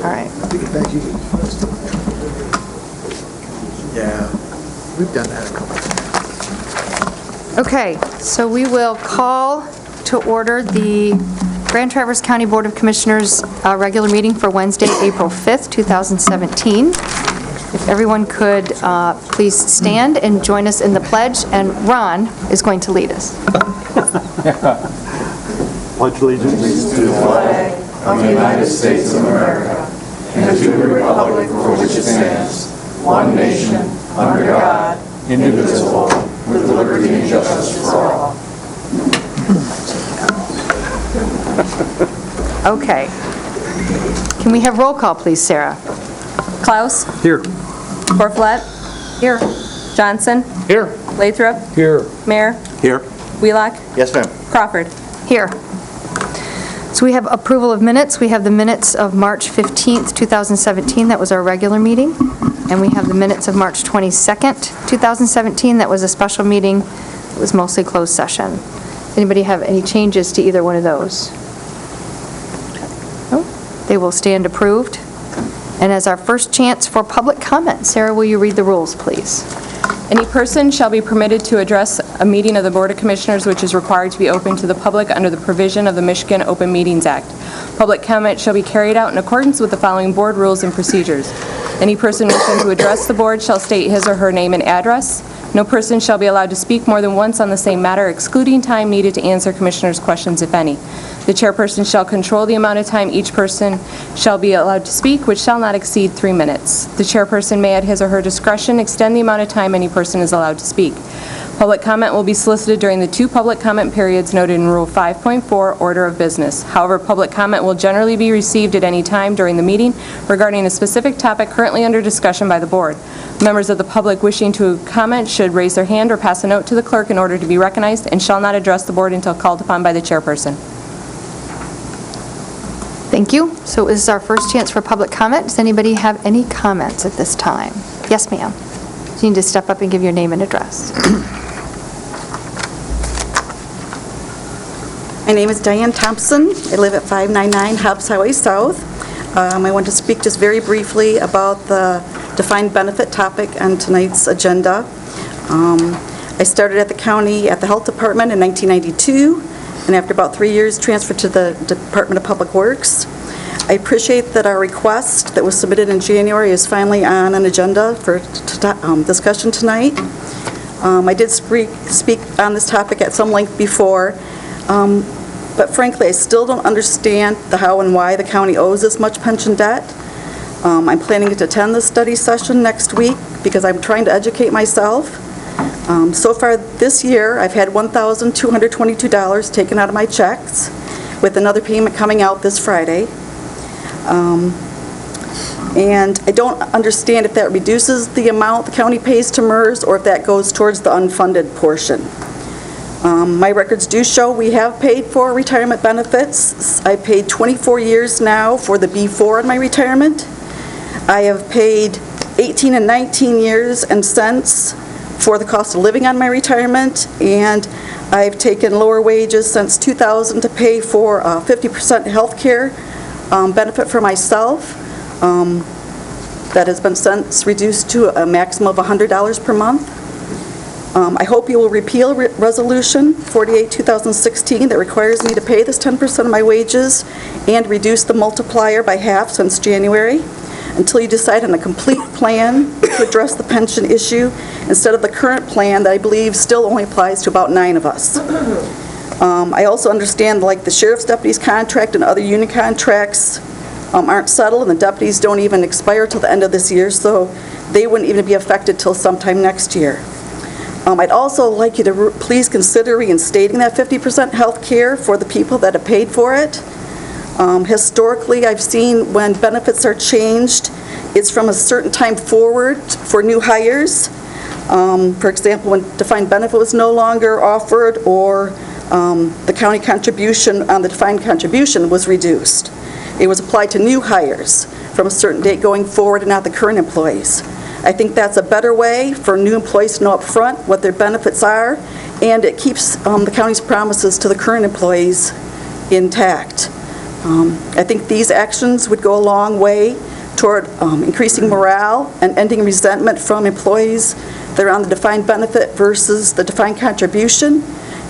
All right. Take it back, yeah, we've done that a couple times. Okay, so we will call to order the Grand Traverse County Board of Commissioners regular meeting for Wednesday, April 5th, 2017. If everyone could please stand and join us in the pledge, and Ron is going to lead us. Pledge allegiance to the flag of the United States of America and to the republic for which it stands, one nation, under God, indivisible, with liberty and justice for all. Okay. Can we have roll call, please, Sarah? Klaus? Here. Corflett? Here. Johnson? Here. Lathrop? Here. Mayor? Here. Wheelock? Yes, ma'am. Crawford? Here. So we have approval of minutes. We have the minutes of March 15th, 2017. That was our regular meeting. And we have the minutes of March 22nd, 2017. That was a special meeting. It was mostly closed session. Anybody have any changes to either one of those? No? They will stand approved. And as our first chance for public comment, Sarah, will you read the rules, please? Any person shall be permitted to address a meeting of the Board of Commissioners which is required to be open to the public under the provision of the Michigan Open Meetings Act. Public comment shall be carried out in accordance with the following board rules and procedures. Any person wishing to address the board shall state his or her name and address. No person shall be allowed to speak more than once on the same matter, excluding time needed to answer commissioners' questions, if any. The chairperson shall control the amount of time each person shall be allowed to speak, which shall not exceed 3 minutes. The chairperson may, at his or her discretion, extend the amount of time any person is allowed to speak. Public comment will be solicited during the 2 public comment periods noted in Rule 5.4, Order of Business. However, public comment will generally be received at any time during the meeting regarding a specific topic currently under discussion by the board. Members of the public wishing to comment should raise their hand or pass a note to the clerk in order to be recognized and shall not address the board until called upon by the chairperson. Thank you. So this is our first chance for public comment. Does anybody have any comments at this time? Yes, ma'am. You need to step up and give your name and address. My name is Diane Thompson. I live at 599 Hobbs Highway South. I want to speak just very briefly about the defined benefit topic on tonight's agenda. I started at the county at the health department in 1992, and after about 3 years transferred to the Department of Public Works. I appreciate that our request that was submitted in January is finally on an agenda for discussion tonight. I did speak on this topic at some length before, but frankly, I still don't understand the how and why the county owes this much pension debt. I'm planning to attend the study session next week because I'm trying to educate myself. So far this year, I've had $1,222 taken out of my checks, with another payment coming out this Friday. And I don't understand if that reduces the amount the county pays to MERS or if that goes towards the unfunded portion. My records do show we have paid for retirement benefits. I paid 24 years now for the B4 in my retirement. I have paid 18 and 19 years and cents for the cost of living on my retirement, and I've taken lower wages since 2000 to pay for 50% health care benefit for myself. That has been since reduced to a maximum of $100 per month. I hope you will repeal Resolution 48-2016 that requires me to pay this 10% of my wages and reduce the multiplier by half since January until you decide on a complete plan to address the pension issue instead of the current plan that I believe still only applies to about 9 of us. I also understand like the sheriff's deputies contract and other union contracts aren't settled, and the deputies don't even expire till the end of this year, so they wouldn't even be affected till sometime next year. I'd also like you to please consider reinstating that 50% health care for the people that have paid for it. Historically, I've seen when benefits are changed, it's from a certain time forward for new hires. For example, when defined benefit was no longer offered, or the county contribution on the defined contribution was reduced. It was applied to new hires from a certain date going forward and not the current employees. I think that's a better way for new employees to know up front what their benefits are, and it keeps the county's promises to the current employees intact. I think these actions would go a long way toward increasing morale and ending resentment from employees that are on the defined benefit versus the defined contribution,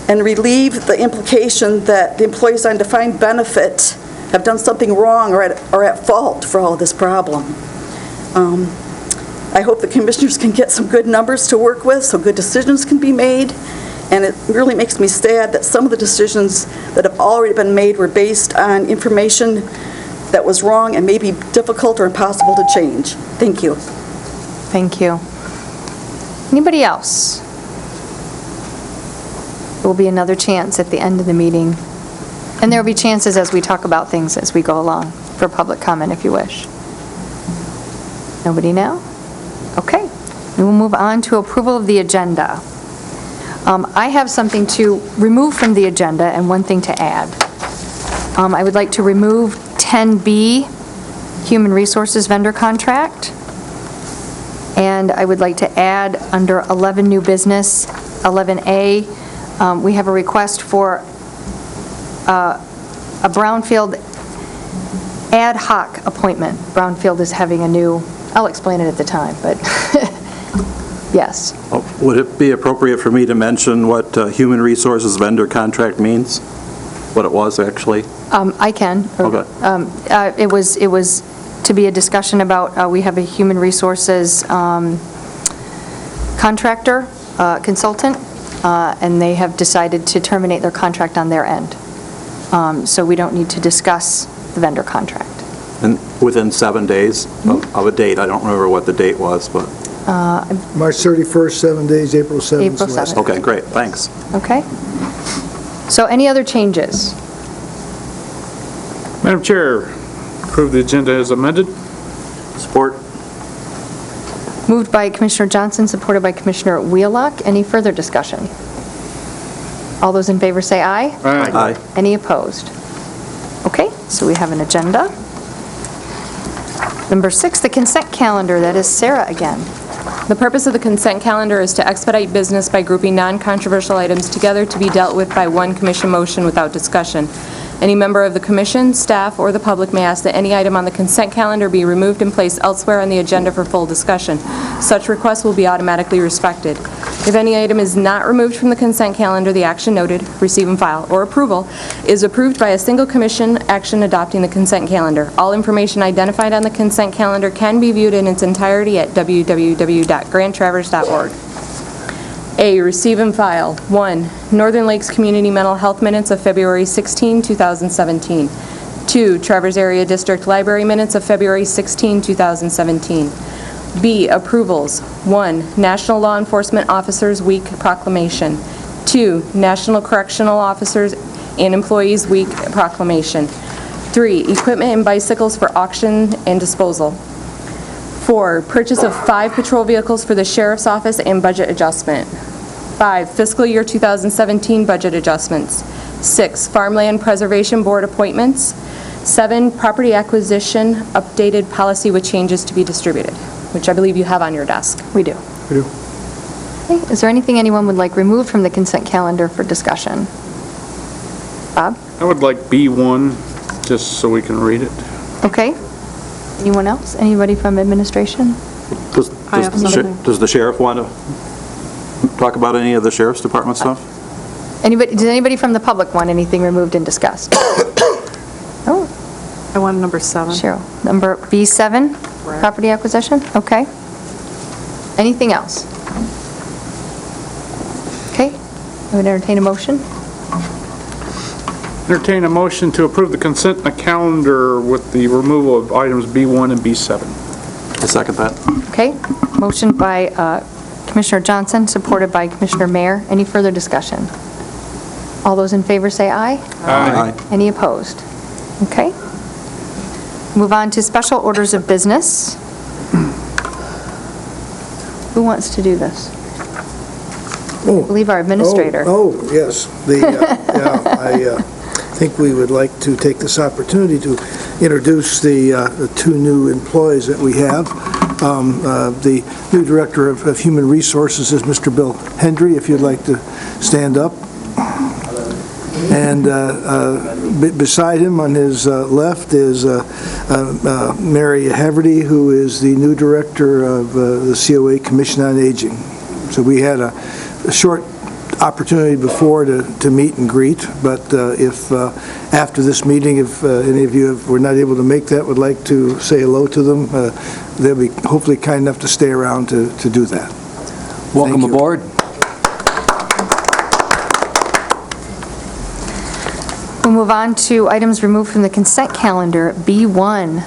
and relieve the implication that the employees on defined benefit have done something wrong or are at fault for all of this problem. I hope the commissioners can get some good numbers to work with so good decisions can be made. And it really makes me sad that some of the decisions that have already been made were based on information that was wrong and maybe difficult or impossible to change. Thank you. Thank you. Anybody else? There will be another chance at the end of the meeting. And there will be chances as we talk about things as we go along for public comment if you wish. Nobody now? Okay. We will move on to approval of the agenda. I have something to remove from the agenda and one thing to add. I would like to remove 10B, Human Resources Vendor Contract. And I would like to add under 11 New Business, 11A, we have a request for a Brownfield ad hoc appointment. Brownfield is having a new, I'll explain it at the time, but yes. Would it be appropriate for me to mention what Human Resources Vendor Contract means? What it was, actually? I can. Okay. It was to be a discussion about, we have a human resources contractor, consultant, and they have decided to terminate their contract on their end. So we don't need to discuss the vendor contract. And within 7 days of a date, I don't remember what the date was, but... March 31st, 7 days, April 7th. April 7th. Okay, great, thanks. Okay. So any other changes? Madam Chair, approve the agenda as amended. Support? Moved by Commissioner Johnson, supported by Commissioner Wheelock. Any further discussion? All those in favor say aye. Aye. Any opposed? Okay, so we have an agenda. Number 6, the consent calendar. That is Sarah again. The purpose of the consent calendar is to expedite business by grouping non-controversial items together to be dealt with by one commission motion without discussion. Any member of the commission, staff, or the public may ask that any item on the consent calendar be removed and placed elsewhere on the agenda for full discussion. Such requests will be automatically respected. If any item is not removed from the consent calendar, the action noted, receive and file, or approval, is approved by a single commission action adopting the consent calendar. All information identified on the consent calendar can be viewed in its entirety at www.grandtraverse.org. A, receive and file. 1, Northern Lakes Community Mental Health Minutes of February 16, 2017. 2, Traverse Area District Library Minutes of February 16, 2017. B, approvals. 1, National Law Enforcement Officers Week Proclamation. 2, National Correctional Officers and Employees Week Proclamation. 3, equipment and bicycles for auction and disposal. 4, purchase of 5 patrol vehicles for the Sheriff's Office and budget adjustment. 5, fiscal year 2017 budget adjustments. 6, Farmland Preservation Board appointments. 7, property acquisition updated policy with changes to be distributed, which I believe you have on your desk. We do. We do. Okay, is there anything anyone would like removed from the consent calendar for discussion? Bob? I would like B1, just so we can read it. Okay. Anyone else? Anybody from administration? Does I have something. does the sheriff want to talk about any of the sheriff's department stuff? Anybody, does anybody from the public want anything removed and discussed? Oh, I want number 7. Cheryl. Number B7, property acquisition? Okay. Anything else? Okay. I would entertain a motion. Entertain a motion to approve the consent calendar with the removal of items B1 and B7. I second that. Okay. Motion by Commissioner Johnson, supported by Commissioner Mayer. Any further discussion? All those in favor say aye. Aye. Any opposed? Okay. Move on to special orders of business. Who wants to do this? I believe our administrator. Oh, yes. I think we would like to take this opportunity to introduce the 2 new employees that we have. The new Director of Human Resources is Mr. Bill Hendry, if you'd like to stand up. And And beside him on his left is Mary Haverty, who is the new director of the COA Commission on Aging. So we had a short opportunity before to meet and greet, but if after this meeting, if any of you were not able to make that, would like to say hello to them, they'll be hopefully kind enough to stay around to do that. Welcome Thank you. aboard. We'll move on to items removed from the consent calendar, B1.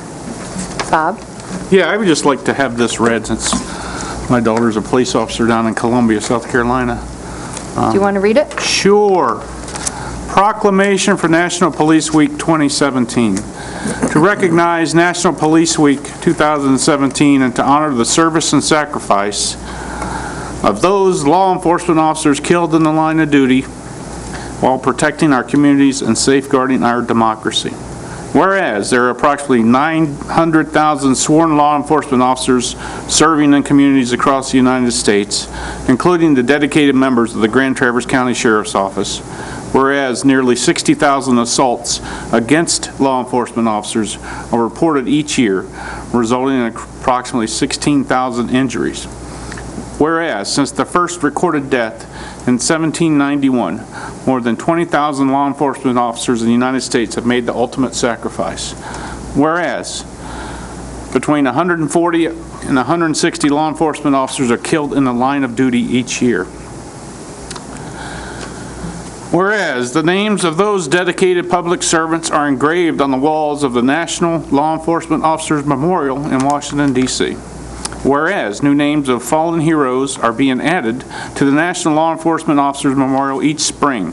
Bob? Yeah, I would just like to have this read since my daughter's a police officer down in Columbia, South Carolina. Do you want to read it? Sure. Proclamation for National Police Week 2017. To recognize National Police Week 2017 and to honor the service and sacrifice of those law enforcement officers killed in the line of duty while protecting our communities and safeguarding our democracy. Whereas there are approximately 900,000 sworn law enforcement officers serving in communities across the United States, including the dedicated members of the Grand Traverse County Sheriff's Office. Whereas nearly 60,000 assaults against law enforcement officers are reported each year, resulting in approximately 16,000 injuries. Whereas since the first recorded death in 1791, more than 20,000 law enforcement officers in the United States have made the ultimate sacrifice. Whereas between 140 and 160 law enforcement officers are killed in the line of duty each year. Whereas the names of those dedicated public servants are engraved on the walls of the National Law Enforcement Officers Memorial in Washington, D.C. Whereas new names of fallen heroes are being added to the National Law Enforcement Officers Memorial each spring.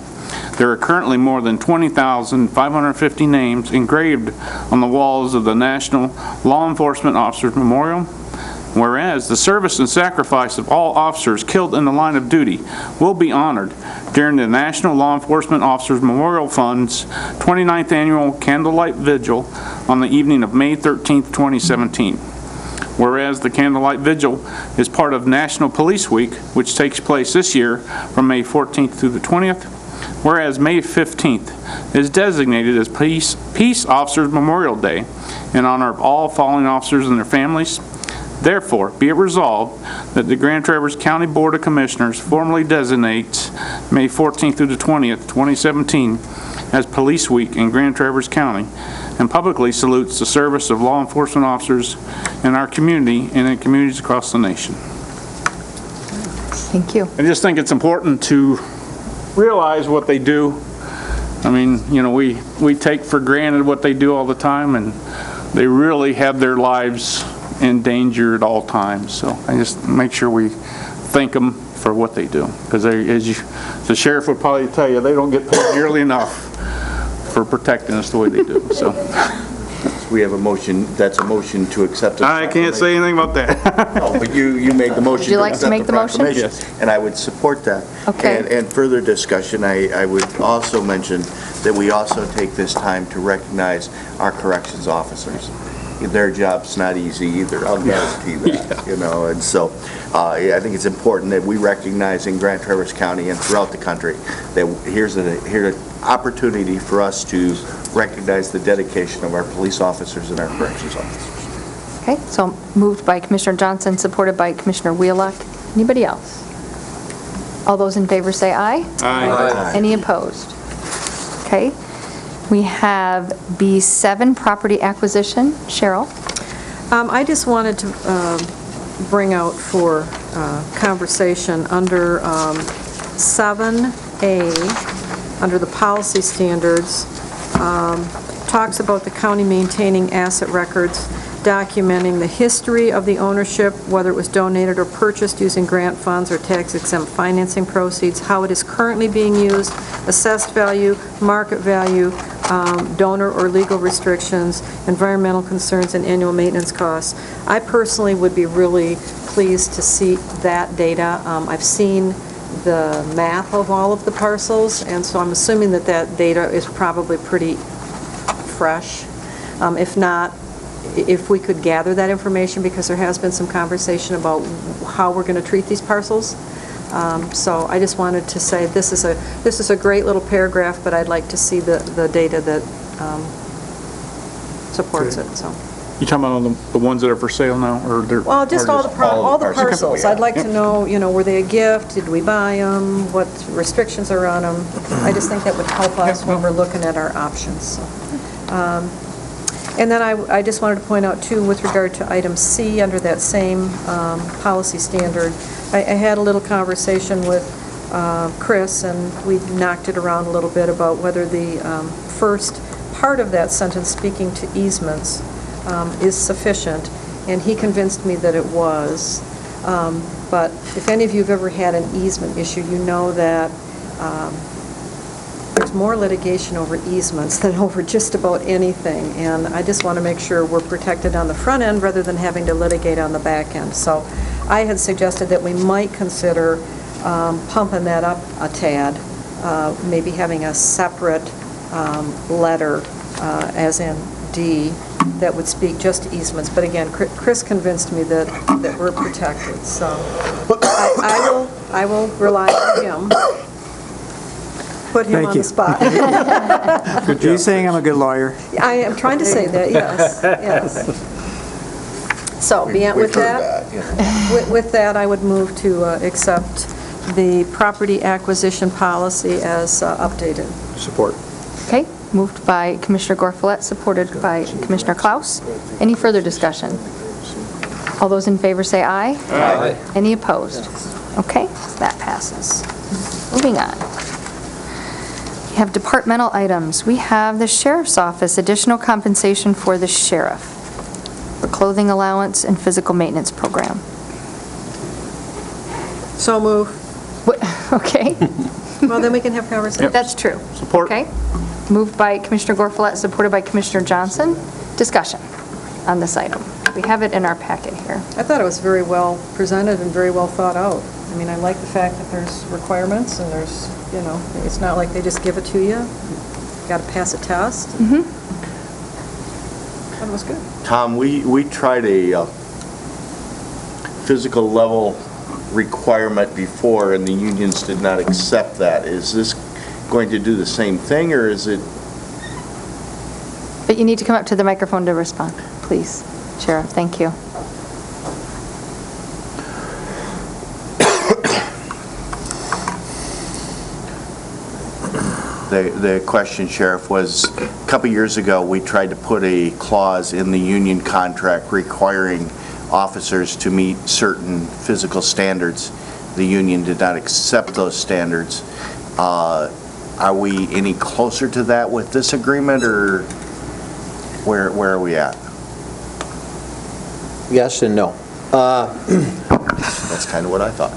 There are currently more than 20,550 names engraved on the walls of the National Law Enforcement Officers Memorial. Whereas the service and sacrifice of all officers killed in the line of duty will be honored during the National Law Enforcement Officers Memorial Fund's 29th Annual Candlelight Vigil on the evening of May 13th, 2017. Whereas the Candlelight Vigil is part of National Police Week, which takes place this year from May 14th through the 20th. Whereas May 15th is designated as Peace Officers Memorial Day in honor of all fallen officers and their families. Therefore, be it resolved that the Grand Traverse County Board of Commissioners formally designates May 14th through the 20th, 2017 as Police Week in Grand Traverse County and publicly salutes the service of law enforcement officers in our community and in communities across the nation. Thank you. I just think it's important to realize what they do. I mean, you know, we take for granted what they do all the time, and they really have their lives in danger at all times. So I just make sure we thank them for what they do, because the sheriff would probably tell you, they don't get paid nearly enough for protecting us the way they do. So we have a motion, that's a motion to accept the I can't say anything about that. No, but you made the motion. Would you like to accept make the motion? proclamation, Yes. And I would support that. Okay. And further discussion, I would also mention that we also take this time to recognize our corrections officers. Their job's not easy either, I'll guarantee that, you know, and so I think it's important that we recognize in Grand Traverse County and throughout the country that here's an opportunity for us to recognize the dedication of our police officers and our corrections officers. Okay, so moved by Commissioner Johnson, supported by Commissioner Wheelock. Anybody else? All those in favor say aye. Aye. Any opposed? Okay. We have B7, property acquisition. Cheryl? I just wanted to bring out for conversation under 7A, under the policy standards, talks about the county maintaining asset records, documenting the history of the ownership, whether it was donated or purchased using grant funds or tax-exempt financing proceeds, how it is currently being used, assessed value, market value, donor or legal restrictions, environmental concerns, and annual maintenance costs. I personally would be really pleased to see that data. I've seen the math of all of the parcels, and so I'm assuming that that data is probably pretty fresh. If not, if we could gather that information, because there has been some conversation about how we're going to treat these parcels. So I just wanted to say, this is a great little paragraph, but I'd like to see the data that supports it, so. You talking about the ones that are for sale now, or they're? Well, just all the parcels. Yeah. I'd like to know, were they a gift? Did we buy them? What restrictions are on them? I just think that would help us when we're looking at our options. So. And then I just wanted to point out, too, with regard to item C, under that same policy standard, I had a little conversation with Chris, and we knocked it around a little bit about whether the first part of that sentence, speaking to easements, is sufficient, and he convinced me that it was. But if any of you have ever had an easement issue, you know that there's more litigation over easements than over just about anything, and I just want to make sure we're protected on the front end rather than having to litigate on the back end. So I had suggested that we might consider pumping that up a tad, maybe having a separate letter, as in D, that would speak just to easements. But again, Chris convinced me that we're protected, so I will rely on him. Put him Thank on you. the spot. Are you saying I'm a good lawyer? I am trying to say that, yes, yes. So, with that, I would move to accept the property acquisition policy as updated. Support. Okay, moved by Commissioner Gorfulet, supported by Commissioner Klaus. Any further discussion? All those in favor say aye. Aye. Any opposed? Okay, that passes. Moving on. We have departmental items. We have the Sheriff's Office, additional compensation for the sheriff for clothing allowance and physical maintenance program. So move. Okay, Well, then we can have conversation. that's true. Support. Okay, moved by Commissioner Gorfulet, supported by Commissioner Johnson. Discussion on this item. We have it in our packet here. I thought it was very well presented and very well thought out. I mean, I like the fact that there's requirements and there's, it's not like they just give it to you. You got to pass a test. Mm-hmm. Thought it was good. Tom, we tried a physical level requirement before, and the unions did not accept that. Is this going to do the same thing, or is it? But you need to come up to the microphone to respond, please. Sheriff, thank you. The question, Sheriff, was a couple years ago, we tried to put a clause in the union contract requiring officers to meet certain physical standards. The union did not accept those standards. Are we any closer to that with this agreement, or where are we at? Yes and no. That's kind of what I thought.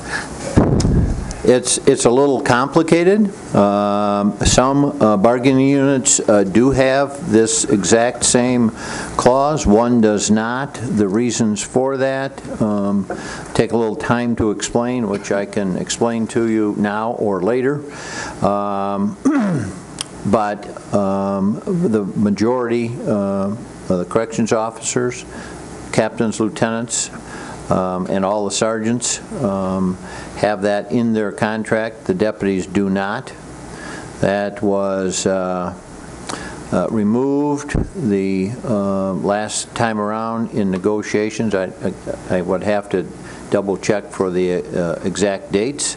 It's a little complicated. Some bargaining units do have this exact same clause. One does not. The reasons for that take a little time to explain, which I can explain to you now or later. But the majority of the corrections officers, captains, lieutenants, and all the sergeants have that in their contract. The deputies do not. That was removed the last time around in negotiations. I would have to double check for the exact dates.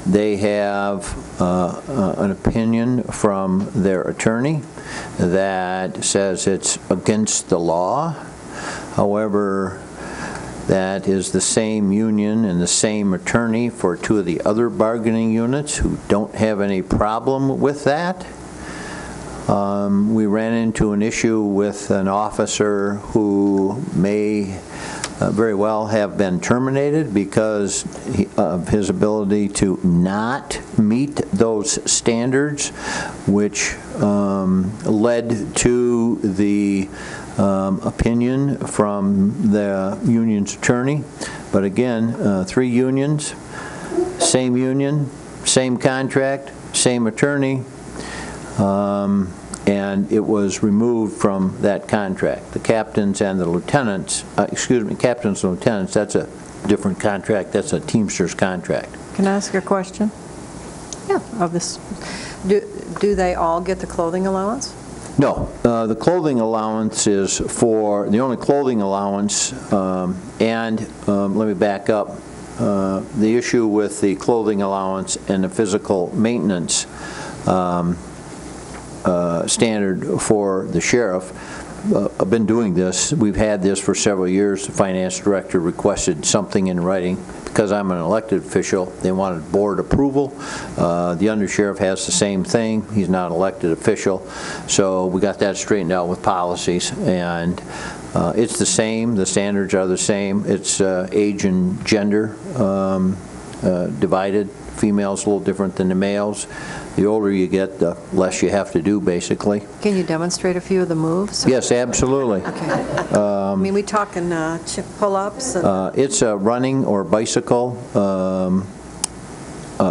They have an opinion from their attorney that says it's against the law. However, that is the same union and the same attorney for two of the other bargaining units who don't have any problem with that. We ran into an issue with an officer who may very well have been terminated because of his ability to not meet those standards, which led to the opinion from the union's attorney. But again, three unions, same union, same contract, same attorney, and it was removed from that contract. The captains and the lieutenants, captains and lieutenants, that's a different contract. That's a Teamsters contract. Can I ask a question? Yeah. Of this, do they all get the clothing allowance? No, the clothing allowance is for, the only clothing allowance, and let me back up, the issue with the clothing allowance and the physical maintenance standard for the sheriff. I've been doing this. We've had this for several years. The finance director requested something in writing. Because I'm an elected official, they wanted board approval. The undersheriff has the same thing. He's not an elected official. So we got that straightened out with policies, and it's the same. The standards are the same. It's age and gender divided. Females a little different than the males. The older you get, the less you have to do, basically. Can you demonstrate a few of the moves? Yes, absolutely. I mean, we talking pull-ups? And It's running or bicycle,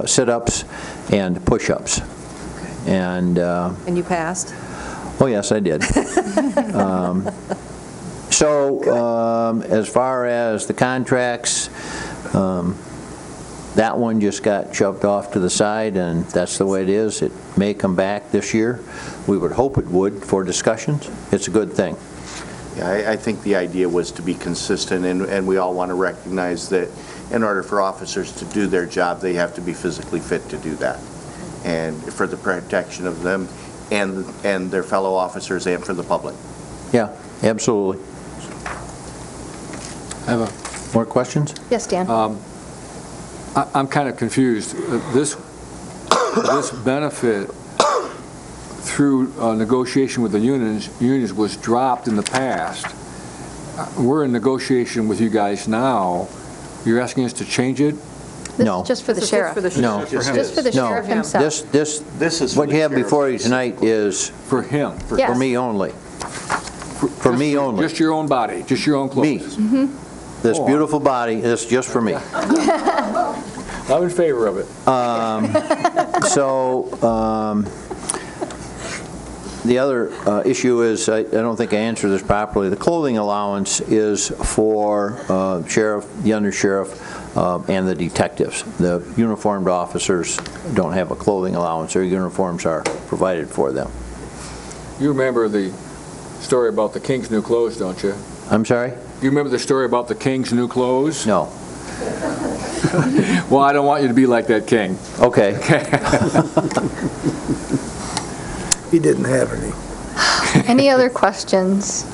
sit-ups, and push-ups. And you passed? oh, yes, I did. As far as the contracts, that one just got shoved off to the side, and that's the way it is. It may come back this year. We would hope it would for discussions. It's a good thing. Yeah, I think the idea was to be consistent, and we all want to recognize that in order for officers to do their job, they have to be physically fit to do that. And for the protection of them and their fellow officers and for the public. Yeah, absolutely. I have More questions? Yes, Dan? I'm kind of confused. This benefit through negotiation with the unions was dropped in the past. We're in negotiation with you guys now. You're asking us to change it? No. This is just for the sheriff. No. Just for the sheriff himself. This is for what the you have sheriff. before you tonight is For him? Yes. for me only. For me only. Just your own body, just your own Me. clothes? This beautiful body is just for me. I'm in favor of it. The other issue is, I don't think I answered this properly, the clothing allowance is for sheriff, the undersheriff, and the detectives. The uniformed officers don't have a clothing allowance. Their uniforms are provided for them. You remember the story about the king's new clothes, don't you? I'm sorry? You remember the story about the king's new clothes? No. Well, I don't want you to be like that king. Okay. He didn't have any. Any other questions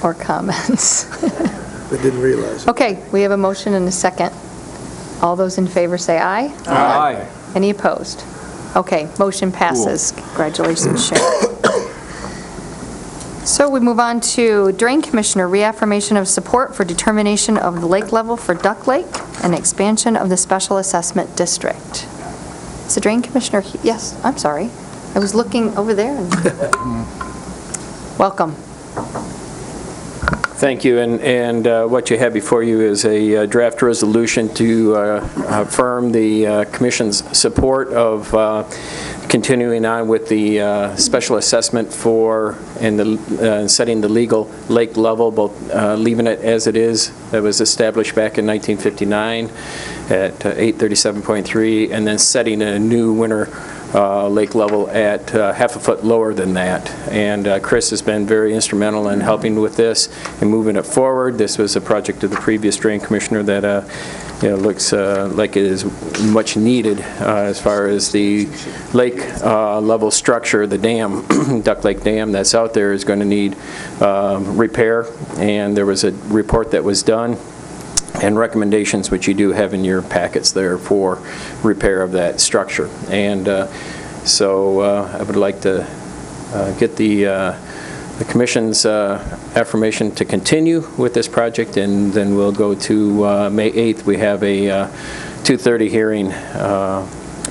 or comments? I didn't realize it. Okay, we have a motion and a second. All those in favor say aye. Aye. Any opposed? Okay, motion passes. Congratulations, Sheriff. So we move on to Drain Commissioner, reaffirmation of support for determination of the lake level for Duck Lake and expansion of the Special Assessment District. Is the Drain Commissioner, yes, I'm sorry. I was looking over there. Welcome. Thank you, and what you have before you is a draft resolution to affirm the Commission's support of continuing on with the special assessment for and setting the legal lake level, both leaving it as it is, that was established back in 1959 at 837.3, and then setting a new winter lake level at half a foot lower than that. And Chris has been very instrumental in helping with this and moving it forward. This was a project of the previous drain commissioner that looks like it is much needed as far as the lake level structure. The dam, Duck Lake Dam that's out there is going to need repair, and there was a report that was done and recommendations which you do have in your packets there for repair of that structure. And so I would like to get the Commission's affirmation to continue with this project, and then we'll go to May 8th. We have a 2:30 hearing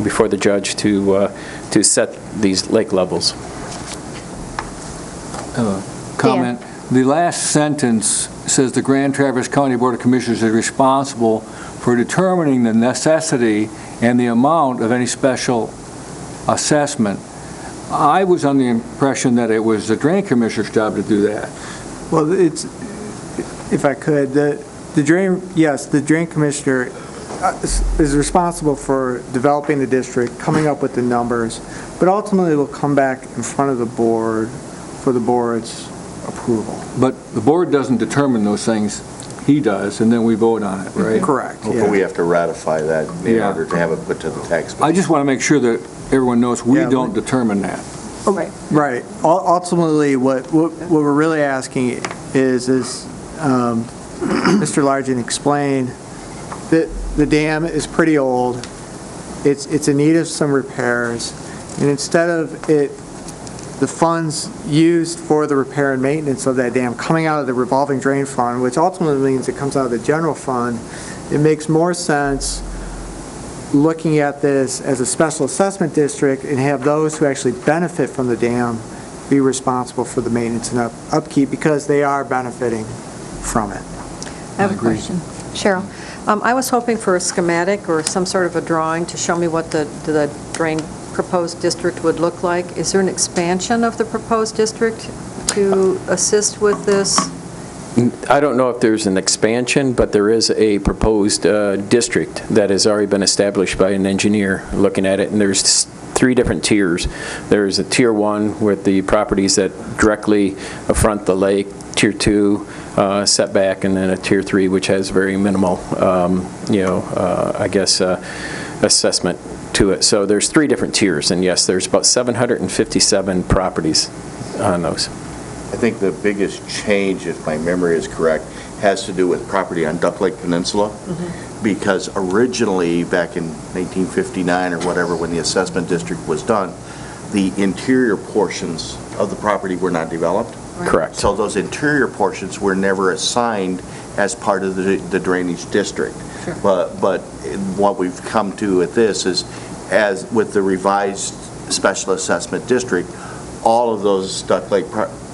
before the judge to set these lake levels. Comment. The last sentence says the Grand Traverse County Board of Commissioners is responsible for determining the necessity and the amount of any special assessment. I was under the impression that it was the Drain Commissioner's job to do that. Well, it's, if I could, The drain commissioner is responsible for developing the district, coming up with the numbers, but ultimately will come back in front of the board for the board's approval. But the board doesn't determine those things, he does, and then we vote on it, right? Correct, But yeah. we have to ratify that in Yeah. order to have it put to the tax bill. I just want to make sure that everyone knows we Yeah, don't determine that. Right. Right. Ultimately, what we're really asking is Mr. Largent explained, that the dam is pretty old. It's in need of some repairs, and instead of the funds used for the repair and maintenance of that dam coming out of the revolving drain fund, which ultimately means it comes out of the general fund, it makes more sense looking at this as a special assessment district and have those who actually benefit from the dam be responsible for the maintenance and upkeep, because they are benefiting from it. I have a agree. question. Cheryl? I was hoping for a schematic or some sort of a drawing to show me what the drain proposed district would look like. Is there an expansion of the proposed district to assist with this? I don't know if there's an expansion, but there is a proposed district that has already been established by an engineer looking at it, and there's 3 different tiers. There's a Tier 1 with the properties that directly affront the lake, Tier 2 setback, and then a Tier 3, which has very minimal, assessment to it. So there's 3 different tiers, and yes, there's about 757 properties on those. I think the biggest change, if my memory is correct, has to do with property on Duck Lake Peninsula, because originally, back in 1959 or whatever, when the assessment district was done, the interior portions of the property were not developed. Correct. So those interior portions were never assigned as part of the drainage district. Sure. But what we've come to with this is, as with the revised special assessment district, all of those Duck Lake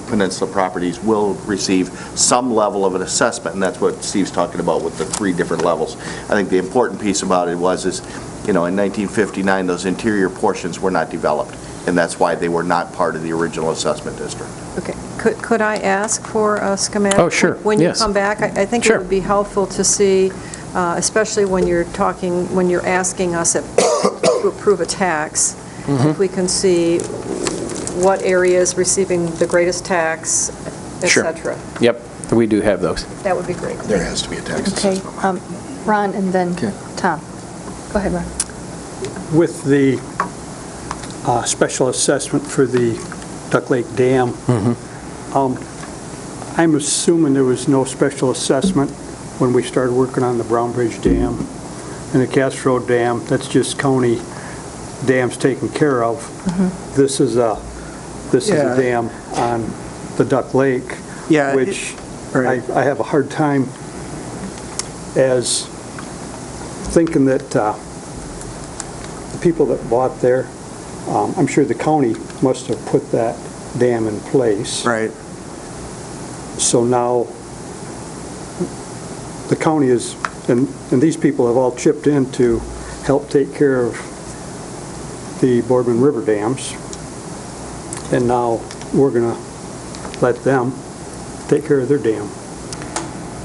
Peninsula properties will receive some level of an assessment, and that's what Steve's talking about with the 3 different levels. I think the important piece about it in 1959, those interior portions were not developed, and that's why they were not part of the original assessment district. Okay. Could I ask for a schematic? Oh, sure. When you Yes. come back, I think it Sure. would be helpful to see, especially when you're asking us to approve a tax, if we can see what area is receiving the greatest tax, et Sure. cetera. Yep, we do have those. That would be great. There has to be a tax Okay. assessment. Ron, and then Okay. Tom. Go ahead, Ron. With the special assessment for the Duck Lake Dam, I'm assuming there was no special assessment when we started working on the Brown Bridge Dam and the Cass Road Dam. That's just county dams taken care of. This is a Yeah. dam on the Duck Lake, Yeah, which right. I have a hard time as thinking that the people that bought there, I'm sure the county must have put that dam in place. Right. So now, the county is, and these people have all chipped in to help take care of the Boardman River dams, and now we're going to let them take care of their dam.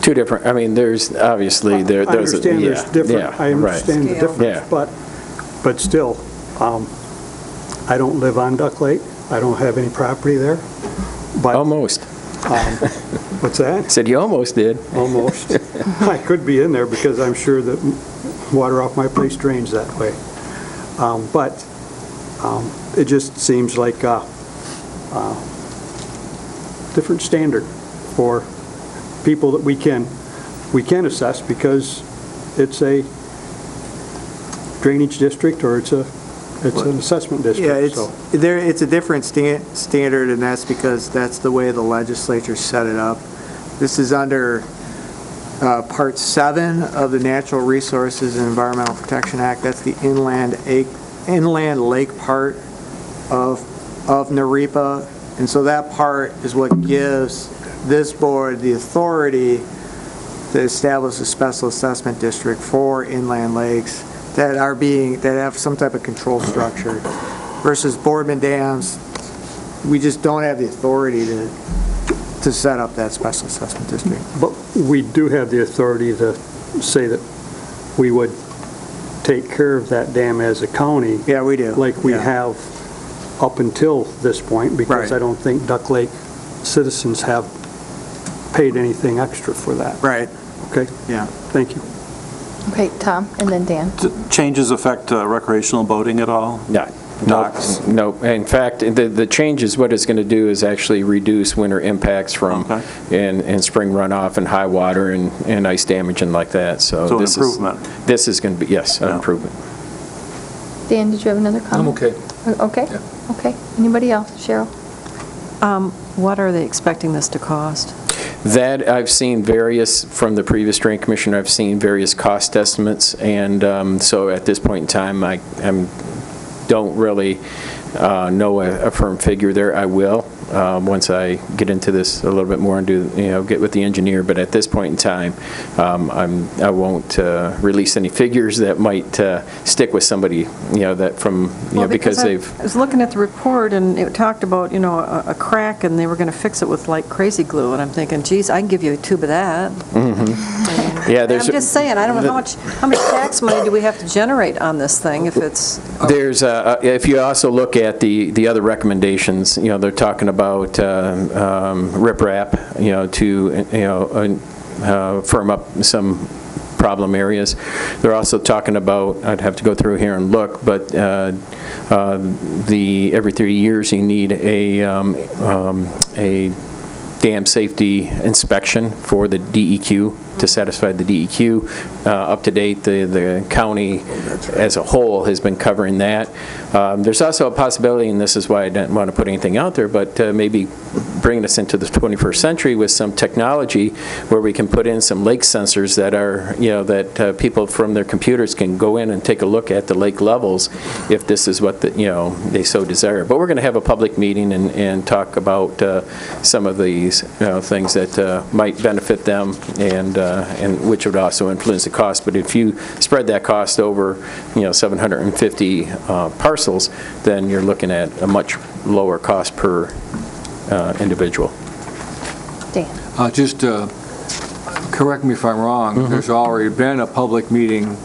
2 different, there's obviously, I there's... understand there's different, I understand the Scale. difference, but still, I don't live on Duck Lake, I don't have any property there, but... Almost. What's that? Said you almost did. Almost. I could be in there because I'm sure that water off my place drains that way. But it just seems like a different standard for people that we can assess, because it's a drainage district or it's an assessment district. Yeah, so. it's a different standard, and that's because that's the way the legislature set it up. This is under Part 7 of the Natural Resources and Environmental Protection Act. That's the inland lake part of NAREPA, and so that part is what gives this board the authority to establish a special assessment district for inland lakes that have some type of control structure, versus Boardman dams. We just don't have the authority to set up that special assessment district. But we do have the authority to say that we would take care of that dam as a county. Yeah, we do. Like we Yeah. have up until this point, because Right. I don't think Duck Lake citizens have paid anything extra for that. Right, Okay, yeah. thank you. Okay, Tom, and then Dan. Changes affect recreational boating at all? No. Docks? No. In fact, the change is what it's going to do is actually reduce winter impacts from, Okay. and spring runoff and high water and ice damage and like that. So So an this improvement? This is going to be, yes, an Yeah. improvement. Dan, did you have another comment? okay. Okay, okay. Anybody else? Cheryl? What are they expecting this to cost? That, I've seen various, from the previous drain commissioner, I've seen various cost estimates, and so at this point in time, I don't really know a firm figure there. I will, once I get into this a little bit more and get with the engineer, but at this point in time, I won't release any figures that might stick with somebody, that from, Well, because I they've... was looking at the report, and it talked about, a crack, and they were going to fix it with like crazy glue, and I'm thinking, geez, I can give you a tube of that. Yeah, I'm just saying, I don't know how much tax money do we have to generate on this thing if it's... There's, if you also look at the other recommendations, they're talking about riprap, to, firm up some problem areas. They're also talking about, I'd have to go through here and look, but every 3 years you need a dam safety inspection for the DEQ, to satisfy the DEQ. Up to date, the county as a whole has been covering that. There's also a possibility, and this is why I didn't want to put anything out there, but maybe bringing us into the 21st century with some technology where we can put in some lake sensors that are, that people from their computers can go in and take a look at the lake levels if this is what they so desire. But we're going to have a public meeting and talk about some of these things that might benefit them and which would also influence the cost. But if you spread that cost over 750 parcels, then you're looking at a much lower cost per individual. Dan? Just correct me if I'm wrong, there's already been a public meeting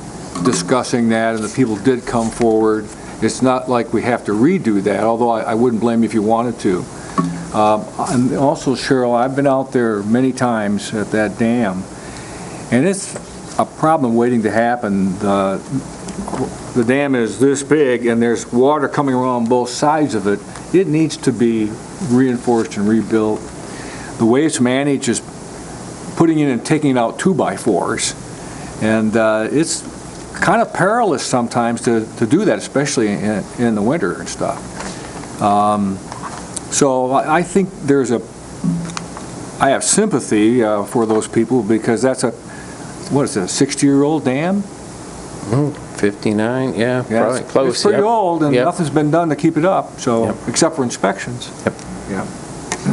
discussing that, and the people did come forward. It's not like we have to redo that, although I wouldn't blame you if you wanted to. And also, Cheryl, I've been out there many times at that dam, and it's a problem waiting to happen. The dam is this big, and there's water coming around both sides of it. It needs to be reinforced and rebuilt. The way it's managed is putting in and taking out 2x4s, and it's kind of perilous sometimes to do that, especially in the winter and stuff. So I think I have sympathy for those people, because that's a 60-year-old dam? 59, yeah, probably It's close. pretty Yep. old, and Yep. nothing's been done to keep it up, so, Yep. except for inspections. Yep. Yeah.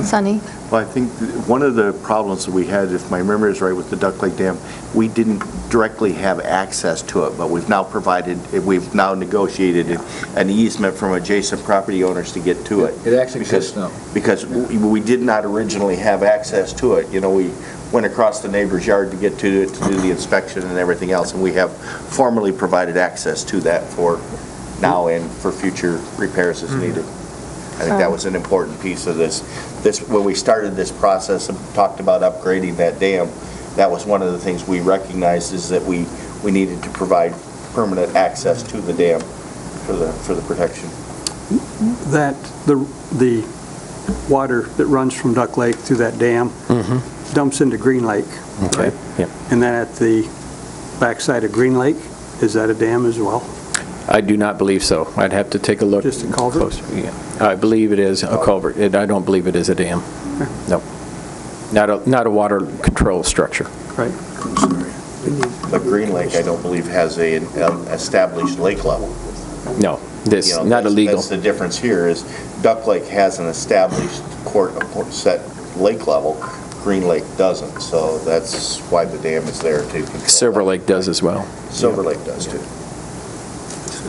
Sunny? Well, I think one of the problems that we had, if my memory is right, with the Duck Lake Dam, we didn't directly have access to it, but we've now negotiated an easement from adjacent property owners to get to it. It actually exists now. Because we did not originally have access to it. We went across the neighbor's yard to get to it, to do the inspection and everything else, and we have formally provided access to that for now and for future repairs as needed. I think that was an important piece of this. When we started this process and talked about upgrading that dam, that was one of the things we recognized, is that we needed to provide permanent access to the dam for the protection. That, the water that runs from Duck Lake through that dam dumps into Green Lake. Okay, right? yep. And then at the backside of Green Lake, is that a dam as well? I do not believe so. I'd have to take a look. Just a culvert? closer. Yeah. I believe it is a culvert. I don't believe it is a dam. No. Not a water control structure. Right. But Green Lake, I don't believe, has an established lake level. No, not illegal. That's the difference here, is Duck Lake has an established set lake level. Green Lake doesn't, so that's why the dam is there to control. Silver Lake does as well. Silver Lake does too.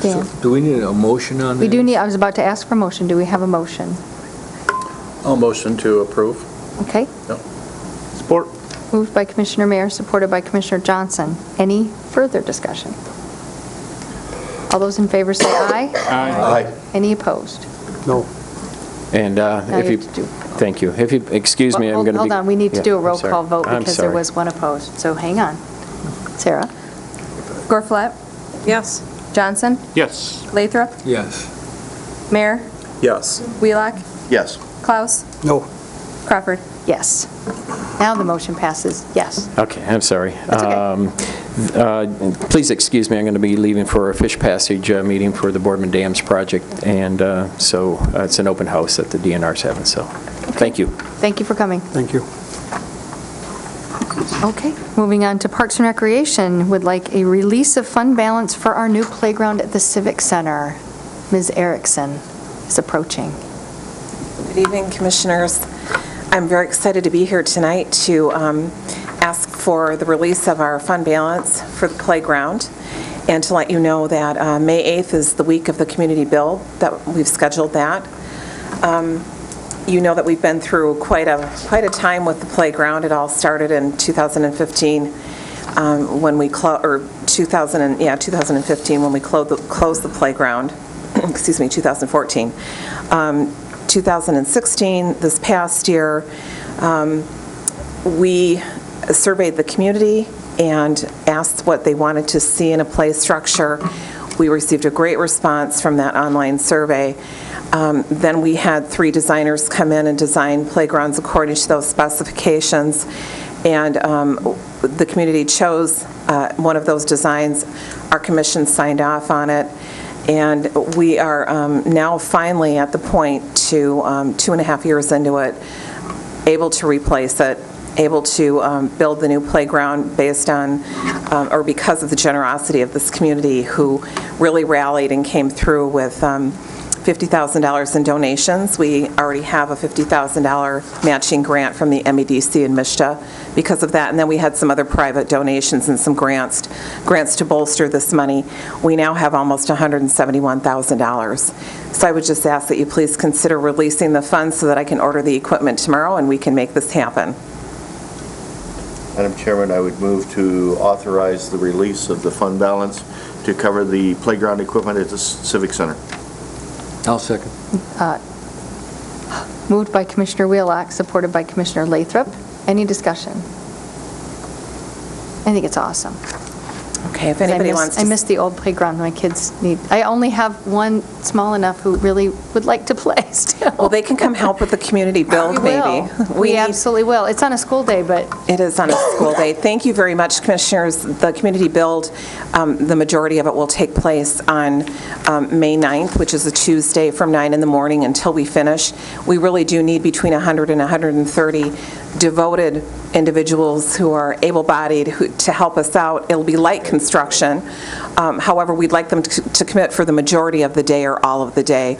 Dan? Do we need a motion on that? We do need, I was about to ask for motion. Do we have a motion? I'll motion to approve. Okay. Support. Moved by Commissioner Mayer, supported by Commissioner Johnson. Any further discussion? All those in favor say aye. Aye. Any opposed? No. And Now if you you, have to do- thank you. If you excuse me, I'm going to be... Hold on, we need to do a Yeah, roll I'm sorry. call vote I'm because there sorry. was one opposed. So hang on. Sarah? Gorflat? Yes. Johnson? Yes. Lathrop? Yes. Mayor? Yes. Wheelock? Yes. Klaus? No. Crawford? Yes. Now the motion passes yes. Okay, I'm sorry. okay. Please excuse me, I'm going to be leaving for a fish passage meeting for the Boardman Dams project, and so it's an open house that the DNR's having, so thank you. Thank you for coming. Thank you. Okay, moving on to Parks and Recreation, would like a release of fund balance for our new playground at the Civic Center. Ms. Erickson is approaching. Good evening, Commissioners. I'm very excited to be here tonight to ask for the release of our fund balance for the playground, and to let you know that May 8th is the week of the community build, that we've scheduled that. You know that we've been through quite a time with the playground. It all started in 2015 when we 2015 when we closed the playground. Excuse me, 2014. 2016, this past year, we surveyed the community and asked what they wanted to see in a play structure. We received a great response from that online survey. Then we had 3 designers come in and design playgrounds according to those specifications, and the community chose one of those designs. Our commission signed off on it, and we are now finally at the point to 2.5 years into it, able to replace it, able to build the new playground based on, or because of the generosity of this community who really rallied and came through with $50,000 in donations. We already have a $50,000 matching grant from the MEDC in Mishta because of that, and then we had some other private donations and some grants to bolster this money. We now have almost $171,000. So I would just ask that you please consider releasing the funds so that I can order the equipment tomorrow and we can make this happen. Madam Chairman, I would move to authorize the release of the fund balance to cover the playground equipment at the Civic Center. I'll second. Moved by Commissioner Wheelock, supported by Commissioner Lathrop. Any discussion? I think it's awesome. Okay, if anybody wants to... I miss the old playground my kids need. I only have one small enough who really would like to play still. Well, they can come help with the community build, maybe. We absolutely will. It's on a school day, but... It is on a school day. Thank you very much, Commissioners. The community build, the majority of it will take place on May 9th, which is a Tuesday from 9 in the morning until we finish. We really do need between 100 and 130 devoted individuals who are able-bodied to help us out. It'll be light construction. However, we'd like them to commit for the majority of the day or all of the day.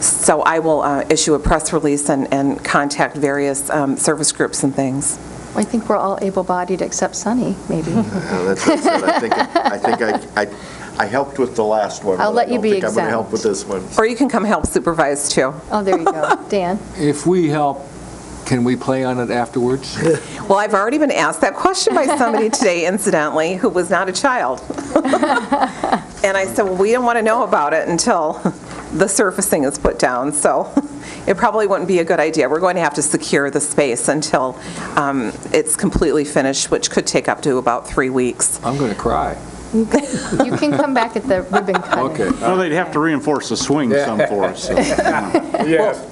So I will issue a press release and contact various service groups and things. I think we're all able-bodied except Sunny, maybe. That's what I said. I helped with the last one. I'll but let I you don't be think I'm going to exempt. help with this one. Or you can come help supervise, too. Oh, there you go. Dan? If we help, can we play on it afterwards? Well, I've already been asked that question by somebody today, incidentally, who was not a child. And I said, well, we don't want to know about it until the surfacing is put down, so it probably wouldn't be a good idea. We're going to have to secure the space until it's completely finished, which could take up to about 3 weeks. I'm going to cry. You can come back at the ribbon cutting. Okay. Well, they'd have to reinforce the swing some for us. So. Yes,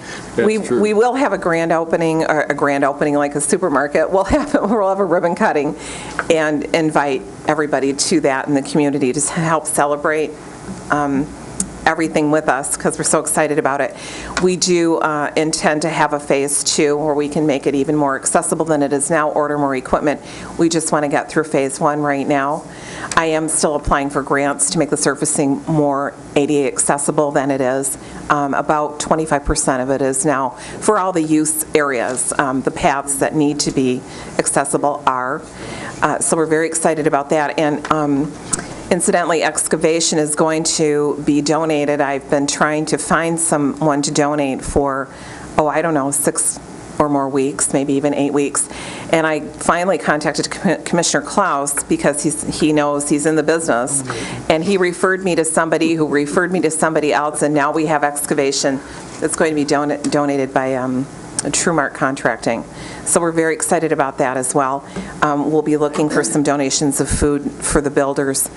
We that's true. we will have a grand opening like a supermarket. We'll have a ribbon cutting and invite everybody to that in the community to help celebrate everything with us because we're so excited about it. We do intend to have a phase 2 where we can make it even more accessible than it is now, order more equipment. We just want to get through phase 1 right now. I am still applying for grants to make the surfacing more ADA accessible than it is. About 25% of it is now for all the use areas. The paths that need to be accessible are. So we're very excited about that. And incidentally, excavation is going to be donated. I've been trying to find someone to donate for, I don't know, $6 or more weeks, maybe even 8 weeks. And I finally contacted Commissioner Klaus because he knows he's in the business, and he referred me to somebody who referred me to somebody else, and now we have excavation that's going to be donated by TrueMark Contracting. So we're very excited about that as well. We'll be looking for some donations of food for the builders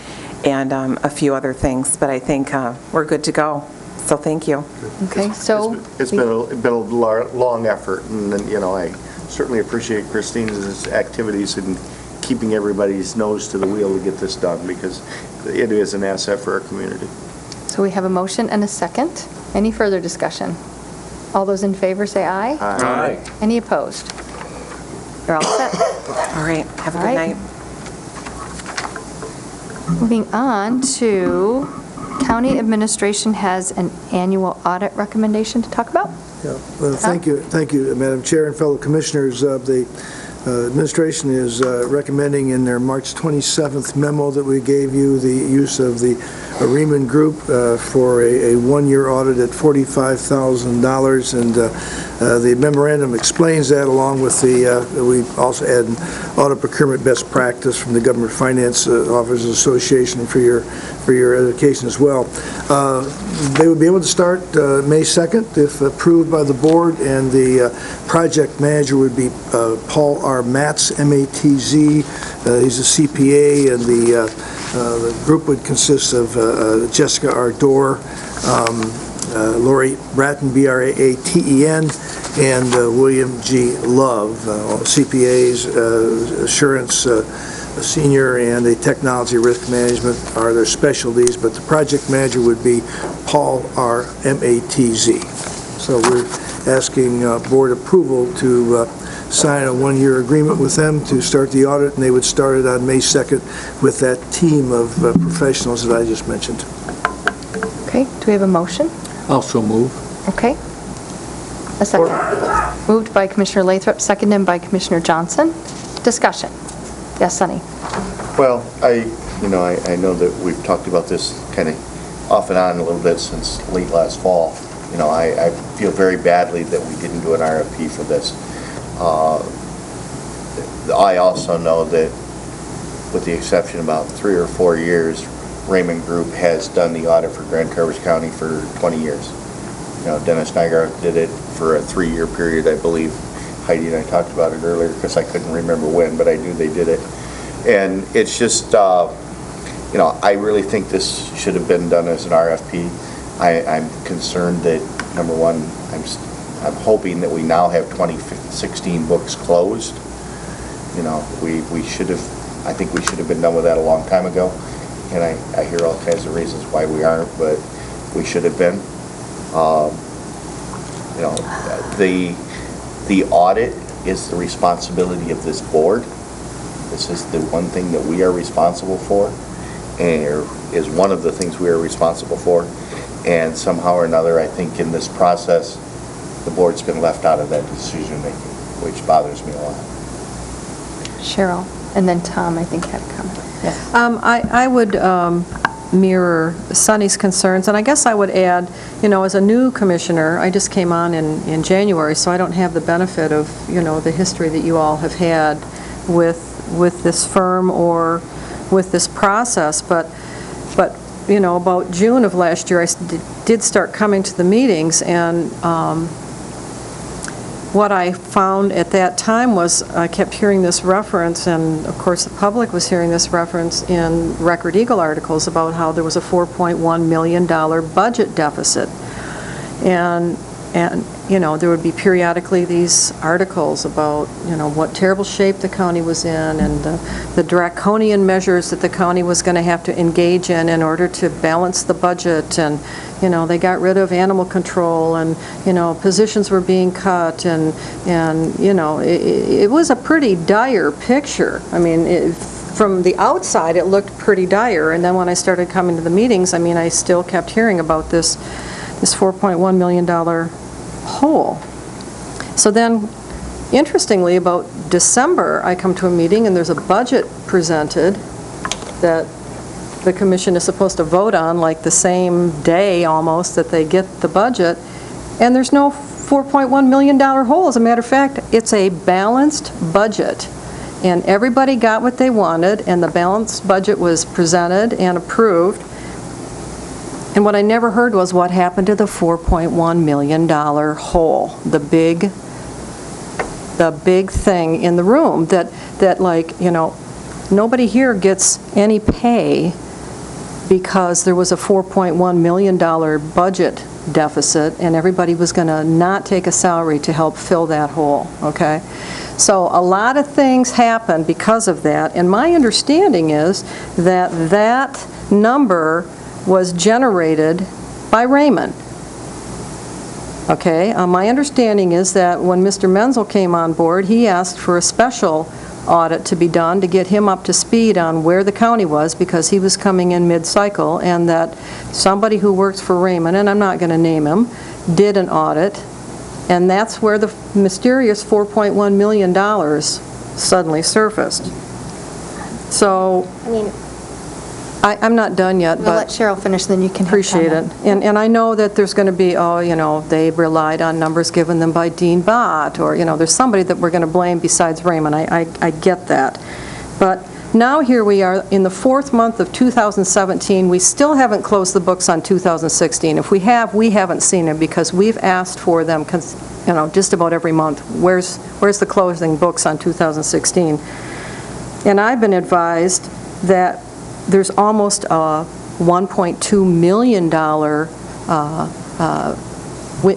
and a few other things, but I think we're good to go. So thank you. Okay, so... It's been a long effort, and, I certainly appreciate Christina's activities in keeping everybody's nose to the wheel to get this done, because it is an asset for our community. So we have a motion and a second. Any further discussion? All those in favor say aye. Aye. Any opposed? You're all set. All right, have a All good right. night. Moving on to county administration has an annual audit recommendation to talk about. Yeah, well, thank you, Madam Chair and fellow commissioners. The administration is recommending in their March 27th memo that we gave you the use of the Riemann Group for a one-year audit at $45,000, and the memorandum explains that, along with we also add an audit procurement best practice from the Government Finance Officers Association for your education as well. They would be able to start May 2nd if approved by the board, and the project manager would be Paul R. Matz, M-A-T-Z. He's a CPA, and the group would consist of Jessica R. Dorr, Lori Bratton, B-R-A-A-T-E-N, and William G. Love, CPAs, assurance senior, and a technology risk management are their specialties, but the project manager would be Paul R. M-A-T-Z. So we're asking board approval to sign a one-year agreement with them to start the audit, and they would start it on May 2nd with that team of professionals that I just mentioned. Okay, do we have a motion? Also move. Okay. A second. Moved by Commissioner Lathrop, seconded by Commissioner Johnson. Discussion. Yes, Sonny? Well, I know that we've talked about this kind of off and on a little bit since late last fall. I feel very badly that we didn't do an RFP for this. I also know that, with the exception of about 3 or 4 years, Raymond Group has done the audit for Grand Traverse County for 20 years. Dennis Nygaard did it for a 3-year period, I believe. Heidi and I talked about it earlier because I couldn't remember when, but I knew they did it. And it's just, I really think this should have been done as an RFP. I'm concerned that, number one, I'm hoping that we now have 2016 books closed. We should have, I think we should have been done with that a long time ago. And I hear all kinds of reasons why we aren't, but we should have been. The audit is the responsibility of this board. This is the one thing that we are responsible for, and is one of the things we are responsible for. And somehow or another, I think in this process, the board's been left out of that decision-making, which bothers me a lot. Cheryl, and then Tom, I think, had a comment. Yes. I would mirror Sonny's concerns, and I guess I would add, as a new commissioner, I just came on in January, so I don't have the benefit of, the history that you all have had with this firm or with this process, but about June of last year, I did start coming to the meetings, and what I found at that time was I kept hearing this reference, and of course the public was hearing this reference in Record Eagle articles about how there was a $4.1 million budget deficit. And there would be periodically these articles about, what terrible shape the county was in, and the draconian measures that the county was going to have to engage in order to balance the budget, and, they got rid of animal control, and, positions were being cut, and it was a pretty dire picture. I mean, from the outside, it looked pretty dire, and then when I started coming to the meetings, I still kept hearing about this $4.1 million hole. So then, interestingly, about December, I come to a meeting and there's a budget presented that the commission is supposed to vote on like the same day almost that they get the budget, and there's no $4.1 million hole. As a matter of fact, it's a balanced budget. And everybody got what they wanted, and the balanced budget was presented and approved. And what I never heard was what happened to the $4.1 million hole, the big thing in the room that like, you know, nobody here gets any pay because there was a $4.1 million budget deficit, and everybody was going to not take a salary to help fill that hole, okay? So a lot of things happened because of that, and my understanding is that that number was generated by Raymond. Okay, my understanding is that when Mr. Menzel came on board, he asked for a special audit to be done to get him up to speed on where the county was, because he was coming in mid-cycle, and that somebody who works for Raymond, and I'm not going to name him, did an audit, and that's where the mysterious $4.1 million suddenly surfaced. So, I'm not done yet, We'll let but Cheryl finish, then you can have appreciate it. comment. And I know that there's going to be, you know, they relied on numbers given them by Dean Bott, or, you know, there's somebody that we're going to blame besides Raymond. I get that. But now here we are in the 4th month of 2017. We still haven't closed the books on 2016. If we have, we haven't seen it because we've asked for them, you know, just about every month. Where's the closing books on 2016? And I've been advised that there's almost a $1.2 million,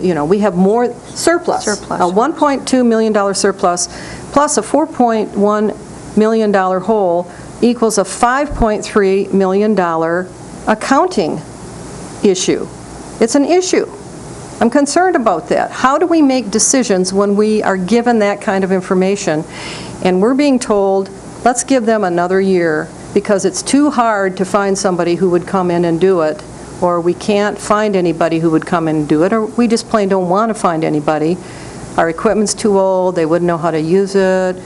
you know, we have more surplus. A $1.2 million surplus plus a $4.1 million hole equals a $5.3 million accounting issue. It's an issue. I'm concerned about that. How do we make decisions when we are given that kind of information and we're being told, let's give them another year because it's too hard to find somebody who would come in and do it, or we can't find anybody who would come in and do it, or we just plain don't want to find anybody. Our equipment's too old, they wouldn't know how to use it,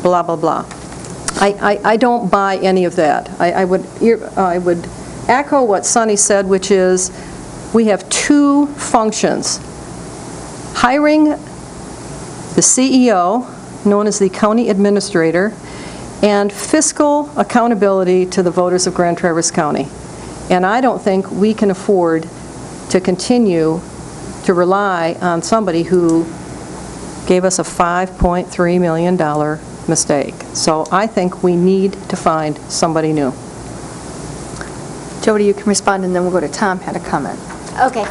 blah, blah, blah. I don't buy any of that. I would echo what Sonny said, which is we have two functions. Hiring the CEO, known as the county administrator, and fiscal accountability to the voters of Grand Traverse County. And I don't think we can afford to continue to rely on somebody who gave us a $5.3 million mistake. So I think we need to find somebody new. Jody, you can respond, and then we'll go to Tom, had a comment. Okay,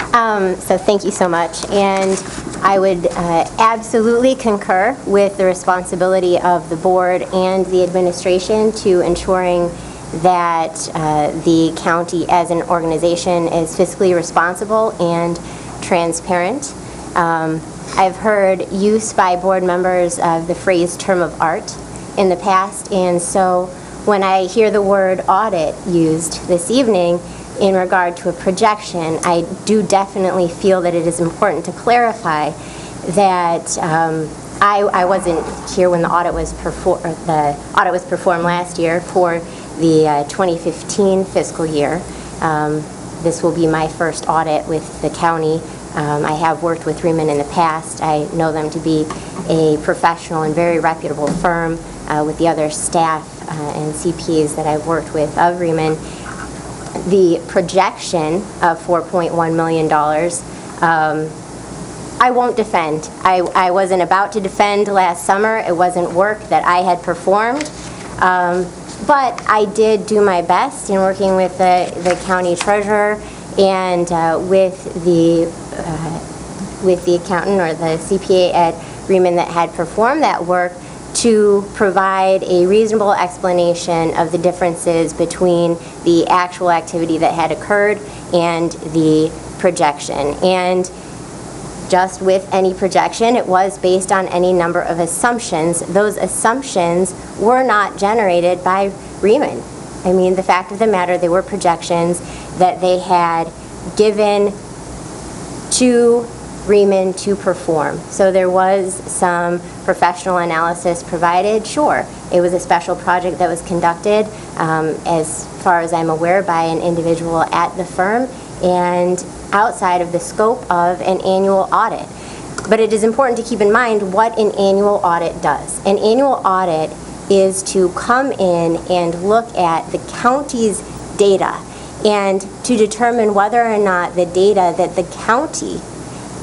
so thank you so much. And I would absolutely concur with the responsibility of the board and the administration to ensuring that the county as an organization is fiscally responsible and transparent. I've heard use by board members of the phrase term of art in the past, and so when I hear the word audit used this evening in regard to a projection, I do definitely feel that it is important to clarify that I wasn't here when the audit was performed last year for the 2015 fiscal year. This will be my first audit with the county. I have worked with Riemann in the past. I know them to be a professional and very reputable firm with the other staff and CPAs that I've worked with of Riemann. The projection of $4.1 million, I won't defend. I wasn't about to defend last summer. It wasn't work that I had performed. But I did do my best in working with the county treasurer and with the accountant or the CPA at Riemann that had performed that work to provide a reasonable explanation of the differences between the actual activity that had occurred and the projection. And just with any projection, it was based on any number of assumptions. Those assumptions were not generated by Riemann. I mean, the fact of the matter, they were projections that they had given to Riemann to perform. So there was some professional analysis provided. Sure, it was a special project that was conducted, as far as I'm aware, by an individual at the firm and outside of the scope of an annual audit. But it is important to keep in mind what an annual audit does. An annual audit is to come in and look at the county's data and to determine whether or not the data that the county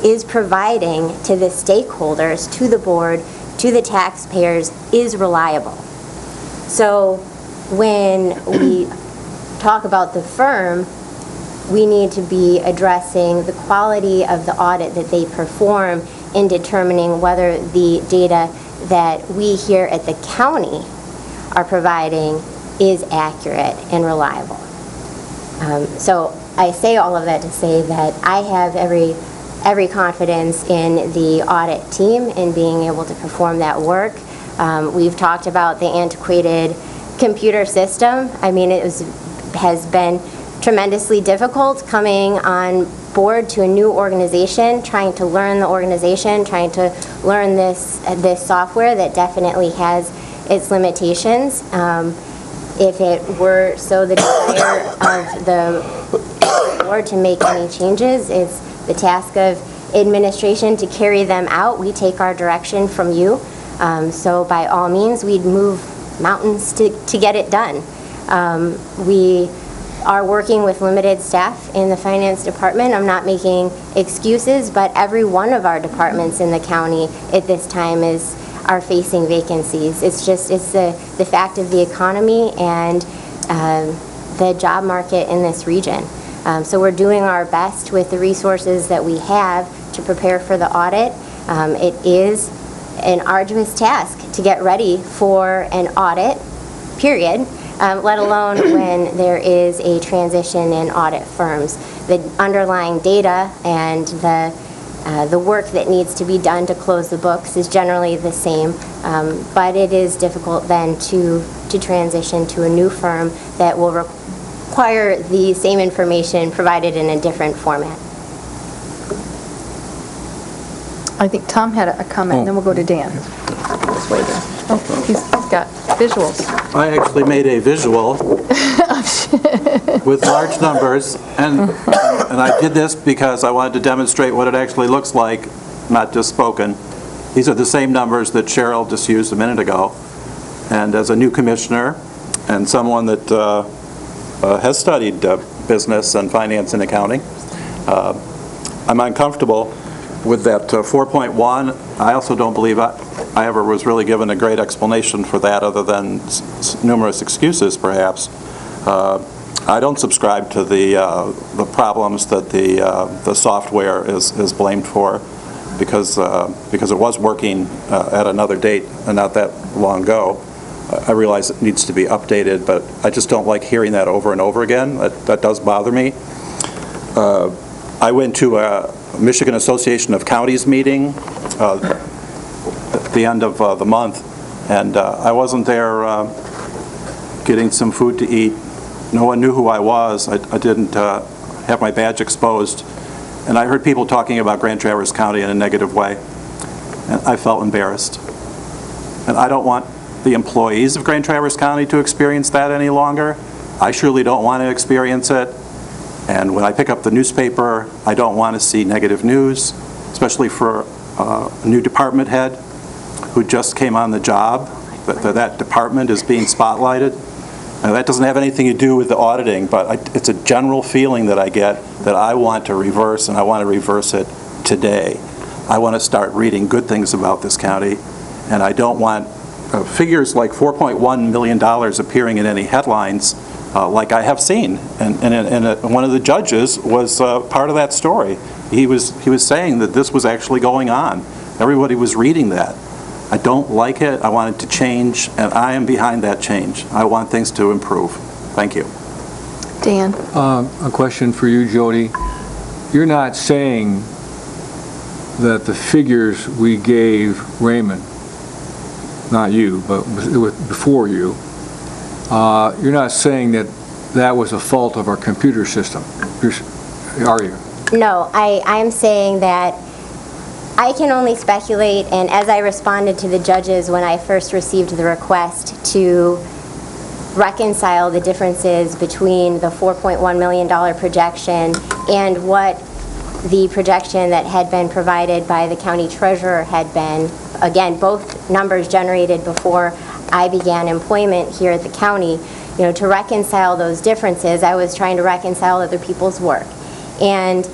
is providing to the stakeholders, to the board, to the taxpayers, is reliable. So when we talk about the firm, we need to be addressing the quality of the audit that they perform in determining whether the data that we here at the county are providing is accurate and reliable. So I say all of that to say that I have every confidence in the audit team in being able to perform that work. We've talked about the antiquated computer system. I mean, has been tremendously difficult coming on board to a new organization, trying to learn the organization, trying to learn this software that definitely has its limitations. If it were so the desire of the board to make any changes, it's the task of administration to carry them out. We take our direction from you. So by all means, we'd move mountains to get it done. We are working with limited staff in the finance department. I'm not making excuses, but every one of our departments in the county at this time are facing vacancies. It's the fact of the economy and the job market in this region. So we're doing our best with the resources that we have to prepare for the audit. It is an arduous task to get ready for an audit, period, let alone when there is a transition in audit firms. The underlying data and the work that needs to be done to close the books is generally the same, but it is difficult then to transition to a new firm that will require the same information provided in a different format. I think Tom had a comment, then we'll go to Dan. This way, Dan. Oh, he's got visuals. I actually made a visual with large numbers, and I did this because I wanted to demonstrate what it actually looks like, not just spoken. These are the same numbers that Cheryl just used a minute ago. And as a new commissioner and someone that has studied business and finance and accounting, I'm uncomfortable with that 4.1. I also don't believe I ever was really given a great explanation for that other than numerous excuses, perhaps. I don't subscribe to the problems that the software is blamed for because it was working at another date and not that long ago. I realize it needs to be updated, but I just don't like hearing that over and over again. That does bother me. I went to a Michigan Association of Counties meeting at the end of the month, and I wasn't there getting some food to eat. No one knew who I was. I didn't have my badge exposed, and I heard people talking about Grand Traverse County in a negative way, and I felt embarrassed. And I don't want the employees of Grand Traverse County to experience that any longer. I surely don't want to experience it. And when I pick up the newspaper, I don't want to see negative news, especially for a new department head who just came on the job, that department is being spotlighted. Now, that doesn't have anything to do with the auditing, but it's a general feeling that I get that I want to reverse, and I want to reverse it today. I want to start reading good things about this county, and I don't want figures like $4.1 million appearing in any headlines like I have seen. And one of the judges was part of that story. He was saying that this was actually going on. Everybody was reading that. I don't like it. I want it to change, and I am behind that change. I want things to improve. Thank you. Dan? A question for you, Jody. You're not saying that the figures we gave Raymond, not you, but before you, you're not saying that that was a fault of our computer system, are you? No, I am saying that I can only speculate, and as I responded to the judges when I first received the request to reconcile the differences between the $4.1 million projection and what the projection that had been provided by the county treasurer had been, again, both numbers generated before I began employment here at the county. To reconcile those differences, I was trying to reconcile other people's work. And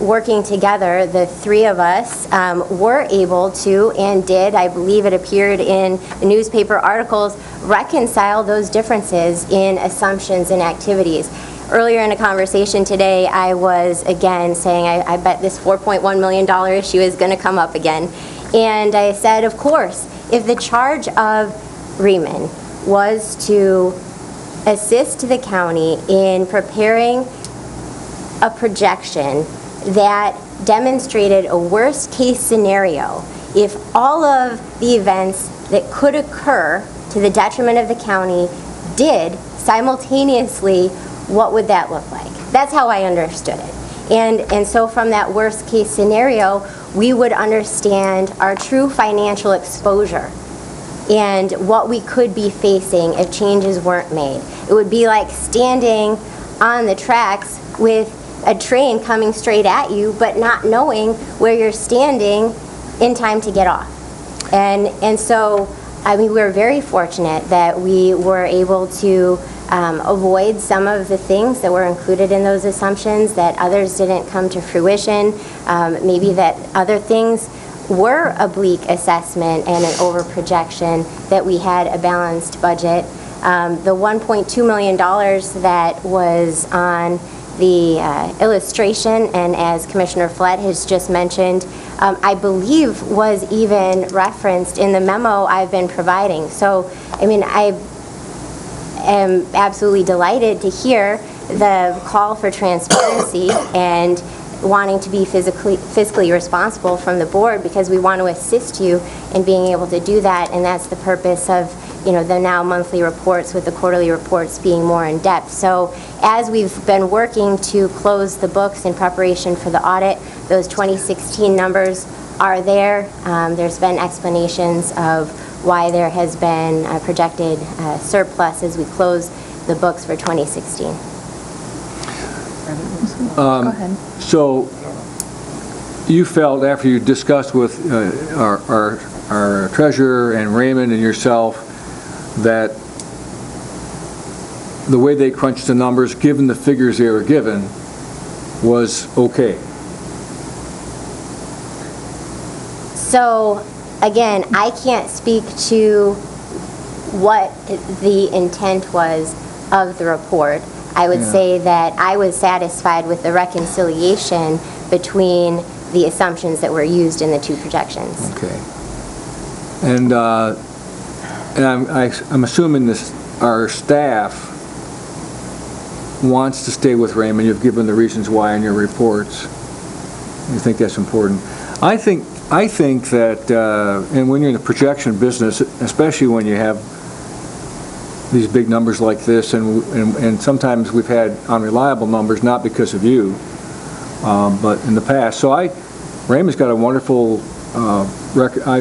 working together, the three of us were able to, and did, I believe it appeared in the newspaper articles, reconcile those differences in assumptions and activities. Earlier in a conversation today, I was again saying I bet this $4.1 million issue is going to come up again. And I said, of course, if the charge of Raymond was to assist the county in preparing a projection that demonstrated a worst-case scenario, if all of the events that could occur to the detriment of the county did simultaneously, what would that look like? That's how I understood it. And so from that worst-case scenario, we would understand our true financial exposure and what we could be facing if changes weren't made. It would be like standing on the tracks with a train coming straight at you, but not knowing where you're standing in time to get off. And so, I mean, we're very fortunate that we were able to avoid some of the things that were included in those assumptions, that others didn't come to fruition, maybe that other things were a bleak assessment and an over-projection, that we had a balanced budget. The $1.2 million that was on the illustration, and as Commissioner Flett has just mentioned, I believe was even referenced in the memo I've been providing. So, I mean, I am absolutely delighted to hear the call for transparency and wanting to be fiscally responsible from the board, because we want to assist you in being able to do that, and that's the purpose of the now monthly reports, with the quarterly reports being more in depth. So as we've been working to close the books in preparation for the audit, those 2016 numbers are there. There's been explanations of why there has been a projected surplus as we close the books for 2016. Go ahead. So you felt, after you discussed with our treasurer and Raymond and yourself, that the way they crunched the numbers, given the figures they were given, was okay? So, again, I can't speak to what the intent was of the report. I would say that I was satisfied with the reconciliation between the assumptions that were used in the two projections. Okay. And I'm assuming our staff wants to stay with Raymond. You've given the reasons why in your reports. You think that's important. I think that, and when you're in the projection business, especially when you have these big numbers like this, and sometimes we've had unreliable numbers, not because of you, but in the past. So Raymond's got a wonderful record. I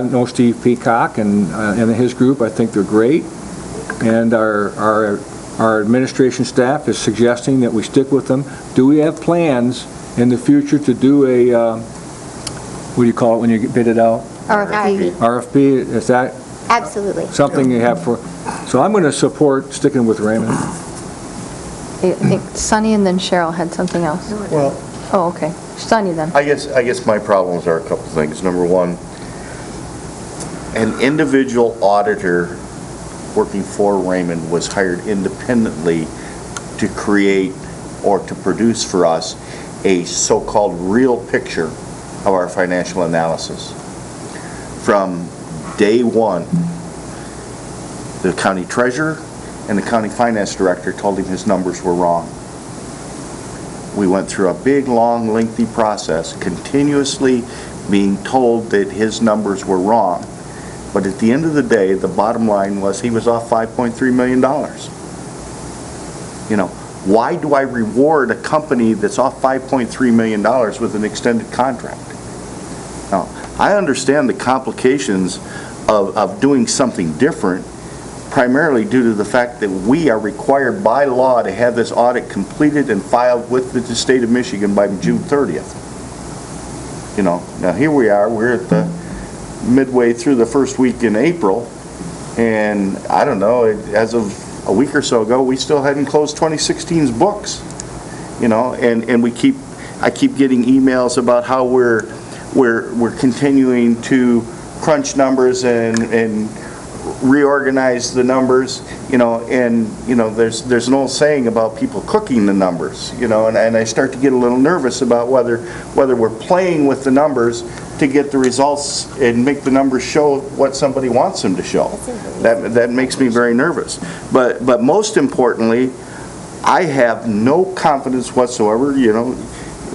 know Steve Peacock and his group. I think they're great, and our administration staff is suggesting that we stick with them. Do we have plans in the future to do a what do you call it when you bid it out? RFP. RFP, is that Absolutely. something you have for? So I'm going to support sticking with Raymond. Sonny and then Cheryl had something else. Well, Oh, okay. Sonny then. I guess my problems are a couple things. Number one, an individual auditor working for Raymond was hired independently to create or to produce for us a so-called real picture of our financial analysis. From day one, the county treasurer and the county finance director told him his numbers were wrong. We went through a big, long, lengthy process, continuously being told that his numbers were wrong. But at the end of the day, the bottom line was he was off $5.3 million. Why do I reward a company that's off $5.3 million with an extended contract? Now, I understand the complications of doing something different, primarily due to the fact that we are required by law to have this audit completed and filed with the state of Michigan by June 30th. You know, now here we are, we're at the midway through the first week in April, and I don't know, as of a week or so ago, we still hadn't closed 2016's books. You know, and I keep getting emails about how we're continuing to crunch numbers and reorganize the numbers, you know, and, you know, there's an old saying about people cooking the numbers, you know, and I start to get a little nervous about whether we're playing with the numbers to get the results and make the numbers show what somebody wants them to show. That makes me very nervous. But most importantly, I have no confidence whatsoever, you know,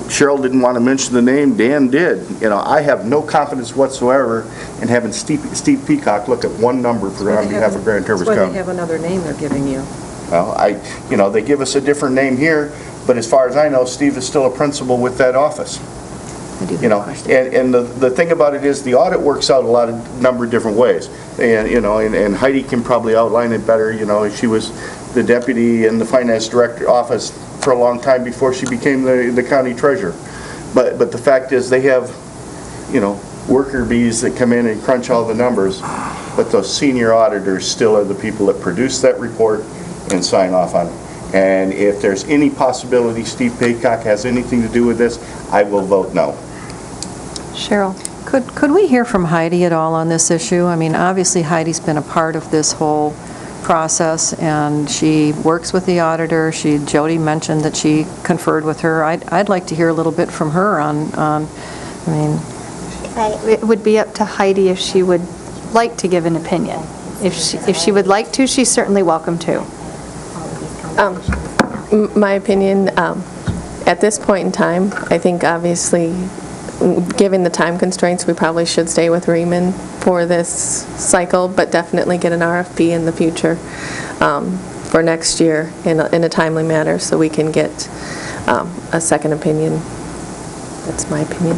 Cheryl didn't want to mention the name, Dan did. You know, I have no confidence whatsoever in having Steve Peacock look at one number on behalf of Grand Traverse That's why County. they have another name they're giving you. Well, you know, they give us a different name here, but as far as I know, Steve is still a principal with that office. You know, and the thing about it is the audit works out a number of different ways. And, you know, and Heidi can probably outline it better. You know, she was the deputy in the finance director office for a long time before she became the county treasurer. But the fact is they have, you know, worker bees that come in and crunch all the numbers, but those senior auditors still are the people that produce that report and sign off on it. And if there's any possibility Steve Peacock has anything to do with this, I will vote no. Cheryl? Could we hear from Heidi at all on this issue? I mean, obviously Heidi's been a part of this whole process, and she works with the auditor. Jody mentioned that she conferred with her. I'd like to hear a little bit from her on I mean... It would be up to Heidi if she would like to give an opinion. If she would like to, she's certainly welcome to. My opinion, at this point in time, I think obviously, given the time constraints, we probably should stay with Riemann for this cycle, but definitely get an RFP in the future for next year in a timely manner so we can get a second opinion. That's my opinion.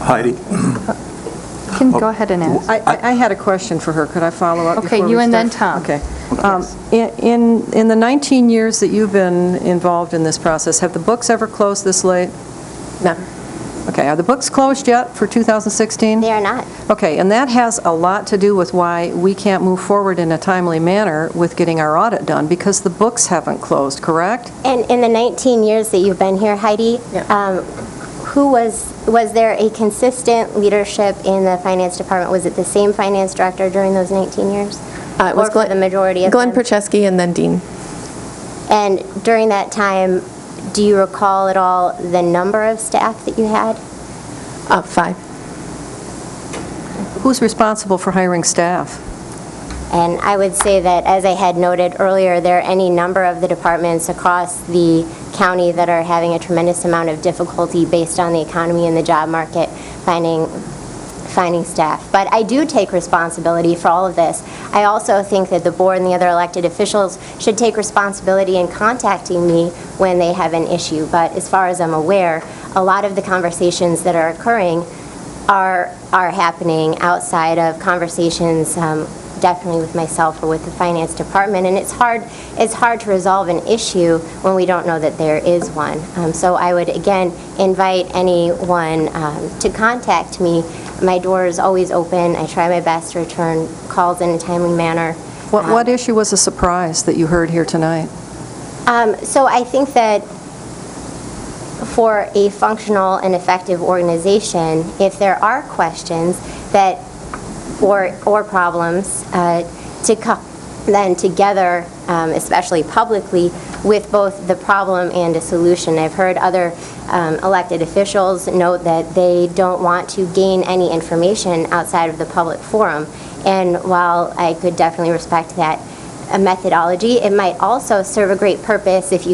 Heidi? You can go ahead and ask. I had a question for her. Could I follow up? Okay, before we you and then start? Tom. Okay. In the 19 years that you've been involved in this process, have the books ever closed this late? No. Okay, are the books closed yet for 2016? They are not. Okay, and that has a lot to do with why we can't move forward in a timely manner with getting our audit done, because the books haven't closed, correct? And in the 19 years that you've been here, Heidi, was there a consistent leadership in the finance department? Was it the same finance director during those 19 years? It was or for the majority of Glenn them? Percheski and then Dean. And during that time, do you recall at all the number of staff that you had? 5. Who's responsible for hiring staff? And I would say that, as I had noted earlier, there are any number of the departments across the county that are having a tremendous amount of difficulty based on the economy and the job market finding staff. But I do take responsibility for all of this. I also think that the board and the other elected officials should take responsibility in contacting me when they have an issue. But as far as I'm aware, a lot of the conversations that are occurring are happening outside of conversations definitely with myself or with the finance department, and it's hard to resolve an issue when we don't know that there is one. So I would again invite anyone to contact me. My door is always open. I try my best to return calls in a timely manner. What issue was a surprise that you heard here tonight? So I think that for a functional and effective organization, if there are questions that or problems to come then together, especially publicly, with both the problem and a solution. I've heard other elected officials note that they don't want to gain any information outside of the public forum. And while I could definitely respect that methodology, it might also serve a great purpose if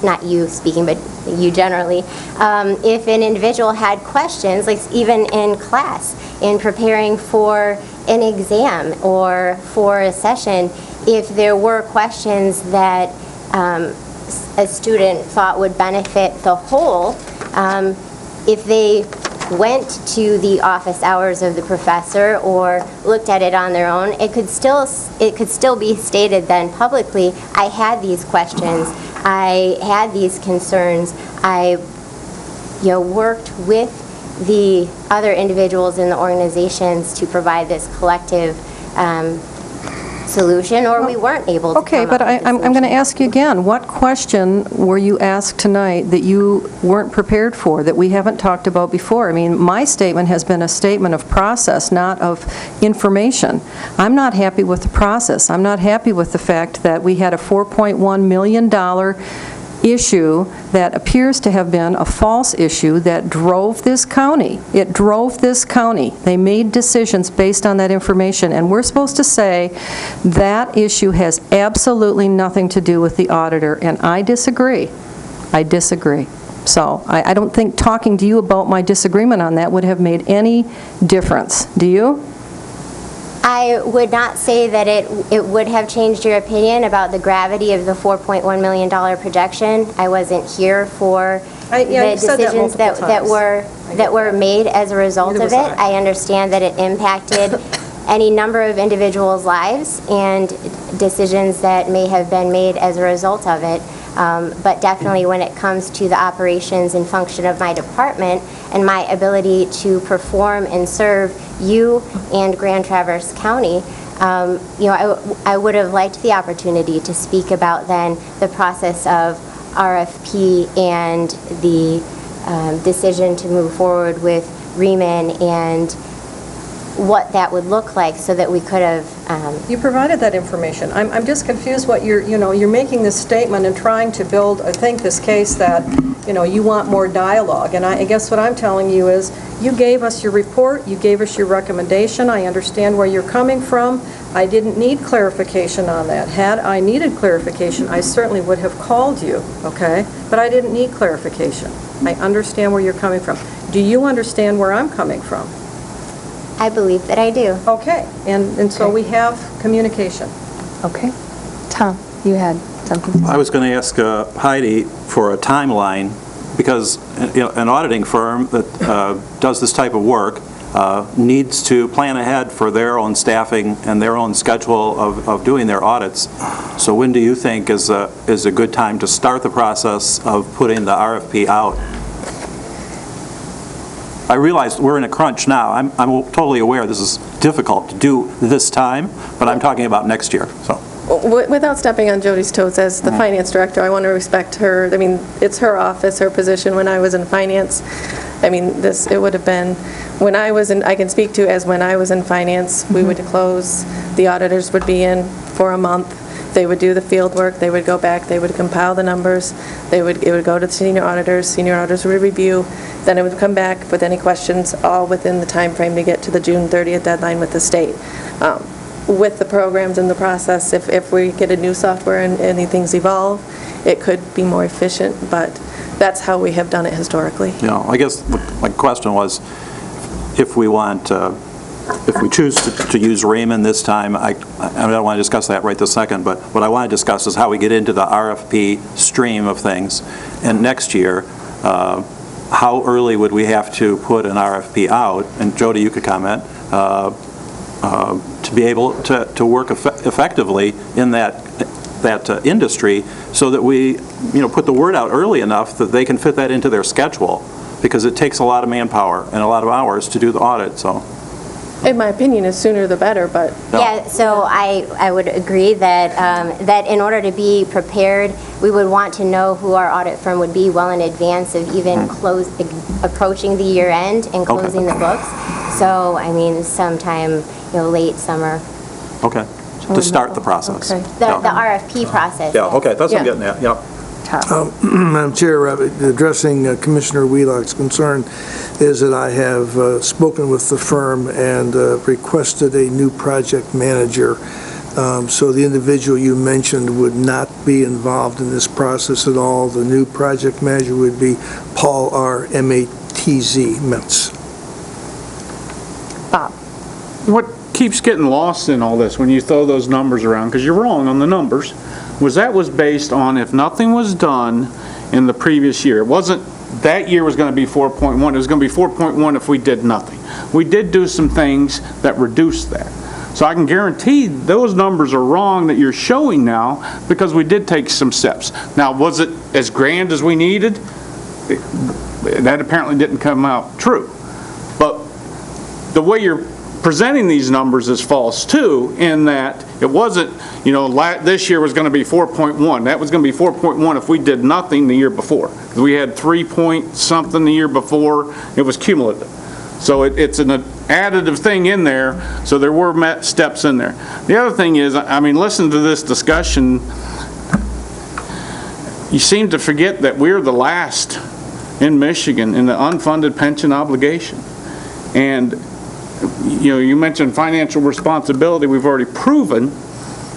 not you speaking, but you generally, if an individual had questions, like even in class, in preparing for an exam or for a session, if there were questions that a student thought would benefit the whole, if they went to the office hours of the professor or looked at it on their own, it could still be stated then publicly, I had these questions, I had these concerns, I worked with the other individuals in the organizations to provide this collective solution, or we weren't able to Okay, come but up with a I'm going to solution. ask you again, what question were you asked tonight that you weren't prepared for, that we haven't talked about before? I mean, my statement has been a statement of process, not of information. I'm not happy with the process. I'm not happy with the fact that we had a $4.1 million issue that appears to have been a false issue that drove this county. It drove this county. They made decisions based on that information, and we're supposed to say that issue has absolutely nothing to do with the auditor, and I disagree. I disagree. So I don't think talking to you about my disagreement on that would have made any difference. Do you? I would not say that it would have changed your opinion about the gravity of the $4.1 million projection. I wasn't here for the decisions that were made as a result of it. I understand that it impacted any number of individuals' lives and decisions that may have been made as a result of it. But definitely when it comes to the operations and function of my department and my ability to perform and serve you and Grand Traverse County, I would have liked the opportunity to speak about then the process of RFP and the decision to move forward with Riemann and what that would look like so that we could have... You provided that information. I'm just confused what you're making this statement and trying to build, I think, this case that, you want more dialogue. And I guess what I'm telling you is, you gave us your report, you gave us your recommendation, I understand where you're coming from. I didn't need clarification on that. Had I needed clarification, I certainly would have called you, okay? But I didn't need clarification. I understand where you're coming from. Do you understand where I'm coming from? I believe that I do. Okay, and so we have communication. Okay. Tom, you had something to say? I was going to ask Heidi for a timeline, because an auditing firm that does this type of work needs to plan ahead for their own staffing and their own schedule of doing their audits. So when do you think is a good time to start the process of putting the RFP out? I realize we're in a crunch now. I'm totally aware this is difficult to do this time, but I'm talking about next year. So. Without stepping on Jody's toes as the finance director, I want to respect her. I mean, it's her office, her position. When I was in finance, I mean, it would have been, when I was in, I can speak to as when I was in finance, we would close, the auditors would be in for a month. They would do the field work, they would go back, they would compile the numbers, it would go to the senior auditors would review, then it would come back with any questions, all within the time frame to get to the June 30th deadline with the state. With the programs and the process, if we get a new software and things evolve, it could be more efficient, but that's how we have done it historically. I guess my question was, if we choose to use Raymond this time, I don't want to discuss that right this second, but what I want to discuss is how we get into the RFP stream of things. And next year, how early would we have to put an RFP out? And Jody, you could comment, to be able to work effectively in that industry, so that we put the word out early enough that they can fit that into their schedule, because it takes a lot of manpower and a lot of hours to do the audit. So. In my opinion, the sooner the better, but... Yeah, so I would agree that that in order to be prepared, we would want to know who our audit firm would be well in advance of even approaching the year end and closing the books. So, I mean, sometime, late summer. Okay, to start the process. Okay. The RFP process. Yeah, okay, that's what I'm getting at, yeah. Madam Chair, addressing Commissioner Wheelock's concern is that I have spoken with the firm and requested a new project manager. So the individual you mentioned would not be involved in this process at all. The new project manager would be Paul R. Matz. Metz. Bob. What keeps getting lost in all this when you throw those numbers around, because you're wrong on the numbers, was based on if nothing was done in the previous year. It wasn't that year was going to be 4.1. It was going to be 4.1 if we did nothing. We did do some things that reduced that. So I can guarantee those numbers are wrong that you're showing now because we did take some steps. Now, was it as grand as we needed? That apparently didn't come out true. But the way you're presenting these numbers is false too, in that it wasn't, this year was going to be 4.1. That was going to be 4.1 if we did nothing the year before. We had 3 point something the year before. It was cumulative. So it's an additive thing in there, so there were steps in there. The other thing is, listen to this discussion. You seem to forget that we're the last in Michigan in the unfunded pension obligation. And you mentioned financial responsibility. We've already proven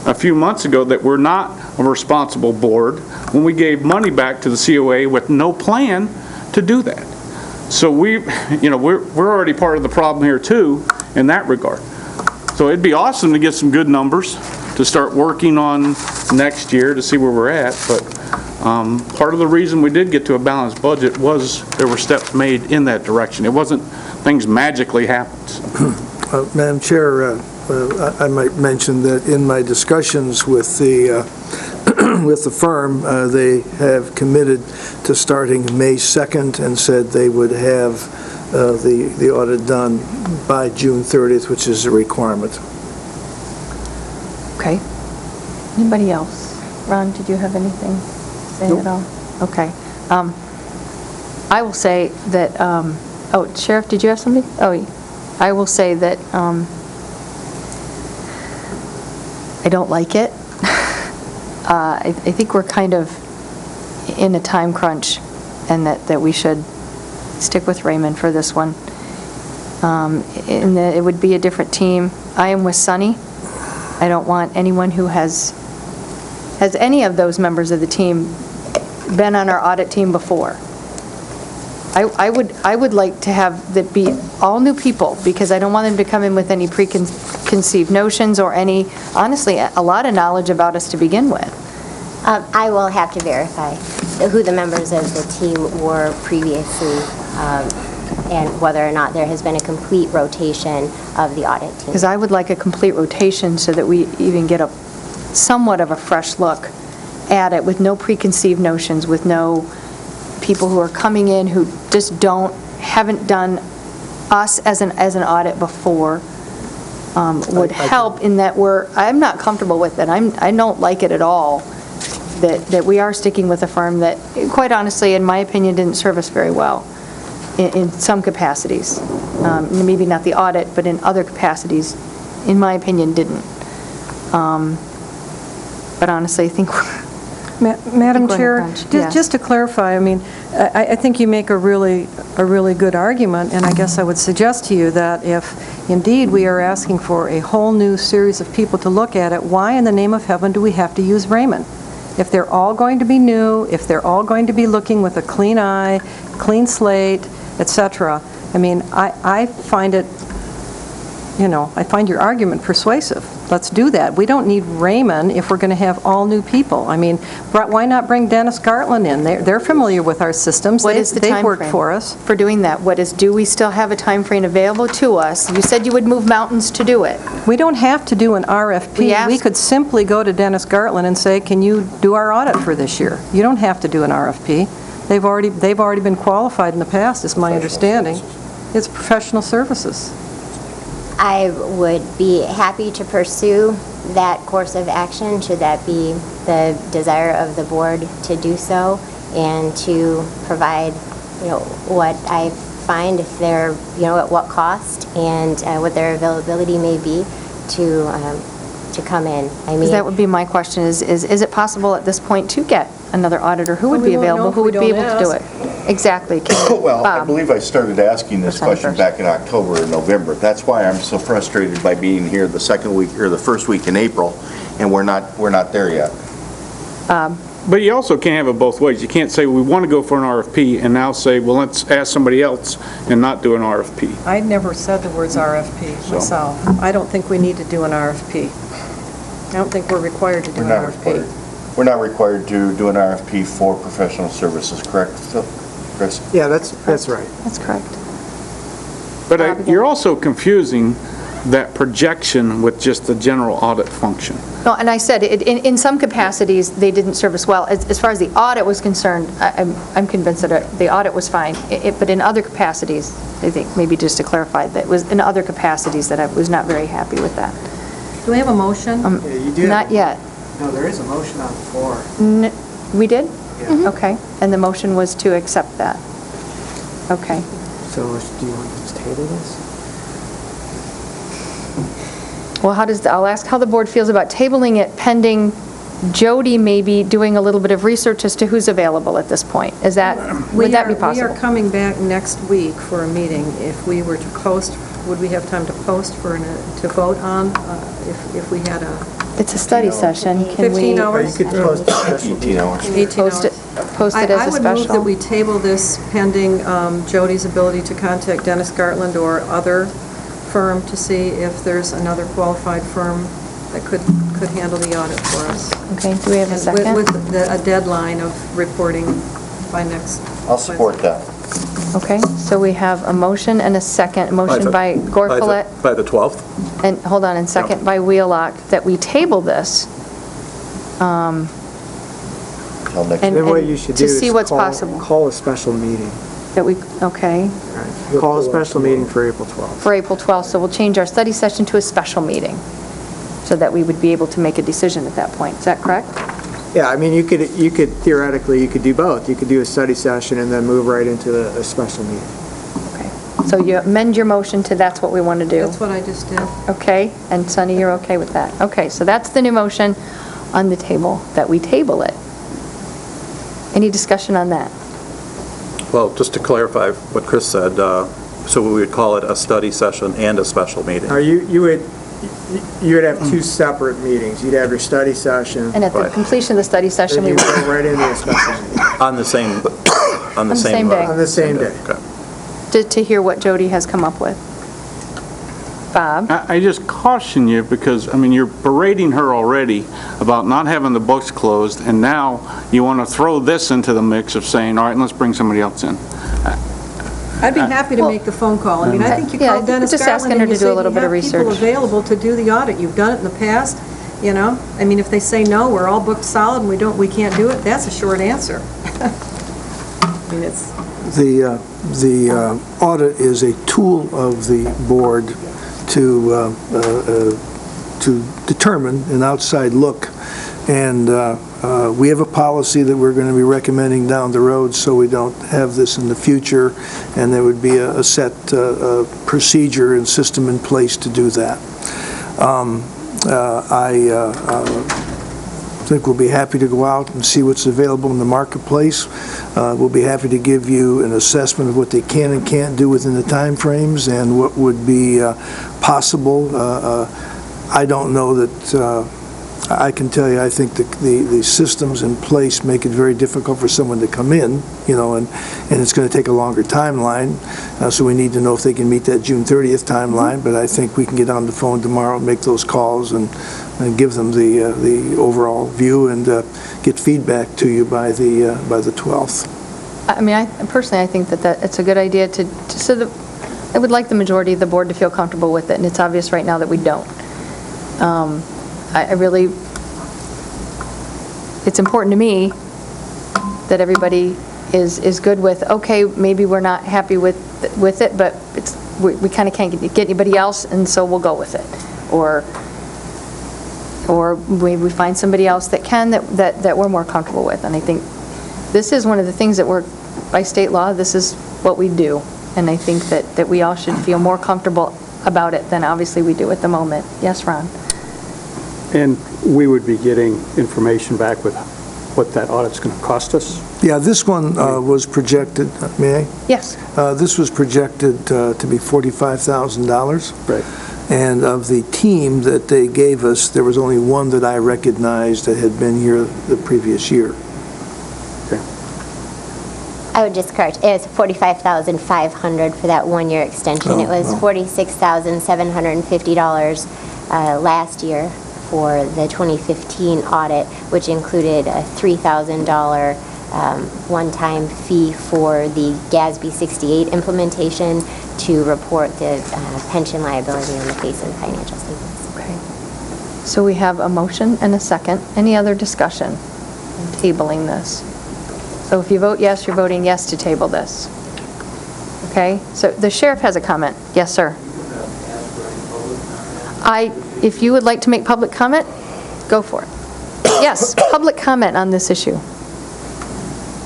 a few months ago that we're not a responsible board when we gave money back to the COA with no plan to do that. So we're already part of the problem here too in that regard. So it'd be awesome to get some good numbers to start working on next year to see where we're at. But part of the reason we did get to a balanced budget was there were steps made in that direction. It wasn't things magically happened. Madam Chair, I might mention that in my discussions with the with the firm, they have committed to starting May 2nd and said they would have the audit done by June 30th, which is a requirement. Okay. Anybody else? Ron, did you have anything to say at all? Okay. I will say that, Sheriff, did you have something? Oh, I will say that I don't like it. I think we're kind of in a time crunch, and that we should stick with Raymond for this one. And that it would be a different team. I am with Sunny. I don't want anyone who has any of those members of the team been on our audit team before. I would like to have that be all new people, because I don't want them to come in with any preconceived notions or any, honestly, a lot of knowledge about us to begin with. I will have to verify who the members of the team were previously, and whether or not there has been a complete rotation of the audit team. Because I would like a complete rotation so that we even get a somewhat of a fresh look at it with no preconceived notions, with no people who are coming in who just haven't done us as an audit before. Would help in that I'm not comfortable with it. I don't like it at all that we are sticking with a firm that, quite honestly, in my opinion, didn't serve us very well in some capacities. Maybe not the audit, but in other capacities, in my opinion, didn't. But honestly, I think Madam Chair, just to clarify, I think you make a really good argument, and I guess I would suggest to you that if indeed we are asking for a whole new series of people to look at it, why in the name of heaven do we have to use Raymond? If they're all going to be new, if they're all going to be looking with a clean eye, clean slate, etc., I find it, I find your argument persuasive. Let's do that. We don't need Raymond if we're going to have all new people. Why not bring Dennis Gartland in? They're familiar with our systems. What is the They've time worked frame for us. for doing that? Do we still have a time frame available to us? You said you would move mountains to do it. We don't have to do an RFP. We could simply go to Dennis Gartland and say, can you do our audit for this year? You don't have to do an RFP. They've already been qualified in the past, is my understanding. It's professional services. I would be happy to pursue that course of action, should that be the desire of the board to do so, and to provide, what I find, if they're, at what cost, and what their availability may be to come in. That would be my question, is it possible at this point to get another auditor? Who would be available? Who would be able to do it? Exactly. Well, I believe I started asking this question back in October or November. That's why I'm so frustrated by being here the second week or the first week in April, and we're not there yet. But you also can't have it both ways. You can't say we want to go for an RFP and now say, well, let's ask somebody else and not do an RFP. I never said the words RFP myself. I don't think we need to do an RFP. I don't think we're required to do an RFP. We're not required to do an RFP for professional services, correct, Phil? Chris? Yeah, that's right. That's correct. But you're also confusing that projection with just the general audit function. No, and I said, in some capacities, they didn't serve us well. As far as the audit was concerned, I'm convinced that the audit was fine. But in other capacities, I think, maybe just to clarify, that was in other capacities that I was not very happy with that. Do we have a motion? Yeah, you do. Not yet. No, there is a motion on the floor. We did? Yeah. Okay. And the motion was to accept that? Okay. So do you want to table this? Well, I'll ask how the board feels about tabling it pending Jody maybe doing a little bit of research as to who's available at this point. Would that be possible? We are coming back next week for a meeting. If we were to post, would we have time to post to vote on if we had a... It's a study session. Can 15 we hours? You could post a special 18 hours. 18 hours. post it as a I would move that special? we table this pending Jody's ability to contact Dennis Gartland or other firm to see if there's another qualified firm that could handle the audit for us. Okay, do we have a And second? With a deadline of reporting by next... I'll support that. Okay, so we have a motion and a second. Motion by Gorfulet, By the 12th? and, hold on, and second by Wheelock, that we table this. Till next And- Then what you should do to is see what's possible. call a special meeting. That we, okay, Call a special meeting for April 12th. for April 12th, so we'll change our study session to a special meeting, so that we would be able to make a decision at that point. Is that correct? Yeah, I mean, you could theoretically, you could do both. You could do a study session and then move right into a special meeting. Okay. So you amend your motion to that's what we want to do. That's what I just did. Okay, and Sunny, you're okay with that? Okay, so that's the new motion on the table, that we table it. Any discussion on that? Well, just to clarify what Chris said, so we would call it a study session and a special meeting. Now, you would have two separate meetings. You'd have your study session, And at the Right. completion of the study session, then we you would, go right into a special meeting On the same, on the the same... same day. on the same day. Okay. to hear what Jody has come up with. Bob? I just caution you because, I mean, you're berating her already about not having the books closed, and now you want to throw this into the mix of saying, all right, let's bring somebody else in. I'd be happy to make the phone call. I mean, I think you Yeah, I call think Dennis we're just asking Gartland her and you to do a say, little bit of we have people research. available to do the audit. You've done it in the past, you know? I mean, if they say, no, we're all booked solid and we can't do it, that's a short answer. I mean, it's... The audit is a tool of the board to determine an outside look, and we have a policy that we're going to be recommending down the road so we don't have this in the future, and there would be a set procedure and system in place to do that. I think we'll be happy to go out and see what's available in the marketplace. We'll be happy to give you an assessment of what they can and can't do within the timeframes and what would be possible. I don't know that, I can tell you, I think the systems in place make it very difficult for someone to come in, you know, and it's going to take a longer timeline, so we need to know if they can meet that June 30th timeline, but I think we can get on the phone tomorrow and make those calls and give them the overall view and get feedback to you by the 12th. I mean, Personally, I think that it's a good idea so that I would like the majority of the board to feel comfortable with it, and it's obvious right now that we don't. I really, it's important to me that everybody is good with, okay, maybe we're not happy with it, but we kind of can't get anybody else, and so we'll go with it. Or we find somebody else that can, that we're more comfortable with. And I think this is one of the things that by state law, this is what we do. And I think that we all should feel more comfortable about it than obviously we do at the moment. Yes, Ron? And we would be getting information back with what that audit's going to cost us? Yeah, this one was projected, may I? Yes. This was projected to be $45,000. Right. And of the team that they gave us, there was only one that I recognized that had been here the previous year. I would just correct, it was $45,500 for that one-year extension. It was $46,750 last year for the 2015 audit, which included a $3,000 one-time fee for the GASB 68 implementation to report the pension liability on the face of the financial statements. Okay. So we have a motion and a second. Any other discussion in tabling this? So if you vote yes, you're voting yes to table this. Okay? So the sheriff has a comment. Yes, sir. If you would like to make public comment, go for it. Yes, public comment on this issue.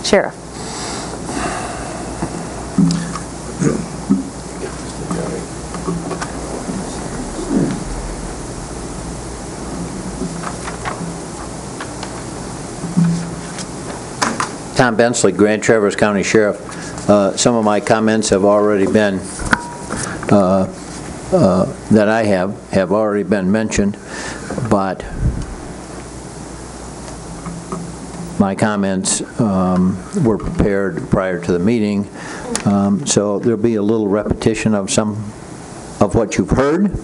Sheriff. Tom Bensley, Grand Traverse County Sheriff. Some of my comments have already been, that I have already been mentioned, but my comments were prepared prior to the meeting, so there'll be a little repetition of some of what you've heard,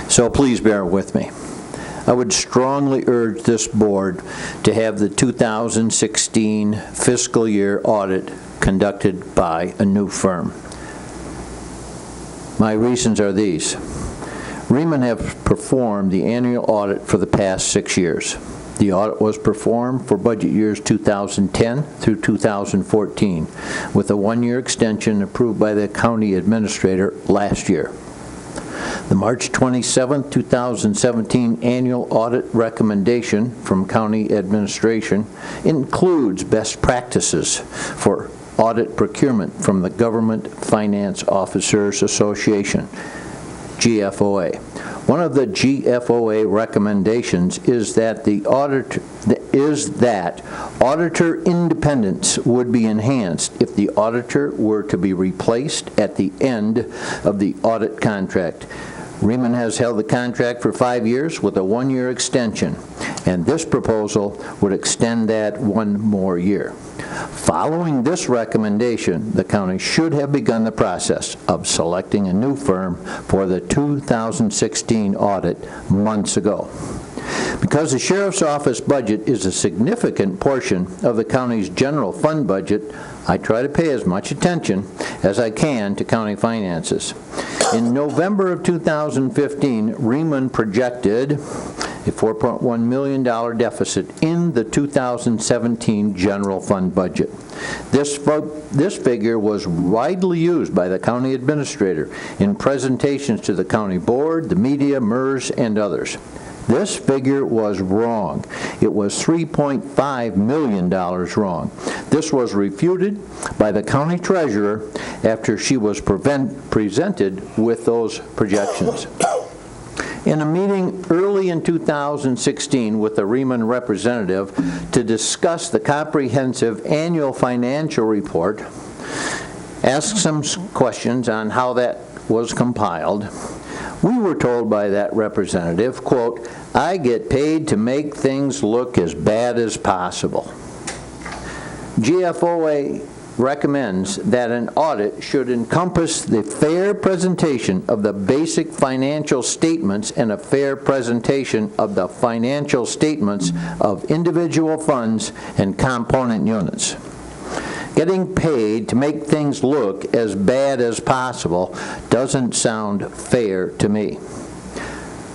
so please bear with me. I would strongly urge this board to have the 2016 fiscal year audit conducted by a new firm. My reasons are these. Riemann have performed the annual audit for the past 6 years. The audit was performed for budget years 2010 through 2014, with a one-year extension approved by the county administrator last year. The March 27, 2017 annual audit recommendation from county administration includes best practices for audit procurement from the Government Finance Officers Association, GFOA. One of the GFOA recommendations is that auditor independence would be enhanced if the auditor were to be replaced at the end of the audit contract. Riemann has held the contract for 5 years with a one-year extension, and this proposal would extend that one more year. Following this recommendation, the county should have begun the process of selecting a new firm for the 2016 audit months ago. Because the Sheriff's Office budget is a significant portion of the county's general fund budget, I try to pay as much attention as I can to county finances. In November of 2015, Riemann projected a $4.1 million deficit in the 2017 general fund budget. This figure was widely used by the county administrator in presentations to the county board, the media, MERS, and others. This figure was wrong. It was $3.5 million wrong. This was refuted by the county treasurer after she was presented with those projections. In a meeting early in 2016 with a Riemann representative to discuss the comprehensive annual financial report, asked some questions on how that was compiled. We were told by that representative, quote, "I get paid to make things look as bad as possible." GFOA recommends that an audit should encompass the fair presentation of the basic financial statements and a fair presentation of the financial statements of individual funds and component units. Getting paid to make things look as bad as possible doesn't sound fair to me.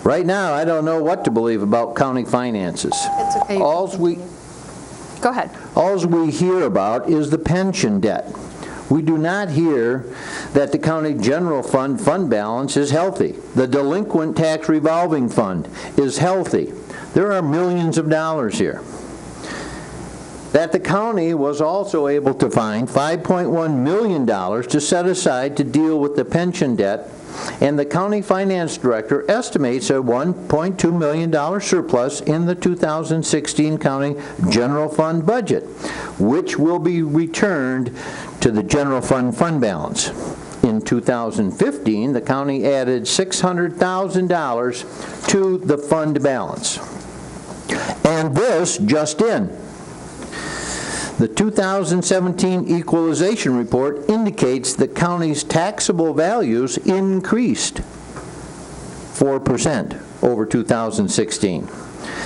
Right now, I don't know what to believe about county finances. It's okay. Go ahead. All we hear about is the pension debt. We do not hear that the county general fund balance is healthy. The delinquent tax revolving fund is healthy. There are millions of dollars here. That the county was also able to find $5.1 million to set aside to deal with the pension debt, and the county finance director estimates a $1.2 million surplus in the 2016 county general fund budget, which will be returned to the general fund balance. In 2015, the county added $600,000 to the fund balance. And this just in. The 2017 equalization report indicates the county's taxable values increased 4% over 2016.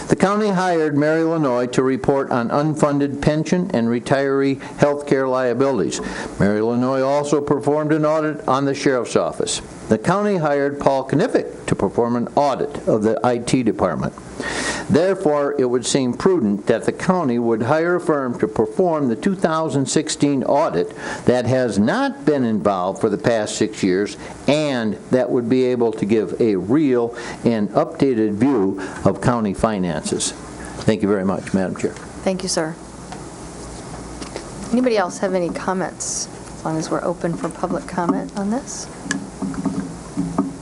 The county hired Mary Lanois to report on unfunded pension and retiree health care liabilities. Mary Lanois also performed an audit on the sheriff's office. The county hired Paul Knifick to perform an audit of the IT department. Therefore, it would seem prudent that the county would hire a firm to perform the 2016 audit that has not been involved for the past 6 years and that would be able to give a real and updated view of county finances. Thank you very much, Madam Chair. Thank you, sir. Anybody else have any comments? As long as we're open for public comment on this?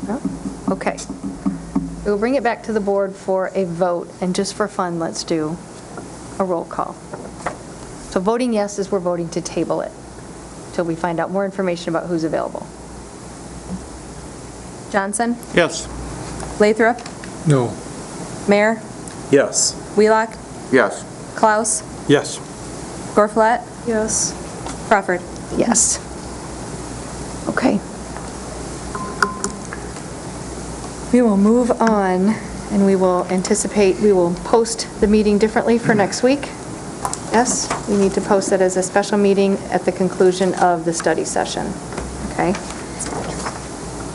No? Okay. We'll bring it back to the board for a vote, and just for fun, let's do a roll call. So voting yes is we're voting to table it till we find out more information about who's available. Johnson? Yes. Lathrop? No. Mayor? Yes. Wheelock? Yes. Klaus? Yes. Gorfulet? Yes. Crawford? Yes. Okay. We will move on, and we will post the meeting differently for next week. Yes, we need to post it as a special meeting at the conclusion of the study session. Okay?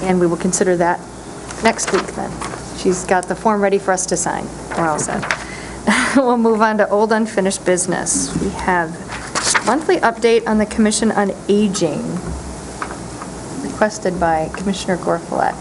And we will consider that next week then. She's got the form ready for us to sign. We're all set. We'll move on to old unfinished business. We have monthly update on the Commission on Aging, requested by Commissioner Gorfulet.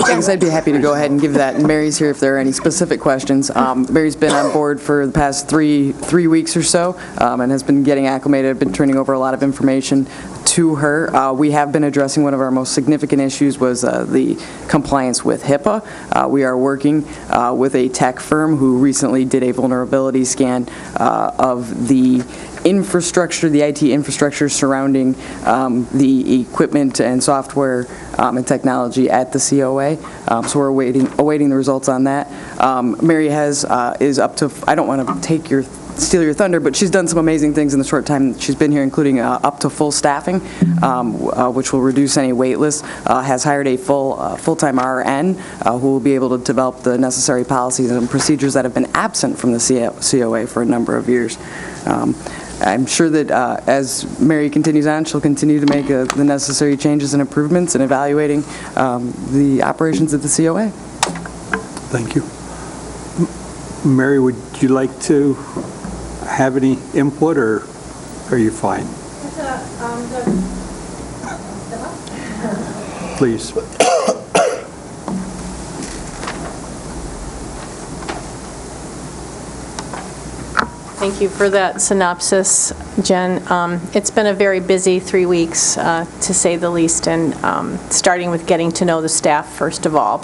Thanks, I'd be happy to go ahead and give that. And Mary's here if there are any specific questions. Mary's been on board for the past three weeks or so and has been getting acclimated. I've been turning over a lot of information to her. We have been addressing one of our most significant issues was the compliance with HIPAA. We are working with a tech firm who recently did a vulnerability scan of the infrastructure, the IT infrastructure surrounding the equipment and software and technology at the COA. So we're awaiting the results on that. Mary is up to, I don't want to steal your thunder, but she's done some amazing things in the short time she's been here, including up to full staffing, which will reduce any wait lists, has hired a full-time RN who will be able to develop the necessary policies and procedures that have been absent from the COA for a number of years. I'm sure that as Mary continues on, she'll continue to make the necessary changes and improvements in evaluating the operations of the COA. Thank you. Mary, would you like to have any input, or are you fine? Please. Thank you for that synopsis, Jen. It's been a very busy 3 weeks, to say the least, and starting with getting to know the staff, first of all.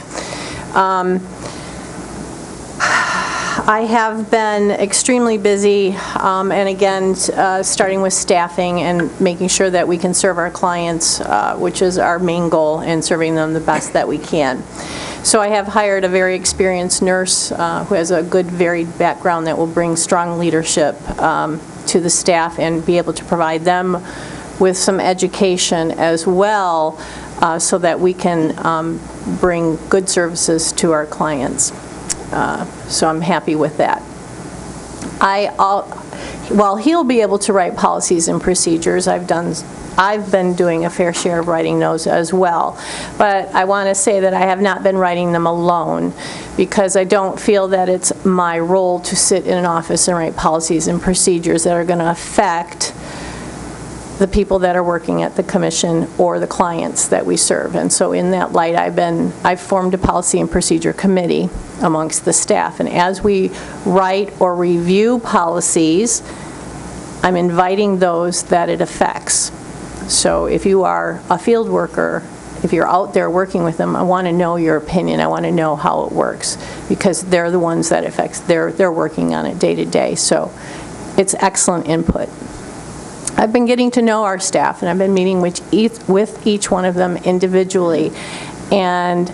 I have been extremely busy, and again, starting with staffing and making sure that we can serve our clients, which is our main goal, and serving them the best that we can. So I have hired a very experienced nurse who has a good, varied background that will bring strong leadership to the staff and be able to provide them with some education as well, so that we can bring good services to our clients. So I'm happy with that. While he'll be able to write policies and procedures, I've been doing a fair share of writing those as well. But I want to say that I have not been writing them alone, because I don't feel that it's my role to sit in an office and write policies and procedures that are going to affect the people that are working at the commission or the clients that we serve. And so in that light, I've formed a policy and procedure committee amongst the staff. And as we write or review policies, I'm inviting those that it affects. So if you are a field worker, if you're out there working with them, I want to know your opinion. I want to know how it works, because they're the ones that it affects. They're working on it day to day. So it's excellent input. I've been getting to know our staff, and I've been meeting with each one of them individually, and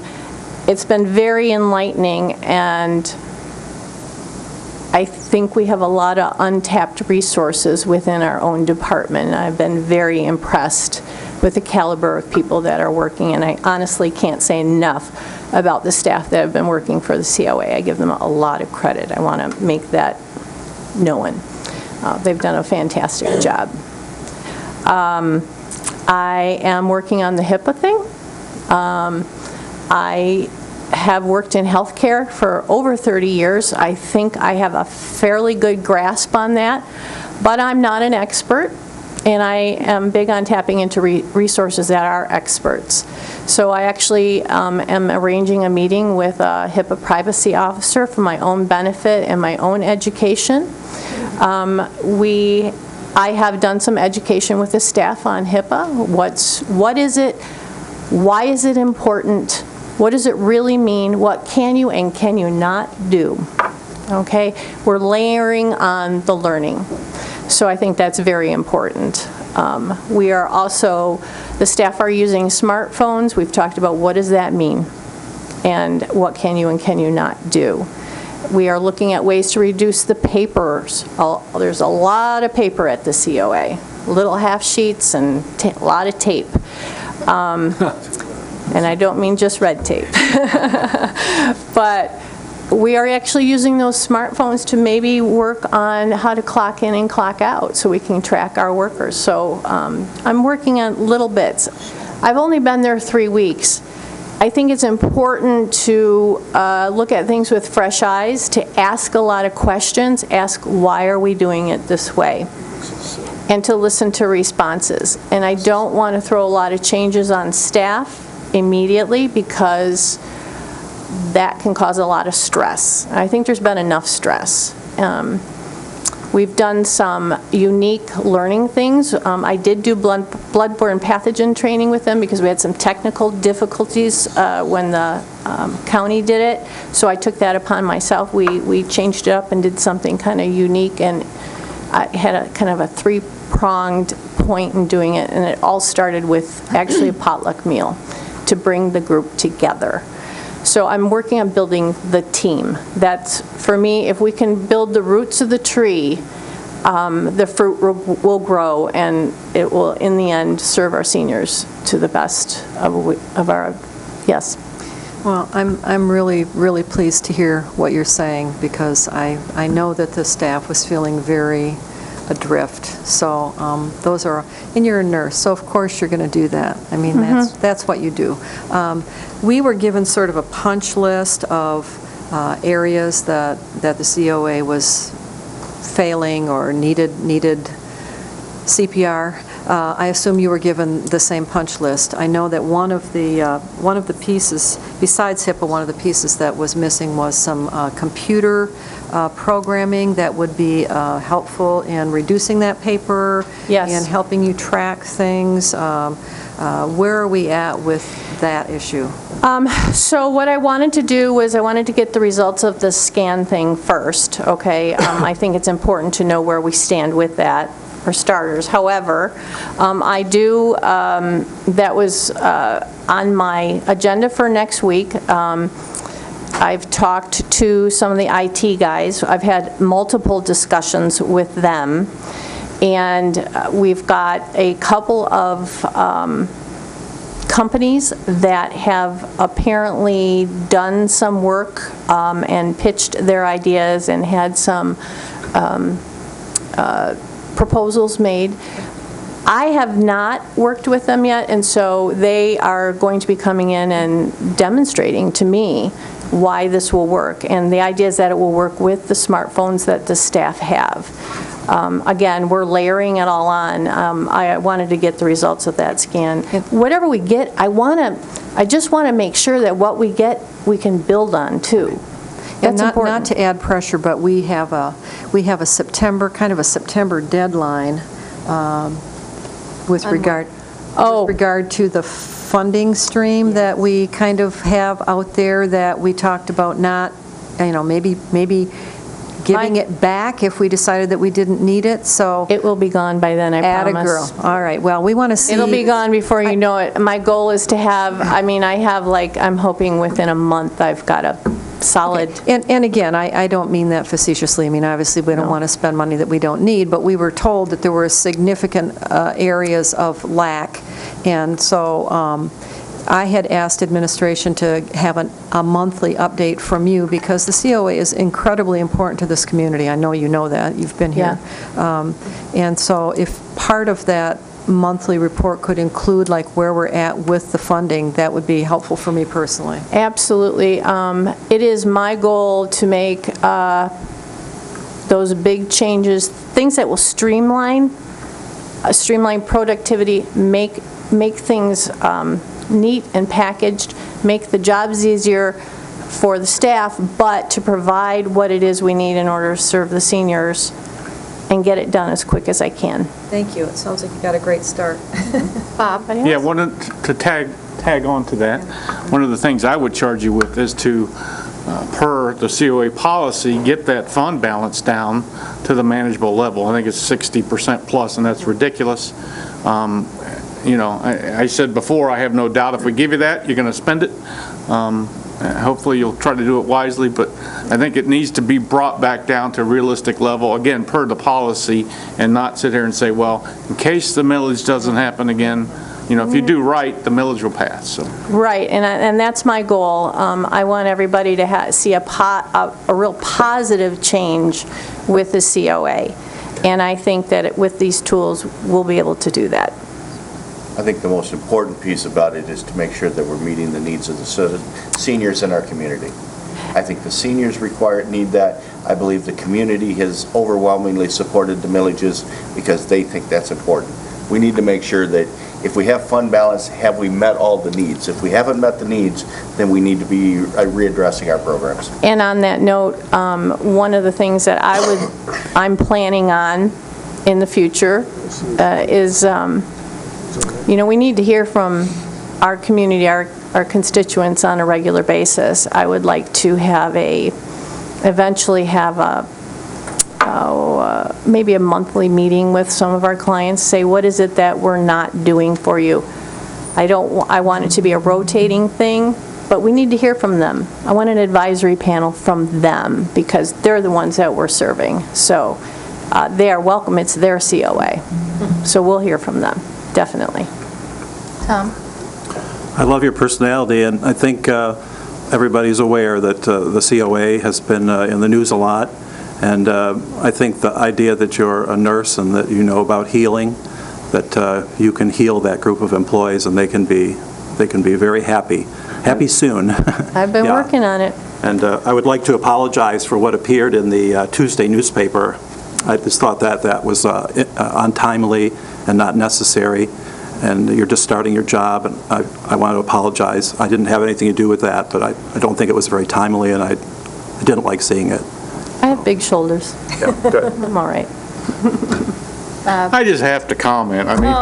it's been very enlightening, and I think we have a lot of untapped resources within our own department. I've been very impressed with the caliber of people that are working, and I honestly can't say enough about the staff that have been working for the COA. I give them a lot of credit. I want to make that known. They've done a fantastic job. I am working on the HIPAA thing. I have worked in healthcare for over 30 years. I think I have a fairly good grasp on that, but I'm not an expert, and I am big on tapping into resources that are experts. So I actually am arranging a meeting with a HIPAA privacy officer for my own benefit and my own education. I have done some education with the staff on HIPAA. What is it? Why is it important? What does it really mean? What can you and can you not do? Okay? We're layering on the learning. So I think that's very important. We are also, the staff are using smartphones. We've talked about what does that mean and what can you and can you not do. We are looking at ways to reduce the papers. There's a lot of paper at the COA, little half sheets and a lot of tape. And I don't mean just red tape. But we are actually using those smartphones to maybe work on how to clock in and clock out so we can track our workers. So I'm working on little bits. I've only been there 3 weeks. I think it's important to look at things with fresh eyes, to ask a lot of questions, ask why are we doing it this way, and to listen to responses. And I don't want to throw a lot of changes on staff immediately because that can cause a lot of stress. I think there's been enough stress. We've done some unique learning things. I did do bloodborne pathogen training with them because we had some technical difficulties when the county did it. So I took that upon myself. We changed it up and did something kind of unique, and I had a kind of a three-pronged point in doing it, and it all started with actually a potluck meal to bring the group together. So I'm working on building the team. That's, for me, if we can build the roots of the tree, the fruit will grow, and it will, in the end, serve our seniors to the best of our, yes. Well, I'm really, really pleased to hear what you're saying, because I know that the staff was feeling very adrift. So those are, and you're a nurse, so of course you're going to do that. I mean, that's what you do. We were given sort of a punch list of areas that the COA was failing or needed CPR. I assume you were given the same punch list. I know that one of the pieces, besides HIPAA, one of the pieces that was missing was some computer programming that would be helpful in reducing that paper. Yes. And helping you track things. Where are we at with that issue? So what I wanted to do was I wanted to get the results of the scan thing first, okay? I think it's important to know where we stand with that, for starters. However, I do, that was on my agenda for next week. I've talked to some of the IT guys. I've had multiple discussions with them, and we've got a couple of companies that have apparently done some work and pitched their ideas and had some proposals made. I have not worked with them yet, and so they are going to be coming in and demonstrating to me why this will work. And the idea is that it will work with the smartphones that the staff have. Again, we're layering it all on. I wanted to get the results of that scan. Whatever we get, I just want to make sure that what we get, we can build on too. And not to add pressure, but we have a September, kind of a September deadline with regard to the funding stream that we kind of have out there, that we talked about not, maybe giving it back if we decided that we didn't need it. So it will be gone by then, I promise. Atta girl. All right. Well, we want to see. It'll be gone before you know it. My goal is to have, I'm hoping within a month I've got a solid. And again, I don't mean that facetiously. I mean, obviously, we don't want to spend money that we don't need, but we were told that there were significant areas of lack. And so I had asked administration to have a monthly update from you because the COA is incredibly important to this community. I know you know that. You've been here. And so if part of that monthly report could include like where we're at with the funding, that would be helpful for me personally. Absolutely. It is my goal to make those big changes, things that will streamline productivity, make things neat and packaged, make the jobs easier for the staff, but to provide what it is we need in order to serve the seniors and get it done as quick as I can. Thank you. It sounds like you got a great start. Bob? Yeah, to tag on to that, one of the things I would charge you with is to, per the COA policy, get that fund balance down to the manageable level. I think it's 60% plus, and that's ridiculous. You know, I said before, I have no doubt if we give you that, you're going to spend it. Hopefully you'll try to do it wisely, but I think it needs to be brought back down to a realistic level, again, per the policy, and not sit here and say, well, in case the millage doesn't happen again, you know, if you do right, the millage will pass. So. Right, and that's my goal. I want everybody to see a real positive change with the COA, and I think that with these tools, we'll be able to do that. I think the most important piece about it is to make sure that we're meeting the needs of the seniors in our community. I think the seniors need that. I believe the community has overwhelmingly supported the millages because they think that's important. We need to make sure that if we have fund balance, have we met all the needs? If we haven't met the needs, then we need to be readdressing our programs. And on that note, one of the things that I'm planning on in the future is you know, we need to hear from our community, our constituents on a regular basis. I would like to eventually have maybe a monthly meeting with some of our clients, say, what is it that we're not doing for you? I want it to be a rotating thing, but we need to hear from them. I want an advisory panel from them because they're the ones that we're serving. So they are welcome. It's their COA. So we'll hear from them. Definitely. Tom? I love your personality, and I think everybody's aware that the COA has been in the news a lot, and I think the idea that you're a nurse and that you know about healing, that you can heal that group of employees and they can be very happy soon. I've been working on it. And I would like to apologize for what appeared in the Tuesday newspaper. I just thought that was untimely and not necessary, and you're just starting your job, and I want to apologize. I didn't have anything to do with that, but I don't think it was very timely, and I didn't like seeing it. I have big shoulders. Yeah, good. I'm all right. I just have to comment. I mean,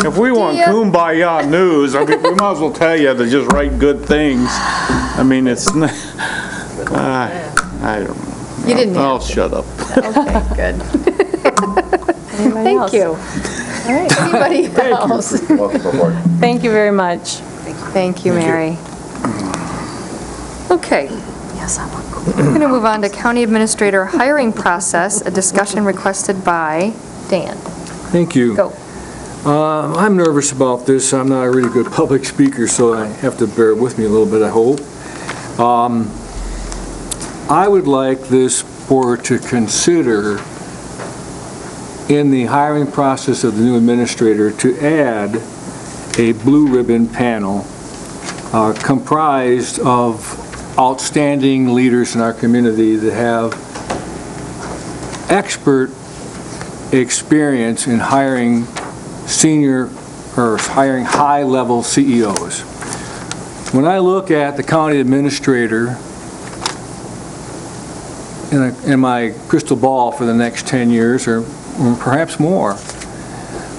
if we want kumbaya news, I mean, we might as well tell you to just write good things. I mean, it's, I don't know. You didn't I'll have to. shut up. Okay, good. Anybody else? Thank you. All right, anybody else? Welcome aboard. Thank you very much. Thank you, Mary. Okay. We're going to move on to County Administrator hiring process, a discussion requested by Dan. Thank you. Go. I'm nervous about this. I'm not a really good public speaker, so I have to bear with me a little bit, I hope. I would like this board to consider in the hiring process of the new administrator to add a blue ribbon panel comprised of outstanding leaders in our community that have expert experience in hiring hiring high-level CEOs. When I look at the county administrator in my crystal ball for the next 10 years or perhaps more,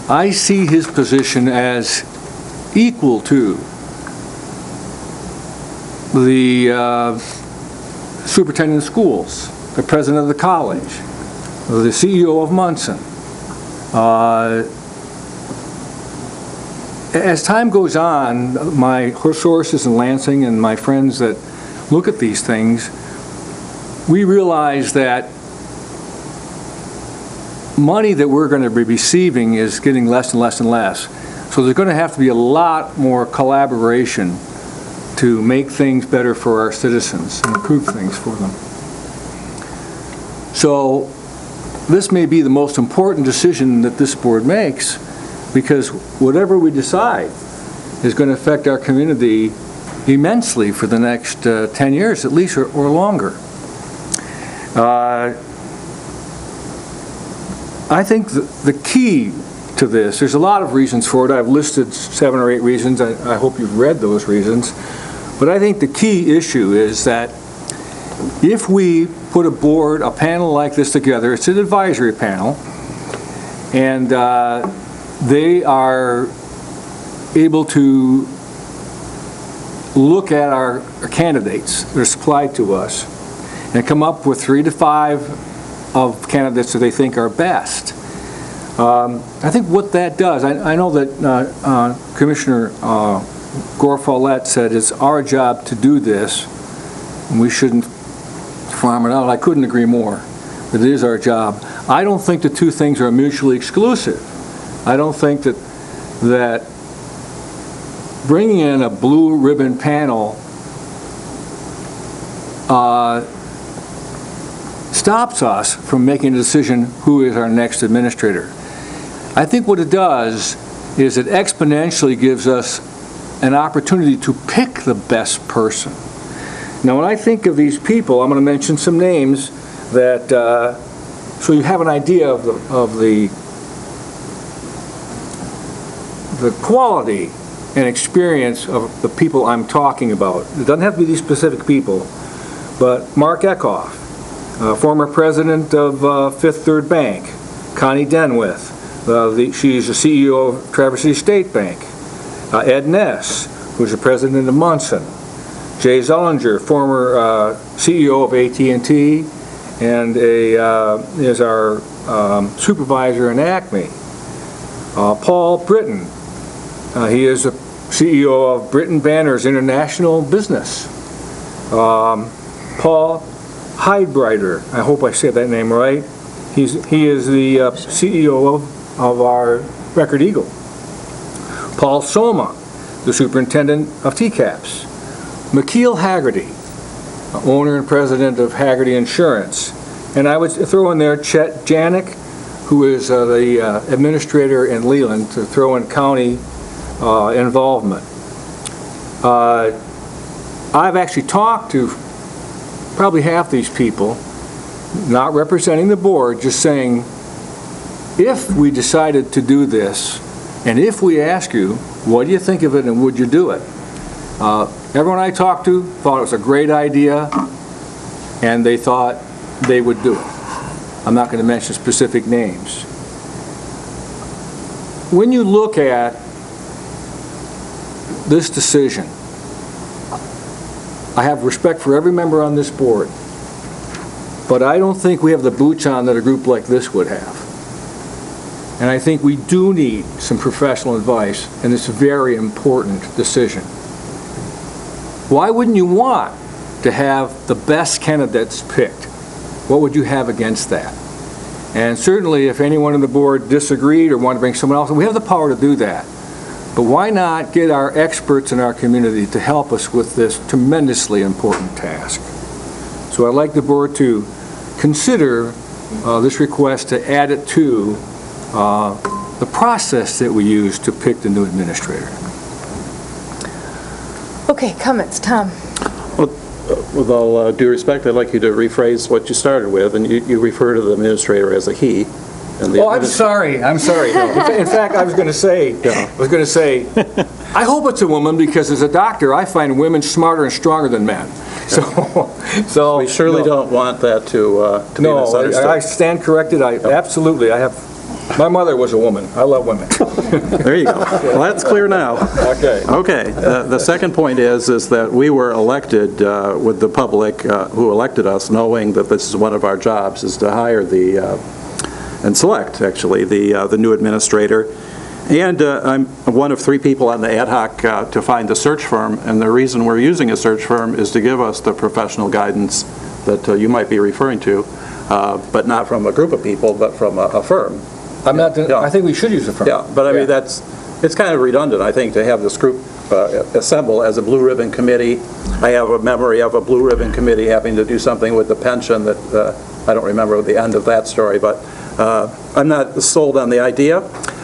I see his position as equal to the superintendent of schools, the president of the college, the CEO of Munson. As time goes on, my sources in Lansing and my friends that look at these things we realize that money that we're going to be receiving is getting less and less and less. So there's going to have to be a lot more collaboration to make things better for our citizens and improve things for them. So this may be the most important decision that this board makes, because whatever we decide is going to affect our community immensely for the next 10 years at least, or longer. I think the key to this, there's a lot of reasons for it. I've listed 7 or 8 reasons. I hope you've read those reasons. But I think the key issue is that if we put a panel like this together, it's an advisory panel, and they are able to look at our candidates that are supplied to us and come up with 3 to 5 of candidates that they think are best. I think what that does, I know that Commissioner Gore Follett said it's our job to do this, and we shouldn't farm it out. I couldn't agree more, that it is our job. I don't think the two things are mutually exclusive. I don't think that bringing in a blue ribbon panel stops us from making a decision who is our next administrator. I think what it does is it exponentially gives us an opportunity to pick the best person. Now, when I think of these people, I'm going to mention some names that, so you have an idea of the quality and experience of the people I'm talking about. It doesn't have to be these specific people, but Mark Eckhoff, former president of Fifth Third Bank. Connie Denwith, she's the CEO of Traverse City State Bank. Ed Ness, who's the president of Munson. Jay Zollinger, former CEO of AT&T, and is our supervisor in Acme. Paul Britton, he is the CEO of Britton Banners International Business. Paul Heidbreiter, I hope I said that name right. He is the CEO of our Record Eagle. Paul Soma, the superintendent of TCAPS. McKeel Haggerty, owner and president of Haggerty Insurance. And I would throw in there Chet Janik, who is the administrator in Leland, to throw in county involvement. I've actually talked to probably half these people, not representing the board, just saying, if we decided to do this, and if we ask you, what do you think of it and would you do it? Everyone I talked to thought it was a great idea, and they thought they would do it. I'm not going to mention specific names. When you look at this decision, I have respect for every member on this board, but I don't think we have the boots on that a group like this would have. And I think we do need some professional advice in this very important decision. Why wouldn't you want to have the best candidates picked? What would you have against that? And certainly if anyone on the board disagreed or wanted to bring someone else, we have the power to do that. But why not get our experts in our community to help us with this tremendously important task? So I'd like the board to consider this request to add it to the process that we use to pick the new administrator. Okay, comments, Tom? With all due respect, I'd like you to rephrase what you started with, and you refer to the administrator as a he. Oh, I'm sorry. No. In fact, I was going to say, I hope it's a woman, because as a doctor, I find women smarter and stronger than men. So we surely don't want that to be misunderstood. No, I stand corrected. Absolutely. My mother was a woman. I love women. There you go. Well, that's clear now. Okay. The second point is that we were elected with the public who elected us, knowing that this is one of our jobs, is to hire and select, actually, the new administrator. And I'm one of 3 people on the ad hoc to find the search firm, and the reason we're using a search firm is to give us the professional guidance that you might be referring to, but not from a group of people, but from a firm. I think we should use a firm. Yeah, but I mean, it's kind of redundant, I think, to have this group assemble as a Blue Ribbon Committee. I have a memory of a Blue Ribbon Committee having to do something with the pension that, I don't remember the end of that story, but I'm not sold on the idea.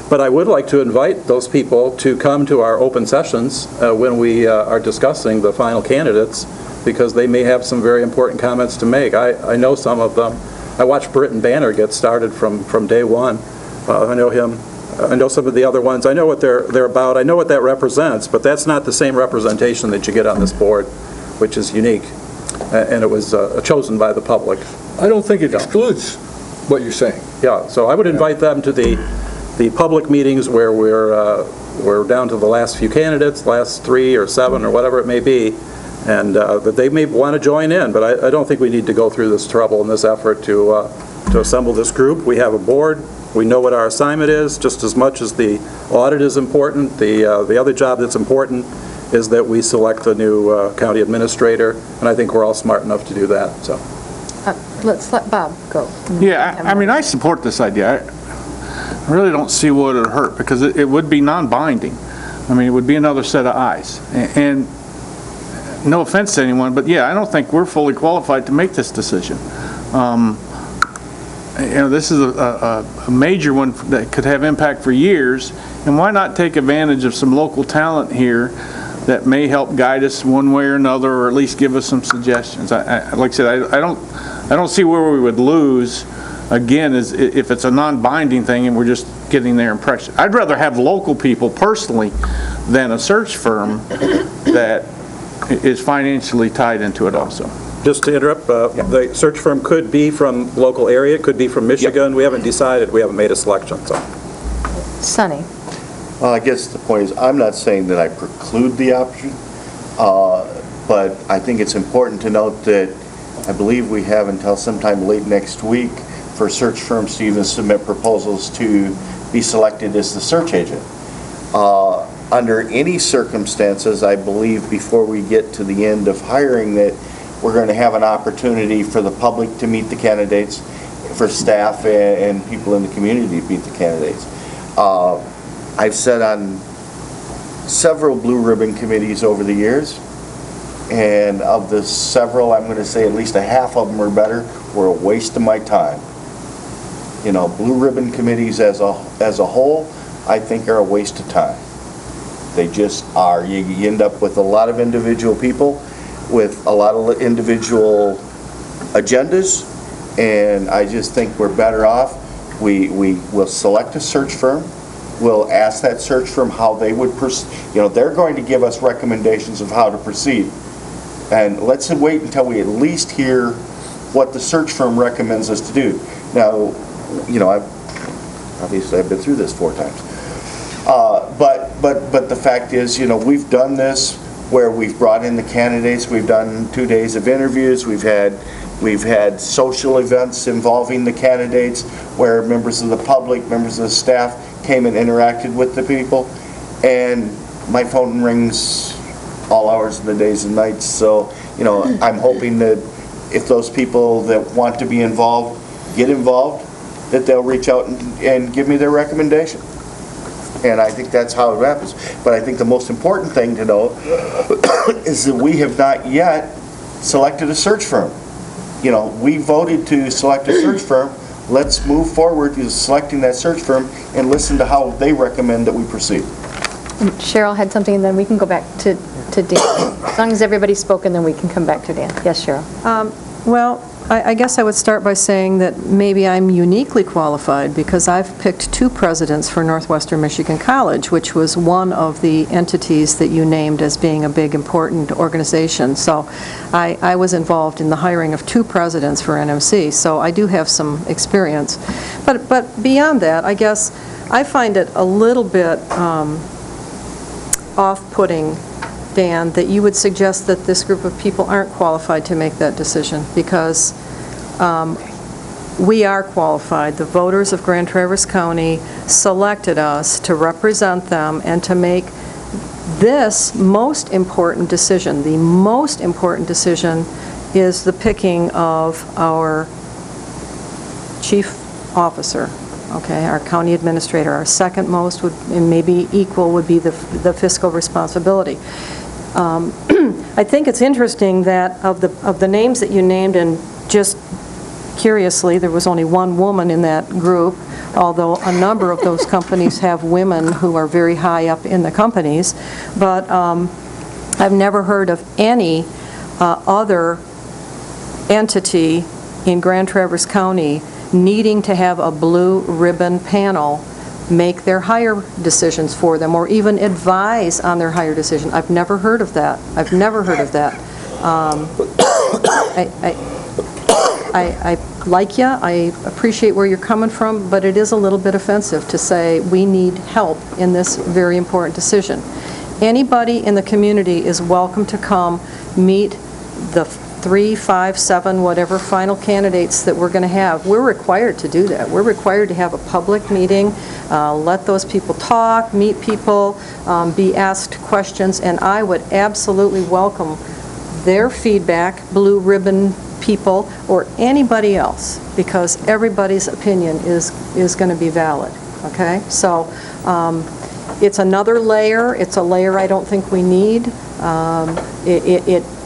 But I would like to invite those people to come to our open sessions when we are discussing the final candidates, because they may have some very important comments to make. I know some of them. I watched Britton Banner get started from day one. I know him. I know some of the other ones. I know what they're about. I know what that represents, but that's not the same representation that you get on this board, which is unique. And it was chosen by the public. I don't think it excludes what you're saying. Yeah, so I would invite them to the public meetings where we're down to the last few candidates, last 3 or 7 or whatever it may be, and that they may want to join in, but I don't think we need to go through this trouble and this effort to assemble this group. We have a board. We know what our assignment is, just as much as the audit is important. The other job that's important is that we select a new county administrator, and I think we're all smart enough to do that, so. Let's let Bob go. Yeah, I mean, I support this idea. I really don't see what it would hurt, because it would be non-binding. I mean, it would be another set of eyes. And no offense to anyone, but yeah, I don't think we're fully qualified to make this decision. This is a major one that could have impact for years, and why not take advantage of some local talent here that may help guide us one way or another, or at least give us some suggestions. Like I said, I don't see where we would lose, again, is if it's a non-binding thing and we're just getting their impression. I'd rather have local people personally than a search firm that is financially tied into it also. Just to interrupt, the search firm could be from local area, could be from Michigan. Yep. We haven't decided. We haven't made a selection, so. Sonny. Well, I guess the point is, I'm not saying that I preclude the option, but I think it's important to note that I believe we have until sometime late next week for search firms to even submit proposals to be selected as the search agent. Under any circumstances, I believe before we get to the end of hiring that we're going to have an opportunity for the public to meet the candidates, for staff and people in the community to meet the candidates. I've sat on several Blue Ribbon committees over the years, and of the several, I'm going to say at least a half of them or better were a waste of my time. You know, Blue Ribbon committees as a whole, I think are a waste of time. They just are. You end up with a lot of individual people with a lot of individual agendas, and I just think we're better off. We will select a search firm. We'll ask that search firm how they would proceed. You know, they're going to give us recommendations of how to proceed. And let's wait until we at least hear what the search firm recommends us to do. Now, you know, obviously I've been through this 4 times. But the fact is, you know, we've done this where we've brought in the candidates, we've done 2 days of interviews, we've had social events involving the candidates where members of the public, members of the staff came and interacted with the people, and my phone rings all hours of the days and nights. So, you know, I'm hoping that if those people that want to be involved get involved, that they'll reach out and give me their recommendation. And I think that's how it happens. But I think the most important thing to know is that we have not yet selected a search firm. You know, we voted to select a search firm. Let's move forward to selecting that search firm and listen to how they recommend that we proceed. And Cheryl had something, and then we can go back to Dan. As long as everybody's spoken, then we can come back to Dan. Yes, Cheryl? Well, I guess I would start by saying that maybe I'm uniquely qualified because I've picked 2 presidents for Northwestern Michigan College, which was one of the entities that you named as being a big, important organization. So I was involved in the hiring of 2 presidents for NMC, so I do have some experience. But beyond that, I guess I find it a little bit off-putting, Dan, that you would suggest that this group of people aren't qualified to make that decision, because we are qualified. The voters of Grand Traverse County selected us to represent them and to make this most important decision, the most important decision is the picking of our chief officer, okay, our county administrator. Our second most would, and maybe equal, would be the fiscal responsibility. I think it's interesting that of the names that you named, and just curiously, there was only one woman in that group, although a number of those companies have women who are very high up in the companies. But I've never heard of any other entity in Grand Traverse County needing to have a blue ribbon panel make their hire decisions for them, or even advise on their hire decision. I've never heard of that. I've never heard of that. I like you, I appreciate where you're coming from, but it is a little bit offensive to say we need help in this very important decision. Anybody in the community is welcome to come meet the 3, 5, 7, whatever final candidates that we're going to have. We're required to do that. We're required to have a public meeting, let those people talk, meet people, be asked questions, and I would absolutely welcome their feedback, blue ribbon people, or anybody else, because everybody's opinion is going to be valid, okay? So it's another layer. It's a layer I don't think we need.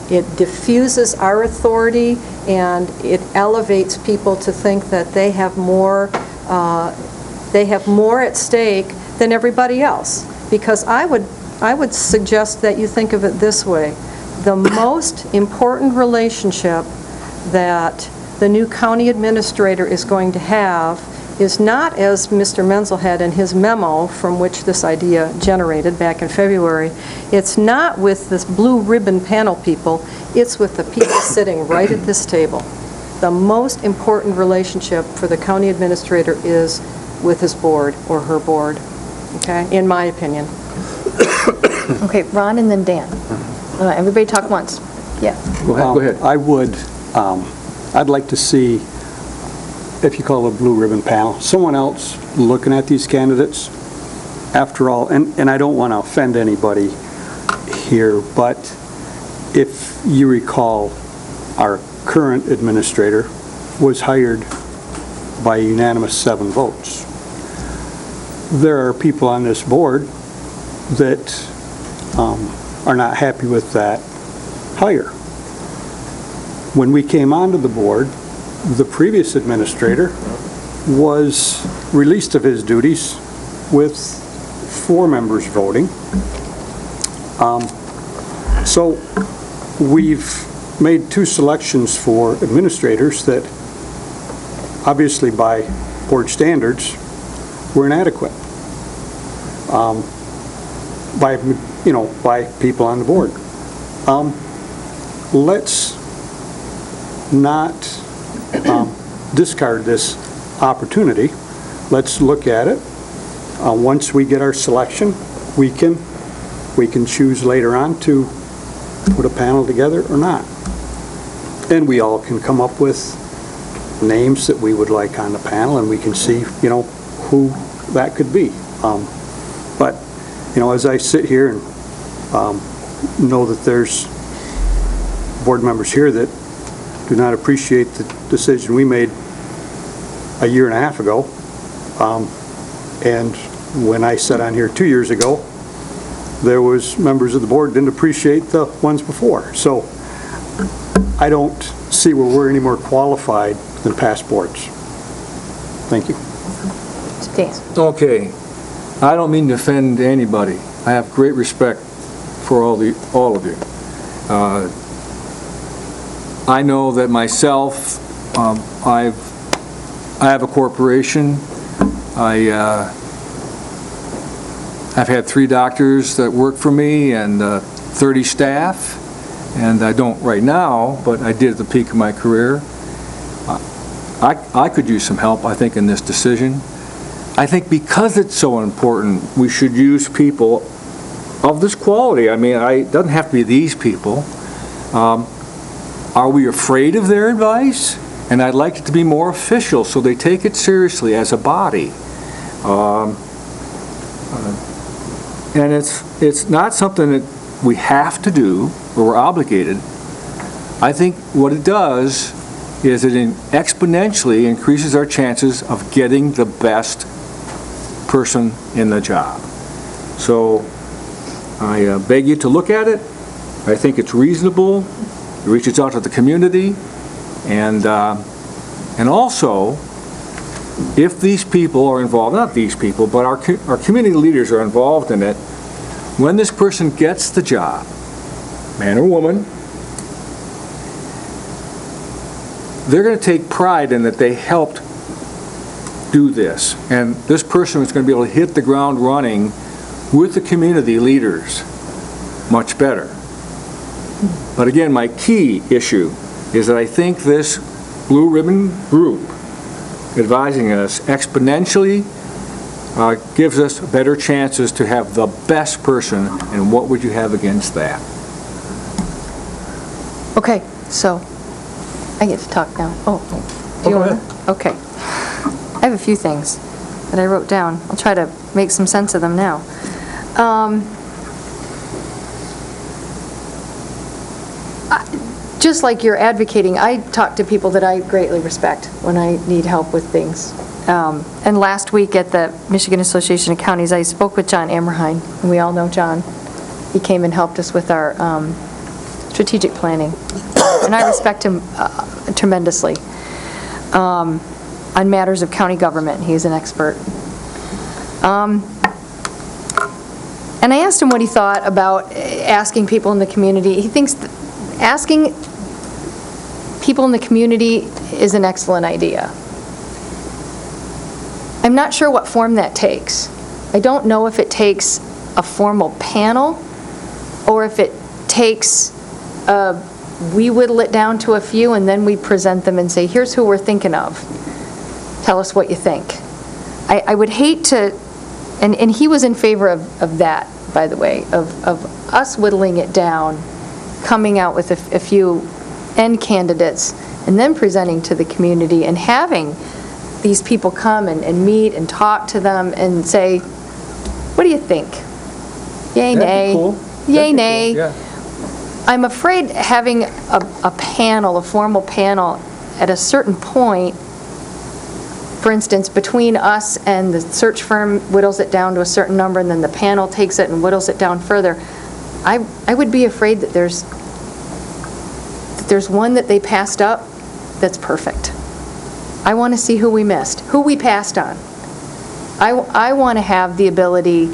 It diffuses our authority, and it elevates people to think that they have more at stake than everybody else. Because I would suggest that you think of it this way: the most important relationship that the new county administrator is going to have is not, as Mr. Menzel had in his memo from which this idea generated back in February, it's not with this blue ribbon panel people, it's with the people sitting right at this table. The most important relationship for the county administrator is with his board or her board, okay, in my opinion. Okay, Ron and then Dan. Everybody talk once. Yeah. Go ahead. I'd like to see, if you call it a blue ribbon panel, someone else looking at these candidates. After all, and I don't want to offend anybody here, but if you recall, our current administrator was hired by a unanimous 7 votes. There are people on this board that are not happy with that hire. When we came onto the board, the previous administrator was released of his duties with 4 members voting. So we've made 2 selections for administrators that obviously by board standards were inadequate by people on the board. Let's not discard this opportunity. Let's look at it. Once we get our selection, we can choose later on to put a panel together or not. And we all can come up with names that we would like on the panel, and we can see, who that could be. But, as I sit here and know that there's board members here that do not appreciate the decision we made a year and a half ago. And when I sat on here 2 years ago, there was members of the board didn't appreciate the ones before. So I don't see where we're any more qualified than past boards. Thank you. Okay. I don't mean to offend anybody. I have great respect for all of you. I know that myself, I have a corporation. I've had 3 doctors that work for me and 30 staff, and I don't right now, but I did at the peak of my career. I could use some help, I think, in this decision. I think because it's so important, we should use people of this quality. I mean, it doesn't have to be these people. Are we afraid of their advice? And I'd like it to be more official so they take it seriously as a body. And it's not something that we have to do or we're obligated. I think what it does is it exponentially increases our chances of getting the best person in the job. So I beg you to look at it. I think it's reasonable. It reaches out to the community. And also, if these people are involved, not these people, but our community leaders are involved in it, when this person gets the job, man or woman, they're going to take pride in that they helped do this. And this person is going to be able to hit the ground running with the community leaders much better. But again, my key issue is that I think this Blue Ribbon group advising us exponentially gives us better chances to have the best person, and what would you have against that? Okay, so I get to talk now. Oh, do you Go want ahead. to? Okay. I have a few things that I wrote down. I'll try to make some sense of them now. Just like you're advocating, I talk to people that I greatly respect when I need help with things. And last week at the Michigan Association of Counties, I spoke with John Ammerhein, and we all know John. He came and helped us with our strategic planning. And I respect him tremendously on matters of county government. He's an expert. And I asked him what he thought about asking people in the community. He thinks that asking people in the community is an excellent idea. I'm not sure what form that takes. I don't know if it takes a formal panel or if it takes we whittle it down to a few and then we present them and say, here's who we're thinking of. Tell us what you think. I would hate to, and he was in favor of that, by the way, of us whittling it down, coming out with a few end candidates, and then presenting to the community and having these people come and meet and talk to them and say, what do you think? Yay, nay. Cool. Yay, nay. Cool. Yeah. I'm afraid having a panel, a formal panel, at a certain point, for instance, between us and the search firm whittles it down to a certain number, and then the panel takes it and whittles it down further, I would be afraid that there's one that they passed up that's perfect. I want to see who we missed, who we passed on. I want to have the ability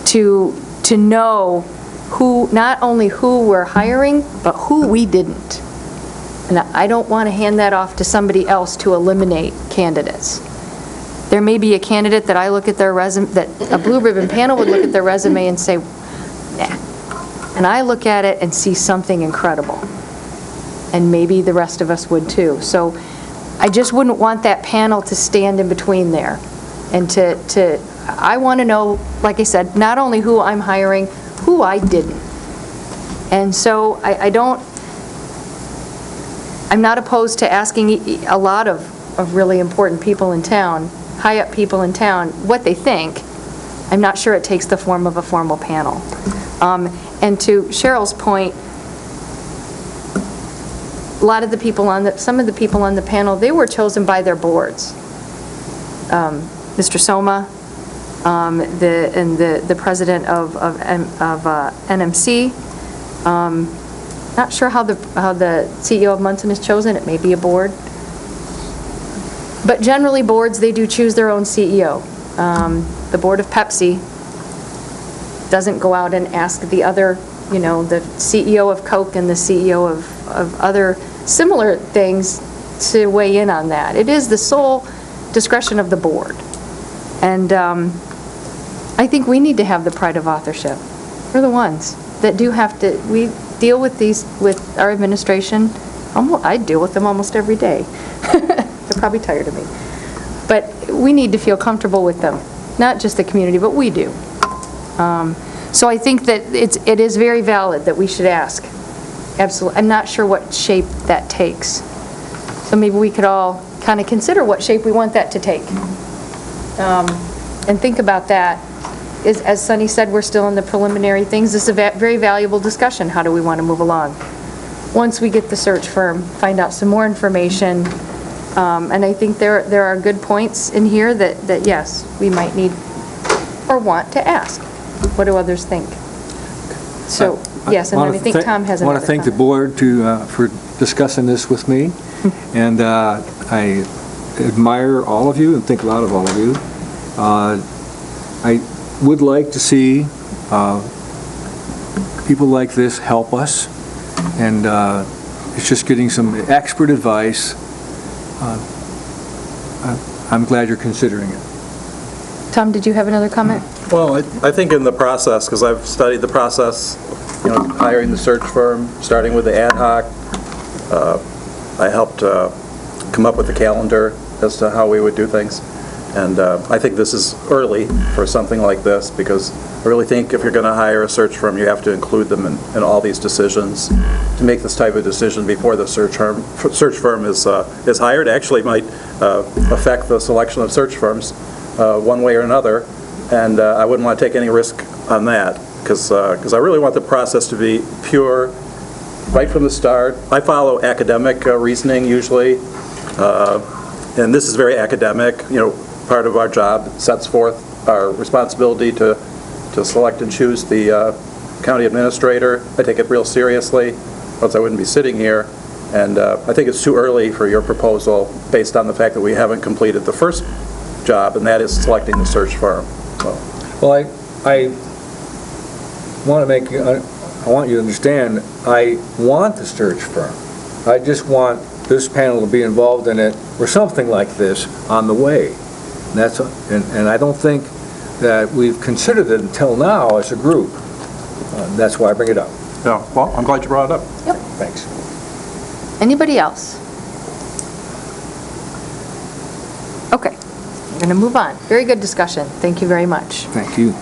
to know who, not only who we're hiring, but who we didn't. And I don't want to hand that off to somebody else to eliminate candidates. There may be a candidate that I look at their resume, that a Blue Ribbon panel would look at their resume and say, nah. And I look at it and see something incredible. And maybe the rest of us would too. So I just wouldn't want that panel to stand in between there. And I want to know, like I said, not only who I'm hiring, who I didn't. And so I'm not opposed to asking a lot of really important people in town, high up people in town, what they think. I'm not sure it takes the form of a formal panel. And to Cheryl's point, some of the people on the panel, they were chosen by their boards. Mr. Soma, the president of NMC. Not sure how the CEO of Munson is chosen. It may be a board. But generally, boards, they do choose their own CEO. The board of Pepsi doesn't go out and ask the other, the CEO of Coke and the CEO of other similar things to weigh in on that. It is the sole discretion of the board. And I think we need to have the pride of authorship. We're the ones that do have to, we deal with these, with our administration. I deal with them almost every day. They're probably tired of me. But we need to feel comfortable with them. Not just the community, but we do. So I think that it is very valid that we should ask. Absolutely. I'm not sure what shape that takes. So maybe we could all kind of consider what shape we want that to take. And think about that. As Sunny said, we're still in the preliminary things. This is a very valuable discussion. How do we want to move along? once we get the search firm, find out some more information. And I think there are good points in here that yes, we might need or want to ask. What do others think? So, yes, and then I think Tom has I another want to thank the comment. board for discussing this with me, and I admire all of you and think a lot of all of you. I would like to see people like this help us, and it's just getting some expert advice. I'm glad you're considering it. Tom, did you have another comment? Well, I think in the process, because I've studied the process, hiring the search firm, starting with the ad hoc, I helped come up with the calendar as to how we would do things. And I think this is early for something like this, because I really think if you're going to hire a search firm, you have to include them in all these decisions. To make this type of decision before the search firm is hired actually might affect the selection of search firms one way or another, and I wouldn't want to take any risk on that, because I really want the process to be pure right from the start. I follow academic reasoning usually, and this is very academic. Part of our job sets forth our responsibility to select and choose the county administrator. I take it real seriously, else I wouldn't be sitting here. And I think it's too early for your proposal based on the fact that we haven't completed the first job, and that is selecting the search firm. Well, I want you to understand, I want the search firm. I just want this panel to be involved in it, or something like this, on the way. And I don't think that we've considered it until now as a group. That's why I bring it up. Yeah, well, I'm glad you brought it up. Yep. Thanks. Anybody else? Okay, we're going to move on. Very good discussion. Thank you very much. Thank you.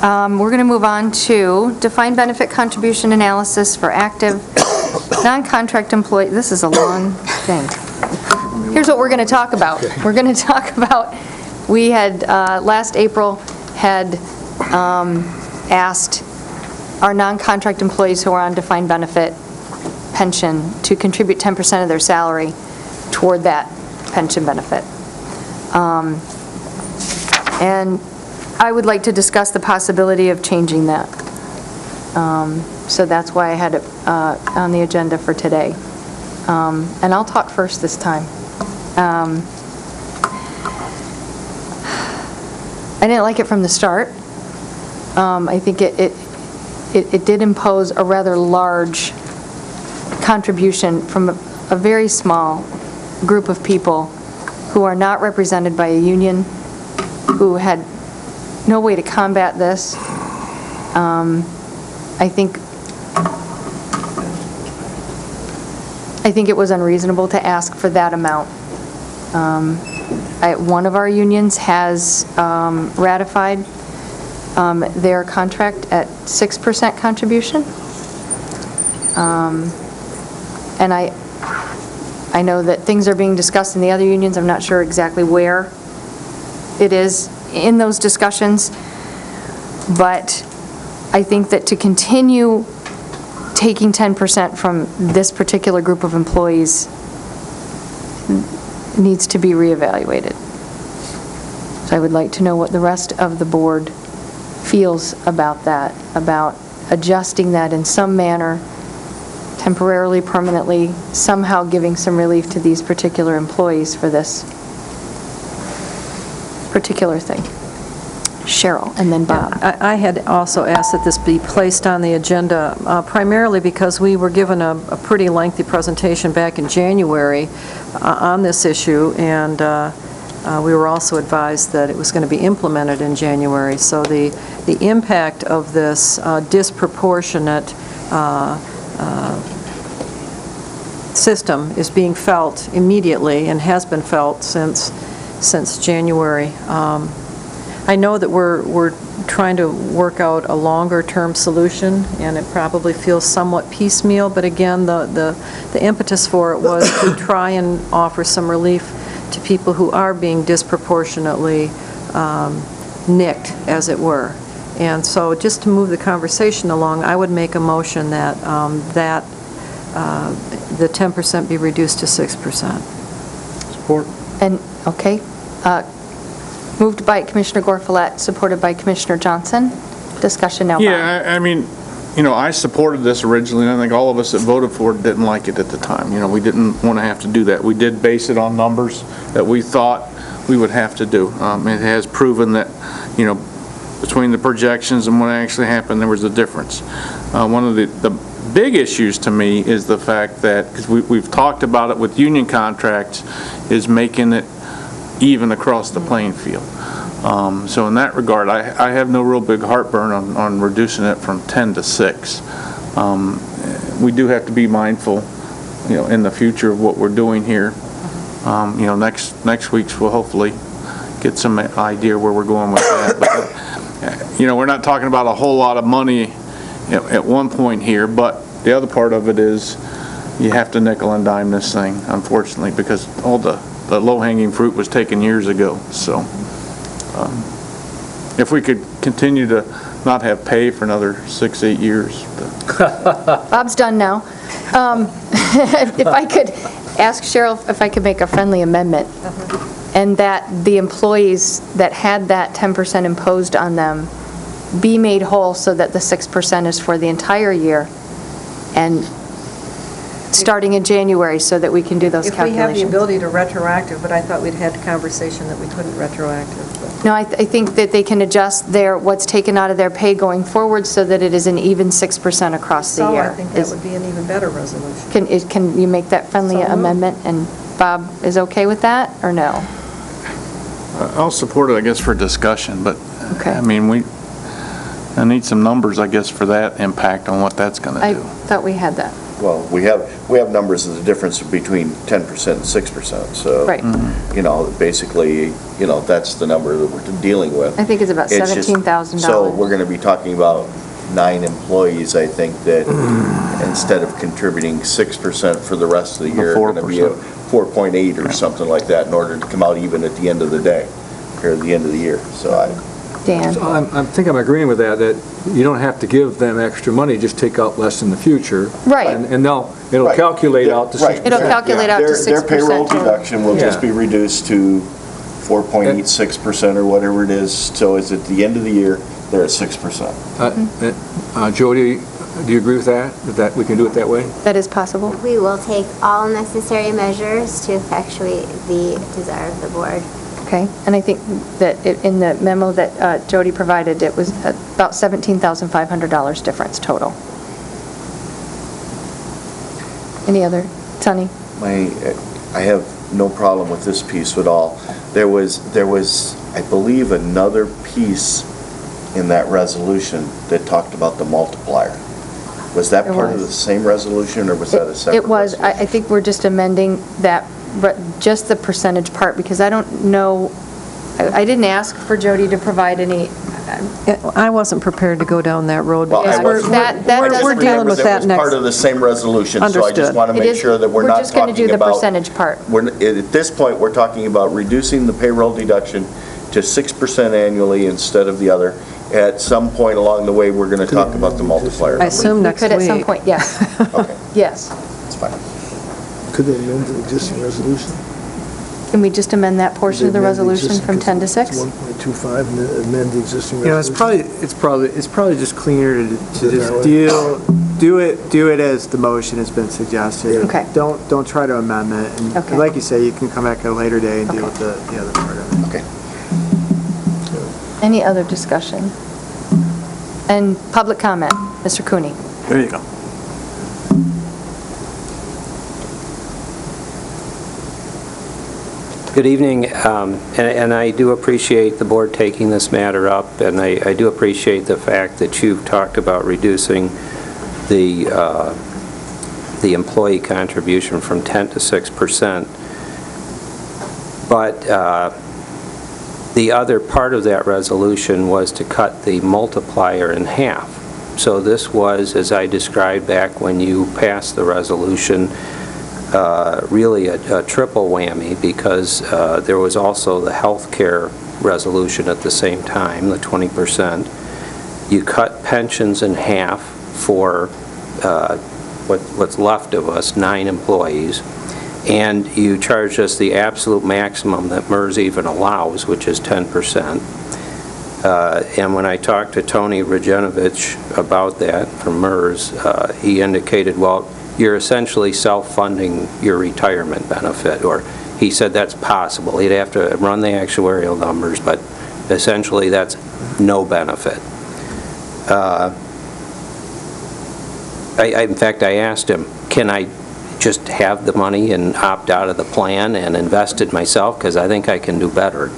We're going to move on to defined benefit contribution analysis for active non-contract employee. This is a long thing. Here's what we're going to talk about. We're going to talk about, we had, last April, had asked our non-contract employees who are on defined benefit pension to contribute 10% of their salary toward that pension benefit. And I would like to discuss the possibility of changing that. So that's why I had it on the agenda for today. And I'll talk first this time. I didn't like it from the start. I think it did impose a rather large contribution from a very small group of people who are not represented by a union, who had no way to combat this. I think it was unreasonable to ask for that amount. One of our unions has ratified their contract at 6% contribution. And I know that things are being discussed in the other unions. I'm not sure exactly where it is in those discussions, but I think that to continue taking 10% from this particular group of employees needs to be reevaluated. So I would like to know what the rest of the board feels about that, about adjusting that in some manner, temporarily, permanently, somehow giving some relief to these particular employees for this particular thing. Cheryl, and then Bob. I had also asked that this be placed on the agenda primarily because we were given a pretty lengthy presentation back in January on this issue, and we were also advised that it was going to be implemented in January. So the impact of this disproportionate system is being felt immediately and has been felt since January. I know that we're trying to work out a longer-term solution, and it probably feels somewhat piecemeal, but again, the impetus for it was to try and offer some relief to people who are being disproportionately nicked, as it were. And so just to move the conversation along, I would make a motion that the 10% be reduced to 6%. Support. And, okay. Moved by Commissioner Gorfulet, supported by Commissioner Johnson. Discussion now, Bob. Yeah, I mean, I supported this originally, and I think all of us that voted for it didn't like it at the time. We didn't want to have to do that. We did base it on numbers that we thought we would have to do. It has proven that, between the projections and what actually happened, there was a difference. One of the big issues to me is the fact that, because we've talked about it with union contracts, is making it even across the playing field. So in that regard, I have no real big heartburn on reducing it from 10 to 6. We do have to be mindful, in the future of what we're doing here. Next week's we'll hopefully get some idea where we're going with that. But, we're not talking about a whole lot of money at one point here, but the other part of it is you have to nickel and dime this thing, unfortunately, because all the low-hanging fruit was taken years ago. So if we could continue to not have pay for another 6-8 years. Bob's done now. If I could ask Cheryl if I could make a friendly amendment, and that the employees that had that 10% imposed on them be made whole so that the 6% is for the entire year, and starting in January, so that we can do those If we have the calculations. ability to retroactive, but I thought we'd had a conversation that we couldn't retroactive. No, I think that they can adjust what's taken out of their pay going forward so that it is an even 6% across the So year. I think that would be an even better resolution. Can you make that friendly So moved. amendment? And Bob is okay with that, or no? I'll support it, I guess, for discussion, but, Okay. I need some numbers, I guess, for that impact on what that's going to I do. thought we had that. Well, we have numbers of the difference between 10% and 6%, so. Right. Basically, that's the number that we're dealing with. I think it's about It's just- $17,000. So we're going to be talking about 9 employees, I think, that instead of contributing 6% for the rest of the year, are going to be at 4.8 or something like that in order to come out even at the end of the day, or the end of the year. So Dan? So I think I'm agreeing with that you don't have to give them extra money, just take out less in the future. Right. And it'll Right. calculate out to 6%. It'll calculate out to 6%. Their payroll deduction will just Yeah. be reduced to 4.86% or whatever it is. So it's at the end of the year, they're at 6%. Jody, do you agree with that we can do it that way? That is possible? We will take all necessary measures to effectuate the desire of the board. Okay, and I think that in the memo that Jody provided, it was about $17,500 difference total. Any other? Sonny? I have no problem with this piece at all. There was, I believe, another piece in that resolution that talked about the multiplier. Was that There part of was. the same resolution, or was that a separate? It was. I think we're just amending that, just the percentage part, because I don't know, I didn't ask for Jody to provide any. I wasn't prepared to go down that road. Well, I because wasn't- we're dealing with that It was next. part of the same resolution, so I just Understood. want to It make is- sure that we're not just going to do talking the about. percentage part. At this point, we're talking about reducing the payroll deduction to 6% annually instead of the other. At some point along the way, we're going to talk about the multiplier. I assume We next could at some week. point, yes. Okay, Yes. that's fine. Could they amend the existing resolution? Can we just amend that portion of the Amend resolution existing- from 10 to 6? 1.25 and then amend the existing It's resolution? probably just cleaner to that just way? do it as the motion has been suggested. Okay. Don't try to amend it. Okay. And like you say, you can come back at a later day and deal Okay. with the other part of it. Okay. Any other discussion? And public comment, Mr. Cooney. There you go. Good evening, and I do appreciate the board taking this matter up, and I do appreciate the fact that you've talked about reducing the employee contribution from 10 to 6%. But the other part of that resolution was to cut the multiplier in half. So this was, as I described back when you passed the resolution, really a triple whammy, because there was also the health care resolution at the same time, the 20%. You cut pensions in half for what's left of us, 9 employees, and you charge us the absolute maximum that MERS even allows, which is 10%. And when I talked to Tony Rajanovich about that from MERS, he indicated, well, you're essentially self-funding your retirement benefit, or he said that's possible. He'd have to run the actuarial numbers, but essentially that's no benefit. In fact, I asked him, can I just have the money and opt out of the plan and invest it myself, because I think I can do better.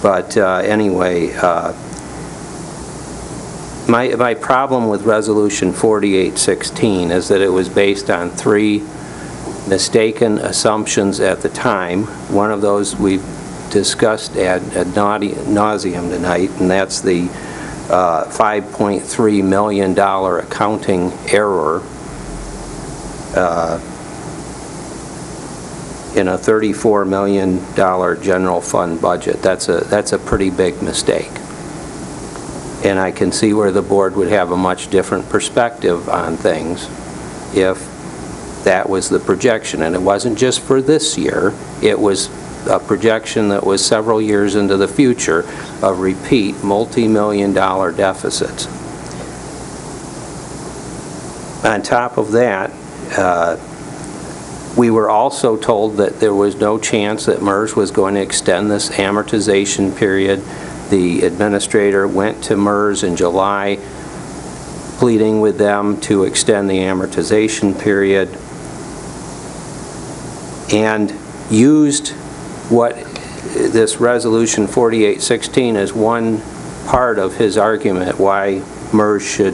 But anyway, my problem with Resolution 4816 is that it was based on 3 mistaken assumptions at the time. One of those we've discussed ad nauseum tonight, and that's the $5.3 million accounting error in a $34 million general fund budget. That's a pretty big mistake. And I can see where the board would have a much different perspective on things if that was the projection. And it wasn't just for this year, it was a projection that was several years into the future of repeat multi-million-dollar deficits. On top of that, we were also told that there was no chance that MERS was going to extend this amortization period. The administrator went to MERS in July, pleading with them to extend the amortization period, and used what this Resolution 4816 as one part of his argument why MERS should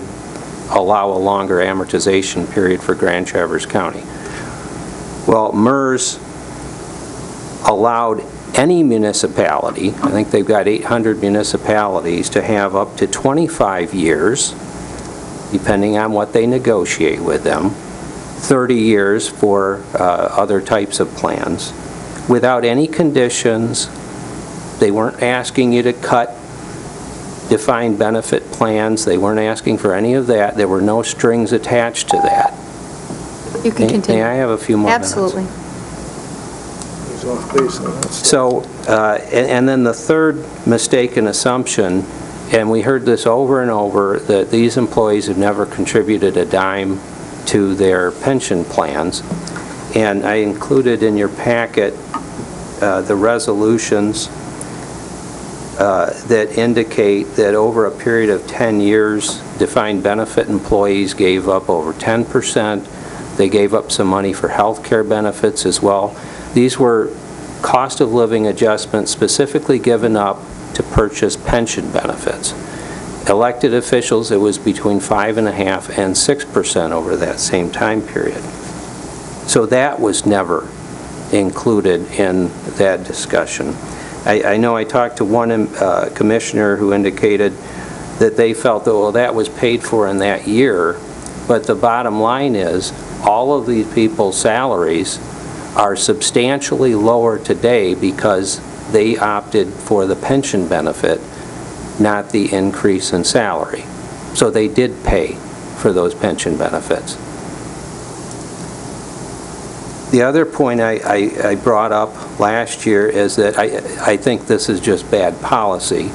allow a longer amortization period for Grand Traverse County. Well, MERS allowed any municipality, I think they've got 800 municipalities, to have up to 25 years, depending on what they negotiate with them, 30 years for other types of plans, without any conditions. They weren't asking you to cut defined benefit plans. They weren't asking for any of that. There were no strings attached to that. You can continue. May I have a few more minutes? Absolutely. He's off base on that. So, and then the third mistaken assumption, and we heard this over and over, that these employees have never contributed a dime to their pension plans. And I included in your packet the resolutions that indicate that over a period of 10 years, defined benefit employees gave up over 10%. They gave up some money for health care benefits as well. These were cost of living adjustments specifically given up to purchase pension benefits. Elected officials, it was between 5.5% and 6% over that same time period. So that was never included in that discussion. I know I talked to one commissioner who indicated that they felt that, well, that was paid for in that year, but the bottom line is all of these people's salaries are substantially lower today because they opted for the pension benefit, not the increase in salary. So they did pay for those pension benefits. The other point I brought up last year is that I think this is just bad policy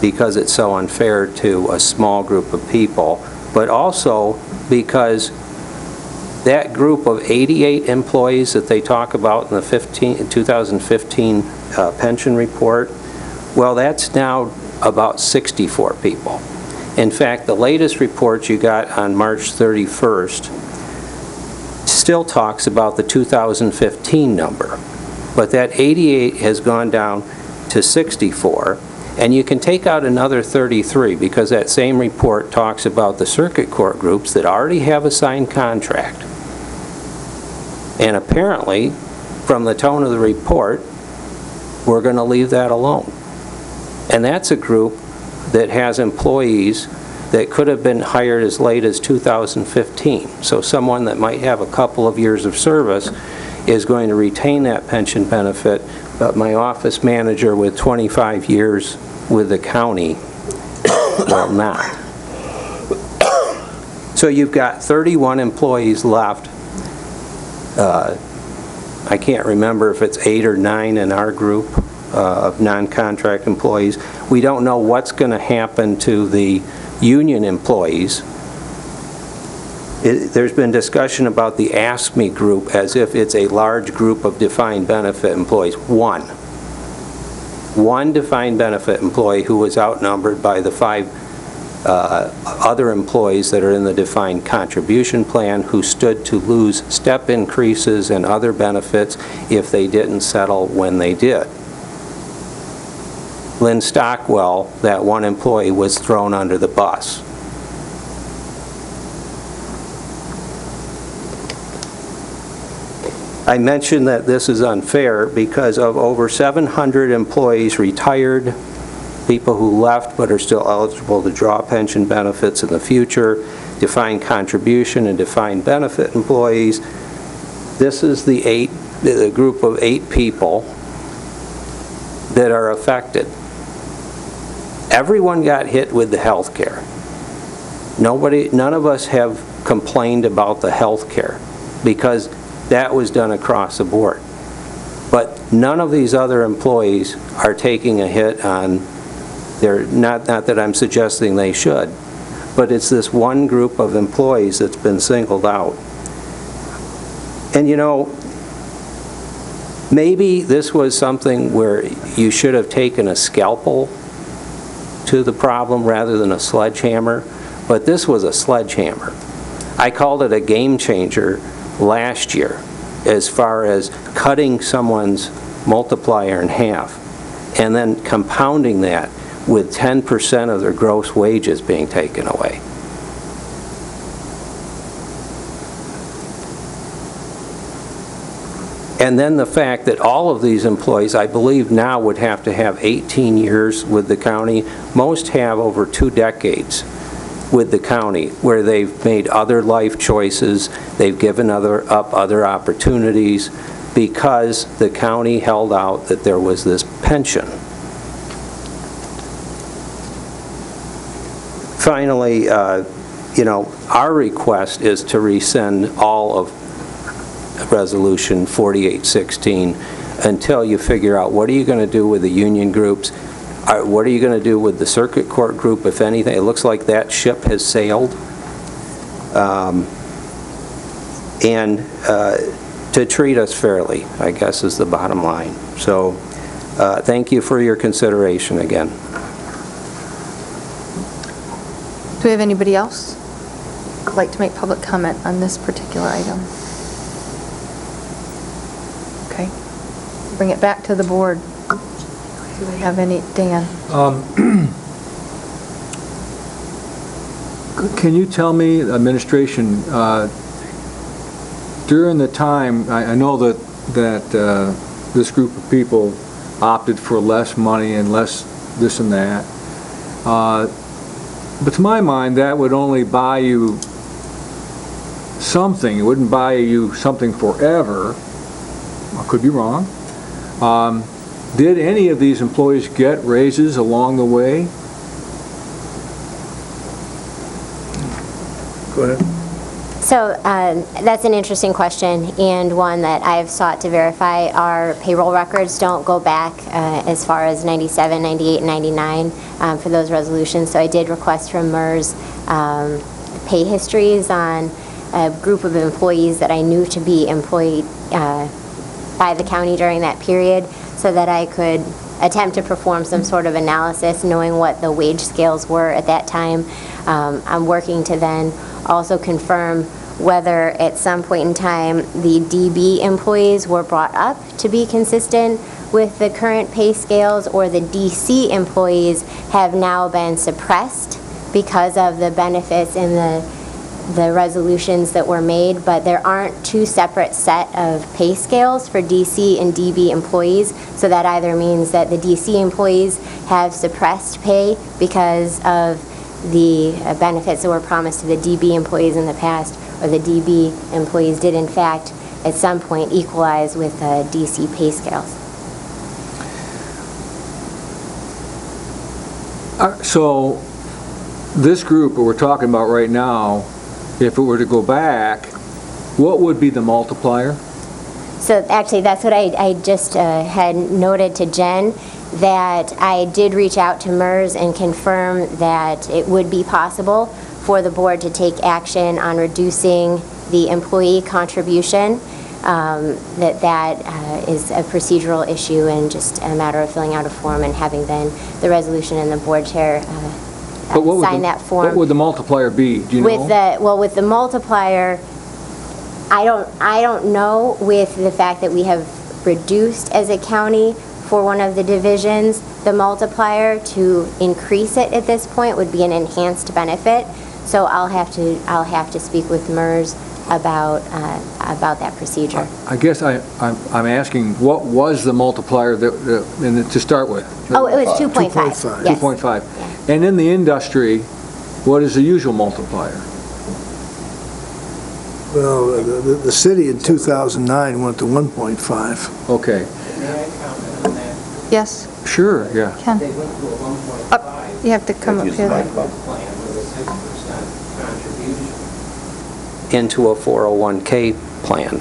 because it's so unfair to a small group of people, but also because that group of 88 employees that they talk about in the 2015 pension report, well, that's now about 64 people. In fact, the latest report you got on March 31st still talks about the 2015 number, but that 88 has gone down to 64, and you can take out another 33 because that same report talks about the circuit court groups that already have a signed contract. And apparently, from the tone of the report, we're going to leave that alone. And that's a group that has employees that could have been hired as late as 2015. So someone that might have a couple of years of service is going to retain that pension benefit, but my office manager with 25 years with the county will not. So you've got 31 employees left. I can't remember if it's 8 or 9 in our group of non-contract employees. We don't know what's going to happen to the union employees. There's been discussion about the ASME group as if it's a large group of defined benefit employees. One defined benefit employee who was outnumbered by the 5 other employees that are in the defined contribution plan who stood to lose step increases and other benefits if they didn't settle when they did. Lynn Stockwell, that one employee, was thrown under the bus. I mentioned that this is unfair because of over 700 employees retired, people who left but are still eligible to draw pension benefits in the future, defined contribution and defined benefit employees. This is the group of 8 people that are affected. Everyone got hit with the health care. None of us have complained about the health care because that was done across the board. But none of these other employees are taking a hit on their, not that I'm suggesting they should, but it's this one group of employees that's been singled out. And you know, maybe this was something where you should have taken a scalpel to the problem rather than a sledgehammer, but this was a sledgehammer. I called it a game changer last year as far as cutting someone's multiplier in half and then compounding that with 10% of their gross wages being taken away. And then the fact that all of these employees, I believe now, would have to have 18 years with the county. Most have over 2 decades with the county, where they've made other life choices, they've given up other opportunities because the county held out that there was this pension. Finally, you know, our request is to rescind all of Resolution 4816 until you figure out what are you going to do with the union groups. What are you going to do with the circuit court group, if anything? It looks like that ship has sailed. And to treat us fairly, I guess, is the bottom line. So thank you for your consideration again. Do we have anybody else who'd like to make public comment on this particular item? Okay. Bring it back to the board. Do we have any? Dan? Can you tell me, administration, during the time, I know that this group of people opted for less money and less this and that, but to my mind, that would only buy you something. It wouldn't buy you something forever. I could be wrong. Did any of these employees get raises along the way? Go ahead. So that's an interesting question, and one that I've sought to verify. Our payroll records don't go back as far as 97, 98, and 99 for those resolutions. So I did request from MERS pay histories on a group of employees that I knew to be employed by the county during that period, so that I could attempt to perform some sort of analysis, knowing what the wage scales were at that time. I'm working to then also confirm whether at some point in time the DB employees were brought up to be consistent with the current pay scales, or the DC employees have now been suppressed because of the benefits in the resolutions that were made. But there aren't 2 separate set of pay scales for DC and DB employees, so that either means that the DC employees have suppressed pay because of the benefits that were promised to the DB employees in the past, or the DB employees did in fact at some point equalize with DC pay scales. So this group that we're talking about right now if it were to go back, what would be the multiplier? So actually, that's what I just had noted to Jen, that I did reach out to MERS and confirm that it would be possible for the board to take action on reducing the employee contribution. That is a procedural issue and just a matter of filling out a form and having then the resolution and the board chair sign that form. What would the multiplier be? Do you know? With the multiplier, I don't know, with the fact that we have reduced as a county for one of the divisions, the multiplier to increase it at this point would be an enhanced benefit. So I'll have to speak with MERS about that procedure. I guess I'm asking, what was the multiplier to start with? Oh, it was 2.5. Yes. 2.5. And in the industry, what is the usual multiplier? Well, the city in 2009 went to 1.5. Okay. Yes? Sure, yeah. Ken? You have to come up here. Into a 401K plan.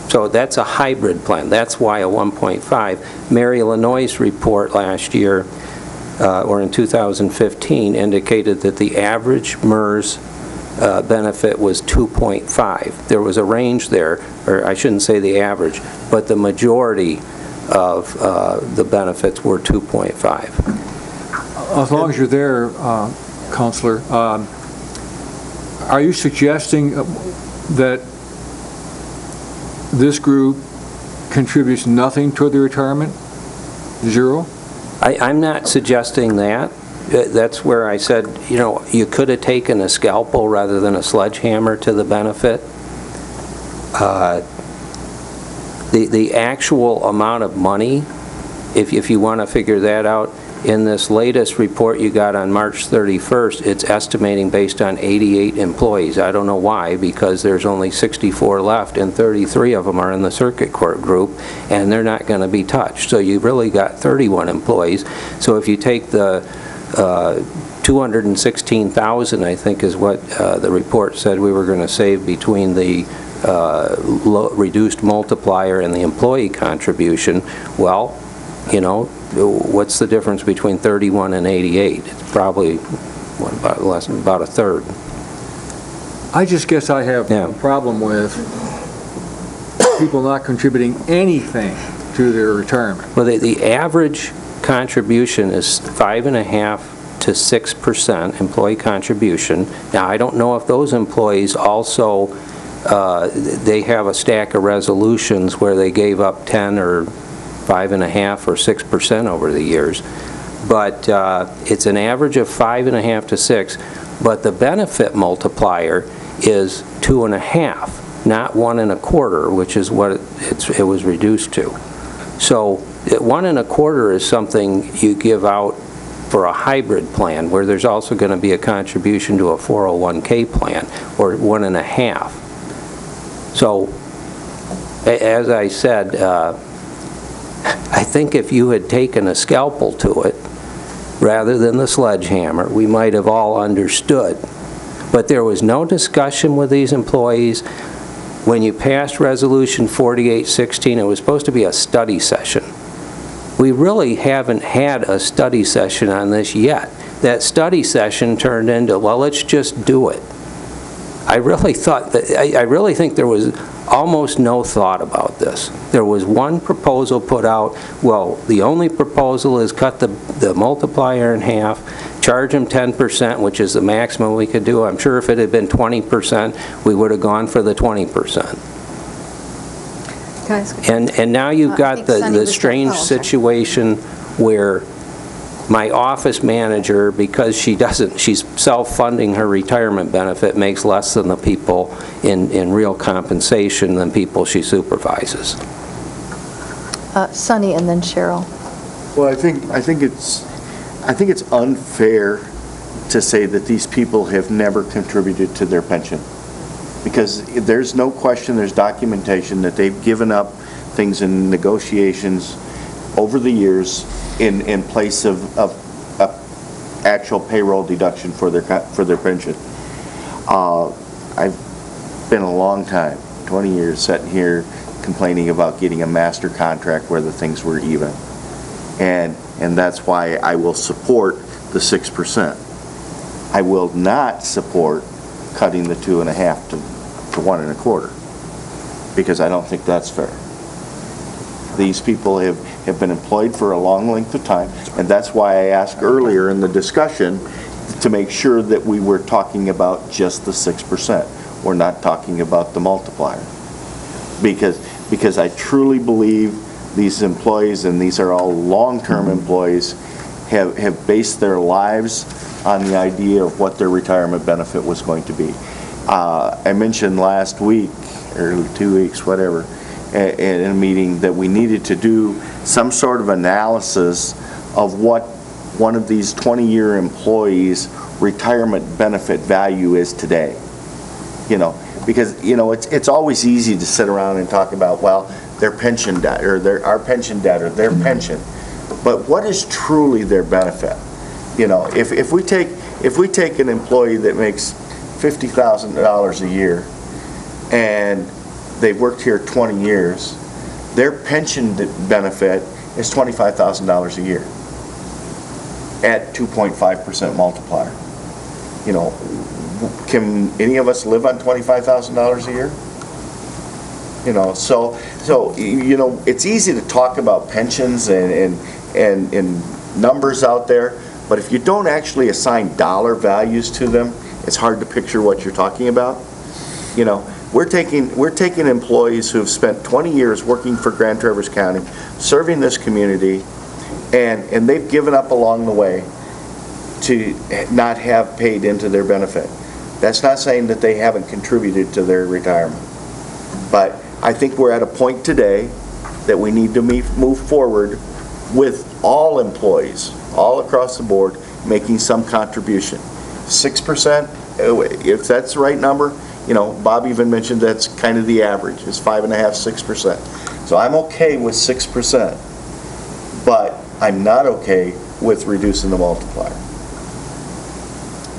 So that's a hybrid plan. That's why a 1.5. Mary Illinois' report last year, or in 2015, indicated that the average MERS benefit was 2.5. There was a range there, or I shouldn't say the average, but the majority of the benefits were 2.5. As long as you're there, Counselor, are you suggesting that this group contributes nothing toward the retirement? Zero? I'm not suggesting that. That's where I said, you could have taken a scalpel rather than a sledgehammer to the benefit. The actual amount of money, if you want to figure that out, in this latest report you got on March 31st, it's estimating based on 88 employees. I don't know why, because there's only 64 left, and 33 of them are in the circuit court group, and they're not going to be touched. So you've really got 31 employees. So if you take the 216,000, I think is what the report said we were going to save between the reduced multiplier and the employee contribution, well, what's the difference between 31 and 88? It's probably about a third. I just guess I have a problem with people not contributing anything to their retirement. Well, the average contribution is 5.5% to 6% employee contribution. Now, I don't know if those employees also, they have a stack of resolutions where they gave up 10 or 5.5% or 6% over the years, but it's an average of 5.5% to 6%, but the benefit multiplier is 2.5%, not 1.25%, which is what it was reduced to. So 1.25% is something you give out for a hybrid plan, where there's also going to be a contribution to a 401K plan, or 1.5%. So, as I said, I think if you had taken a scalpel to it, rather than the sledgehammer, we might have all understood. But there was no discussion with these employees. When you passed Resolution 4816, it was supposed to be a study session. We really haven't had a study session on this yet. That study session turned into, well, let's just do it. I really think there was almost no thought about this. There was one proposal put out. Well, the only proposal is cut the multiplier in half, charge them 10%, which is the maximum we could do. I'm sure if it had been 20%, we would have gone for the 20%. And now you've got the strange situation where my office manager, because she's self-funding her retirement benefit, makes less than the people in real compensation than people she supervises. Sonny and then Cheryl. Well, I think it's unfair to say that these people have never contributed to their pension, because there's no question, there's documentation that they've given up things in negotiations over the years in place of actual payroll deduction for their pension. I've been a long time, 20 years, sitting here complaining about getting a master contract where the things were even. And that's why I will support the 6%. I will not support cutting the 2.5 to 1 1/4, because I don't think that's fair. These people have been employed for a long length of time, and that's why I asked earlier in the discussion to make sure that we were talking about just the 6%. We're not talking about the multiplier. Because I truly believe these employees, and these are all long-term employees, have based their lives on the idea of what their retirement benefit was going to be. I mentioned last week, or 2 weeks, whatever, in a meeting that we needed to do some sort of analysis of what one of these 20-year employees' retirement benefit value is today. Because, it's always easy to sit around and talk about, well, their pension debt, or our pension debt, or their pension. But what is truly their benefit? If we take an employee that makes $50,000 a year, and they've worked here 20 years, their pension benefit is $25,000 a year at 2.5% multiplier. Can any of us live on $25,000 a year? So it's easy to talk about pensions and numbers out there, but if you don't actually assign dollar values to them, it's hard to picture what you're talking about. We're taking employees who have spent 20 years working for Grand Traverse County, serving this community, and they've given up along the way to not have paid into their benefit. That's not saying that they haven't contributed to their retirement. But I think we're at a point today that we need to move forward with all employees, all across the board, making some contribution. 6%, if that's the right number, Bob even mentioned that's kind of the average, is 5.5%, 6%. So I'm okay with 6%, but I'm not okay with reducing the multiplier.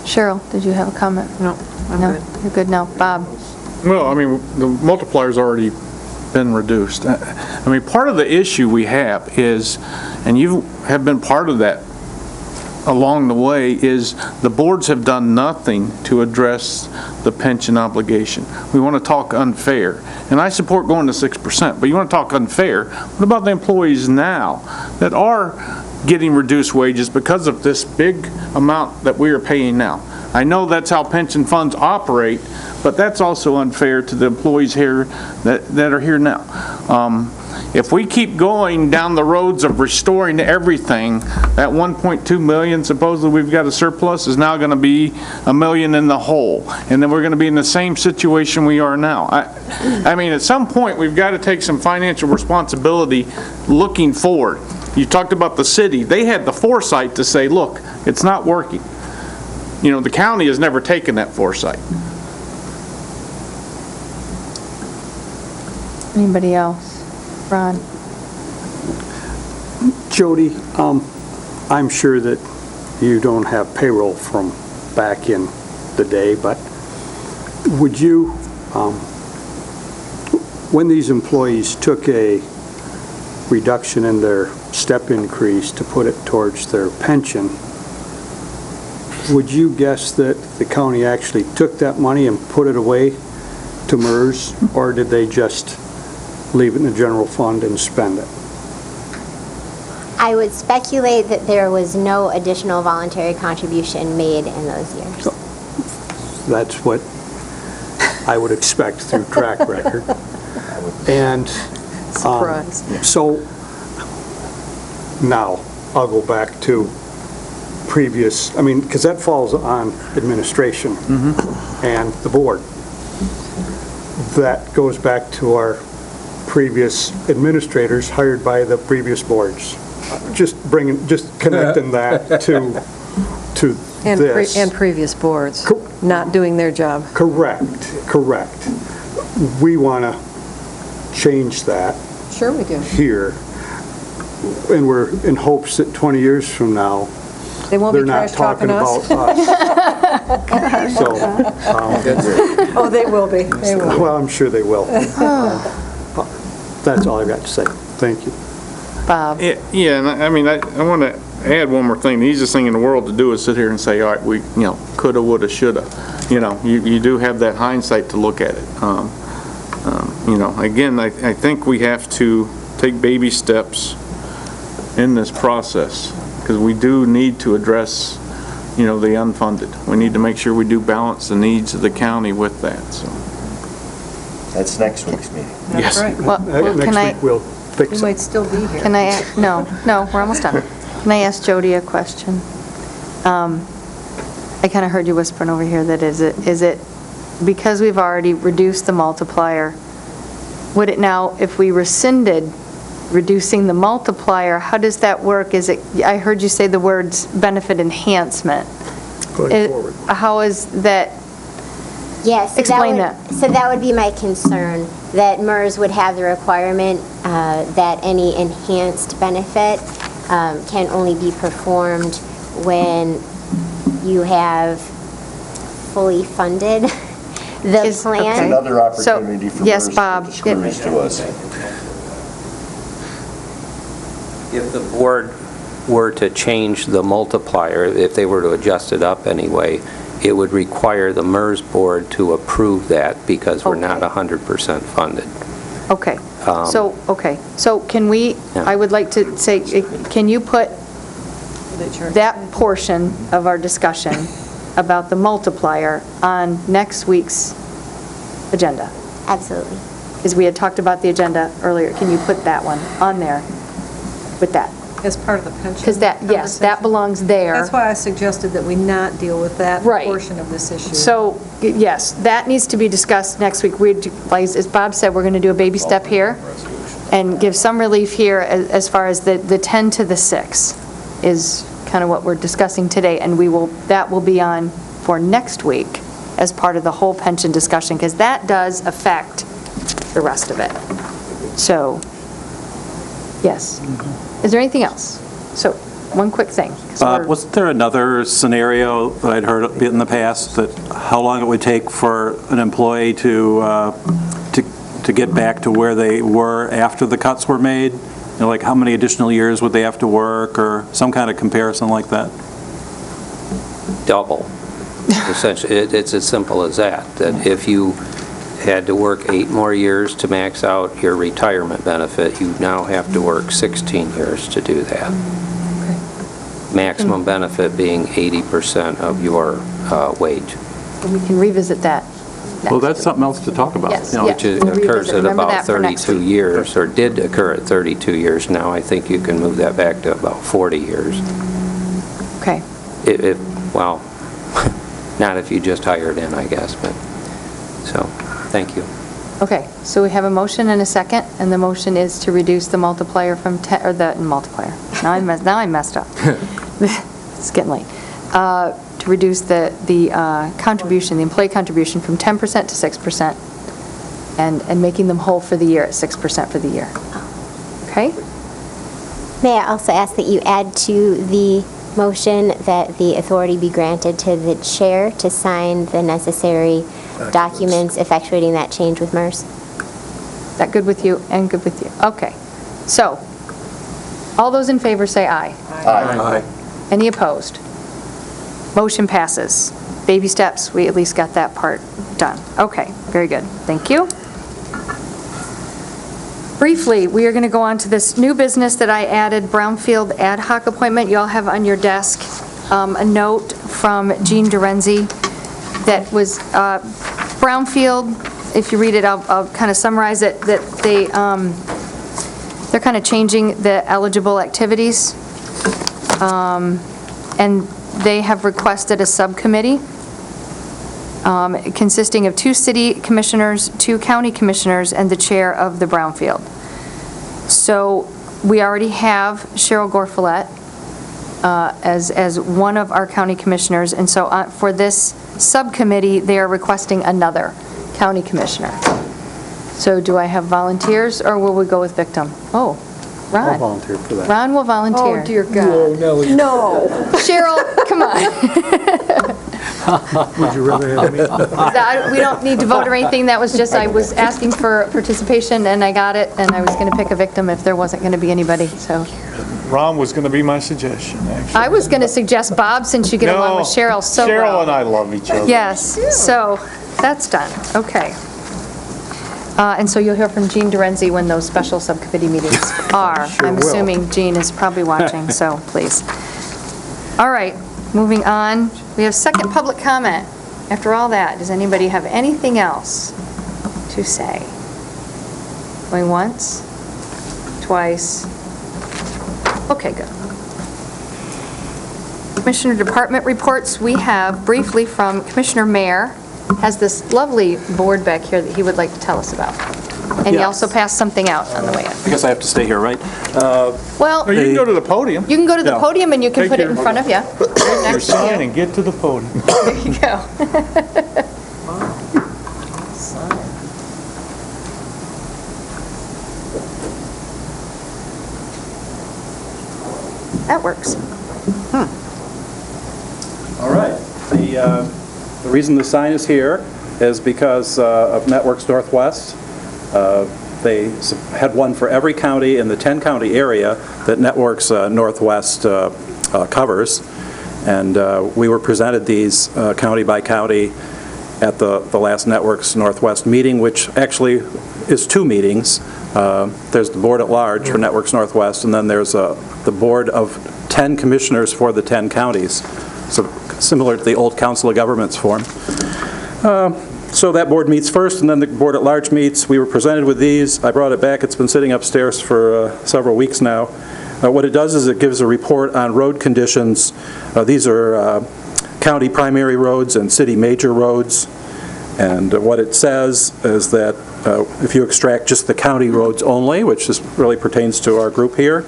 Cheryl, did you have a comment? No, I'm No, good. you're good now. Bob? Well, the multiplier's already been reduced. Part of the issue we have is, and you have been part of that along the way, is the boards have done nothing to address the pension obligation. We want to talk unfair, and I support going to 6%, but you want to talk unfair. What about the employees now that are getting reduced wages because of this big amount that we are paying now? I know that's how pension funds operate, but that's also unfair to the employees here that are here now. If we keep going down the roads of restoring everything, that 1.2 million supposedly we've got a surplus is now going to be $1 million in the hole, and then we're going to be in the same situation we are now. At some point we've got to take some financial responsibility looking forward. You talked about the city. They had the foresight to say, look, it's not working. The county has never taken that foresight. Anybody else? Ron? Jody, I'm sure that you don't have payroll from back in the day, but would you, when these employees took a reduction in their step increase to put it towards their pension, would you guess that the county actually took that money and put it away to MERS, or did they just leave it in the general fund and spend it? I would speculate that there was no additional voluntary contribution made in those years. That's what I would expect through track record. And Surprise. so now I'll go back to previous, because that falls on administration and the board. That goes back to our previous administrators hired by the previous boards. Just connecting that to this. And previous boards, not doing their job. Correct. We want to change that Sure we do. here, and we're in hopes that 20 years from now, They won't be they're not trash talking talking us. about us. So, Oh, they will be. They will. well, I'm sure they will. That's all I've got to say. Thank you. Bob? Yeah, and I mean, I want to add one more thing. The easiest thing in the world to do is sit here and say, all right, we, coulda, woulda, shoulda. You do have that hindsight to look at it. Again, I think we have to take baby steps in this process, because we do need to address, the unfunded. We need to make sure we do balance the needs of the county with that, so. That's next week's meeting. Yes. That's right. Well, can I? Next week, we'll fix We it. might still be here. Can I, no, we're almost done. Can I ask Jody a question? I kind of heard you whispering over here that is it, because we've already reduced the multiplier, would it now, if we rescinded reducing the multiplier, how does that work? I heard you say the words benefit enhancement. Going forward. How is that? Yes. Explain that. So that would be my concern, that MERS would have the requirement that any enhanced benefit can only be performed when you have fully funded the plan. It's another opportunity for yes, MERS Bob. to screws to us. If the board were to change the multiplier, if they were to adjust it up anyway, it would require the MERS board to approve that because we're not 100% funded. Okay. So can we, Yeah. I would like to say, can you put that portion of our discussion about the multiplier on next week's agenda? Absolutely. Because we had talked about the agenda earlier. Can you put that one on there with that? As part of the pension. Because that, yes, that belongs there. That's why I suggested that we not deal with that Right. portion of this issue. So, yes, that needs to be discussed next week. As Bob said, we're going to do a baby step here and give some relief here as far as the 10 to the 6 is kind of what we're discussing today, and that will be on for next week as part of the whole pension discussion, because that does affect the rest of it. So, yes. Is there anything else? So, one quick thing. 'cause Bob, we're- wasn't there another scenario that I'd heard in the past, that how long it would take for an employee to get back to where they were after the cuts were made? Like how many additional years would they have to work, or some kind of comparison like that? Double. Essentially, it's as simple as that if you had to work 8 more years to max out your retirement benefit, you now have to work 16 years to do that. Maximum benefit being 80% of your wage. We can revisit that. Well, that's something else to talk about. Yes, Which yeah, we'll occurs revisit. at Remember about that for next 32 week. years, or did occur at 32 years. Now I think you can move that back to about 40 years. Okay. Well, not if you just hired in, I guess, but, so, thank you. Okay, so we have a motion and a second, and the motion is to reduce the multiplier from 10, or the multiplier. Now I messed up. It's getting late. To reduce the contribution, the employee contribution from 10% to 6%, and making them whole for the year at 6% for the year. Okay? May I also ask that you add to the motion that the authority be granted to the chair to sign the necessary documents effectuating that change with MERS? Is that good with you and good with you? Okay. So, all those in favor say aye. Aye. Any opposed? Motion passes. Baby steps, we at least got that part done. Okay, very good. Thank you. Briefly, we are going to go on to this new business that I added, Brownfield ad hoc appointment. You all have on your desk a note from Jean Dorenzi that was Brownfield. If you read it, I'll kind of summarize it, that they're kind of changing the eligible activities. And they have requested a subcommittee consisting of 2 city commissioners, 2 county commissioners, and the chair of the Brownfield. So we already have Cheryl Gorfulet as one of our county commissioners, and so for this subcommittee, they are requesting another county commissioner. So do I have volunteers, or will we go with victim? Oh, Ron. I'll volunteer for that. Ron will volunteer. Oh, dear God. No. Cheryl, come on. Would you rather have me? We don't need to vote or anything. That was just, I was asking for participation, and I got it, and I was going to pick a victim if there wasn't going to be anybody, so. Ron was going to be my suggestion, actually. I was going to suggest Bob, since you get along with Cheryl so well. Cheryl and I love each other. Yes, so that's done. Okay. And so you'll hear from Jean Dorenzi when those special subcommittee meetings are. I'm will. assuming Jean is probably watching, so please. All right, moving on. We have second public comment. After all that, does anybody have anything else to say? Going once? Twice? Okay, good. Commissioner Department reports, we have briefly from Commissioner Mayer, has this lovely board back here that he would like to tell us about. And he also passed something out on the way in. I guess I have to stay here, right? Well, Or you can go to the podium. you can go to the Yeah. podium and you can Take put it your- in front of you. Right Your next to sign you. and get to the podium. There you go. That works. All right. The reason the sign is here is because of Networks Northwest. They had one for every county in the 10-county area that Networks Northwest covers. And we were presented these county by county at the last Networks Northwest meeting, which actually is two meetings. There's the board at large for Networks Northwest, and then there's the board of 10 commissioners for the 10 counties. So similar to the old Council of Governments form. So that board meets first, and then the board at large meets. We were presented with these. I brought it back. It's been sitting upstairs for several weeks now. What it does is it gives a report on road conditions. These are county primary roads and city major roads. And what it says is that if you extract just the county roads only, which just really pertains to our group here,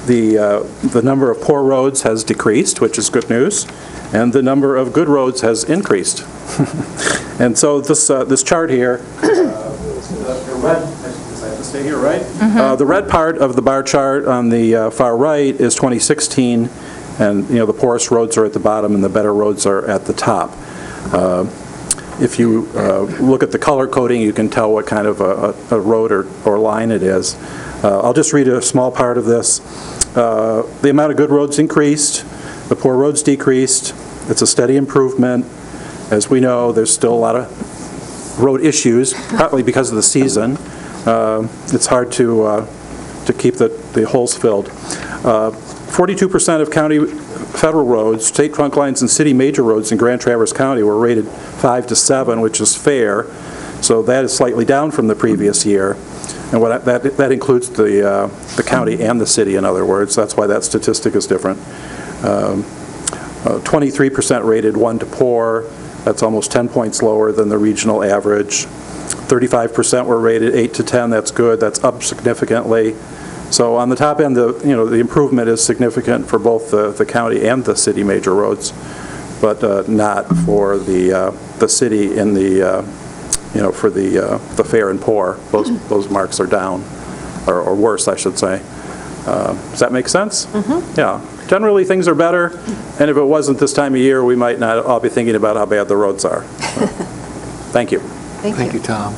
the number of poor roads has decreased, which is good news, and the number of good roads has increased. And so this chart here, the red, I have to stay here, right? The red part of the bar chart on the far right is 2016, and the poorest roads are at the bottom and the better roads are at the top. If you look at the color coding, you can tell what kind of a road or line it is. I'll just read a small part of this. The amount of good roads increased, the poor roads decreased. It's a steady improvement. As we know, there's still a lot of road issues, partly because of the season. It's hard to keep the holes filled. 42% of county federal roads, state trunk lines, and city major roads in Grand Traverse County were rated 5 to 7, which is fair. So that is slightly down from the previous year. And that includes the county and the city, in other words. That's why that statistic is different. 23% rated 1 to poor. That's almost 10 points lower than the regional average. 35% were rated 8 to 10. That's good. That's up significantly. So on the top end, the improvement is significant for both the county and the city major roads, but not for the city in the for the fair and poor. Those marks are down, or worse, I should say. Does that make sense? Mm-hmm. Yeah. Generally, things are better, and if it wasn't this time of year, we might not all be thinking about how bad the roads are. Thank you. Thank you, Tom.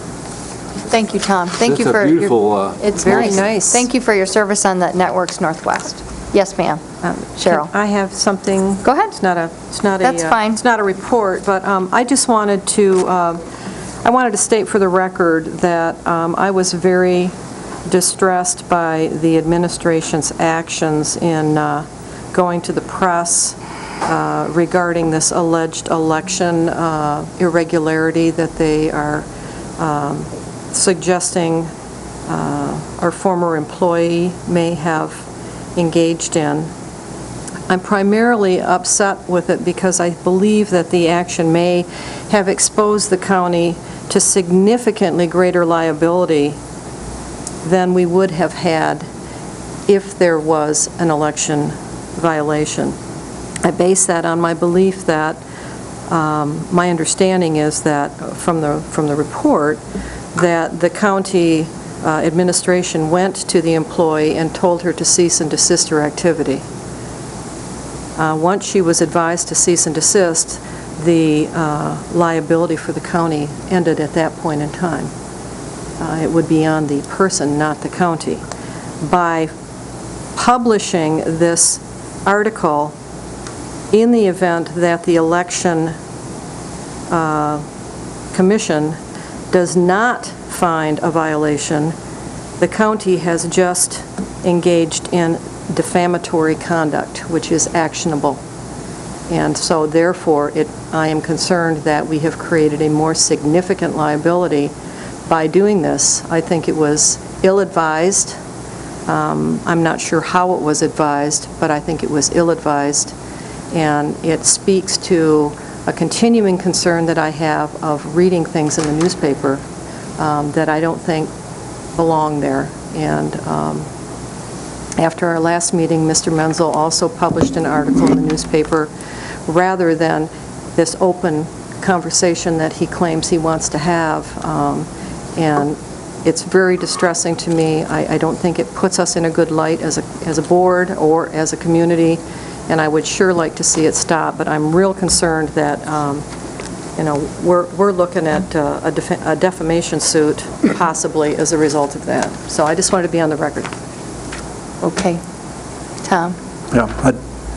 Thank you, Tom. Thank you That's a for beautiful, It's Very nice. Thank you for your service on the Networks Northwest. Yes, ma'am. Cheryl. I have something. Go ahead. That's fine. It's not a report, but I just wanted to, state for the record that I was very distressed by the administration's actions in going to the press regarding this alleged election irregularity that they are suggesting our former employee may have engaged in. I'm primarily upset with it because I believe that the action may have exposed the county to significantly greater liability than we would have had if there was an election violation. I base that on my belief that my understanding is that from the report that the county administration went to the employee and told her to cease and desist her activity. Once she was advised to cease and desist, the liability for the county ended at that point in time. It would be on the person, not the county. By publishing this article in the event that the election commission does not find a violation, the county has just engaged in defamatory conduct, which is actionable. And so therefore, I am concerned that we have created a more significant liability by doing this. I think it was ill-advised. I'm not sure how it was advised, but I think it was ill-advised. And it speaks to a continuing concern that I have of reading things in the newspaper that I don't think belong there. And after our last meeting, Mr. Menzel also published an article in the newspaper rather than this open conversation that he claims he wants to have. And it's very distressing to me. I don't think it puts us in a good light as a board or as a community, and I would sure like to see it stop. But I'm real concerned that we're looking at a defamation suit possibly as a result of that. So I just wanted to be on the record. Okay. Tom? Yeah,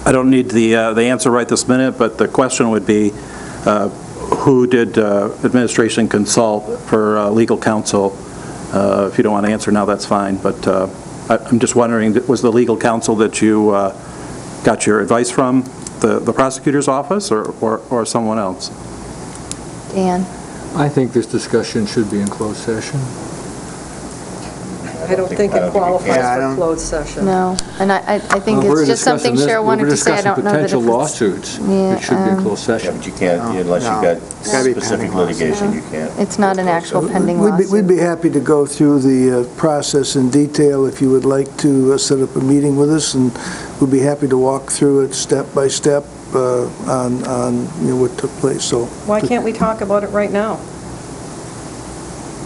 I don't need the answer right this minute, but the question would be, who did administration consult for legal counsel? If you don't want to answer now, that's fine, but I'm just wondering, was the legal counsel that you got your advice from the prosecutor's office or someone else? Dan? I think this discussion should be in closed session. I don't think it qualifies for closed session. No, and I think it's just something Cheryl wanted to say. I don't know that if We're it's... discussing potential lawsuits. It should be in closed session. Yeah, but you can't, unless you've got specific litigation, you can't. It's not an actual pending We'd lawsuit. be happy to go through the process in detail if you would like to set up a meeting with us, and we'd be happy to walk through it step by step on what took place. So Why can't we talk about it right now?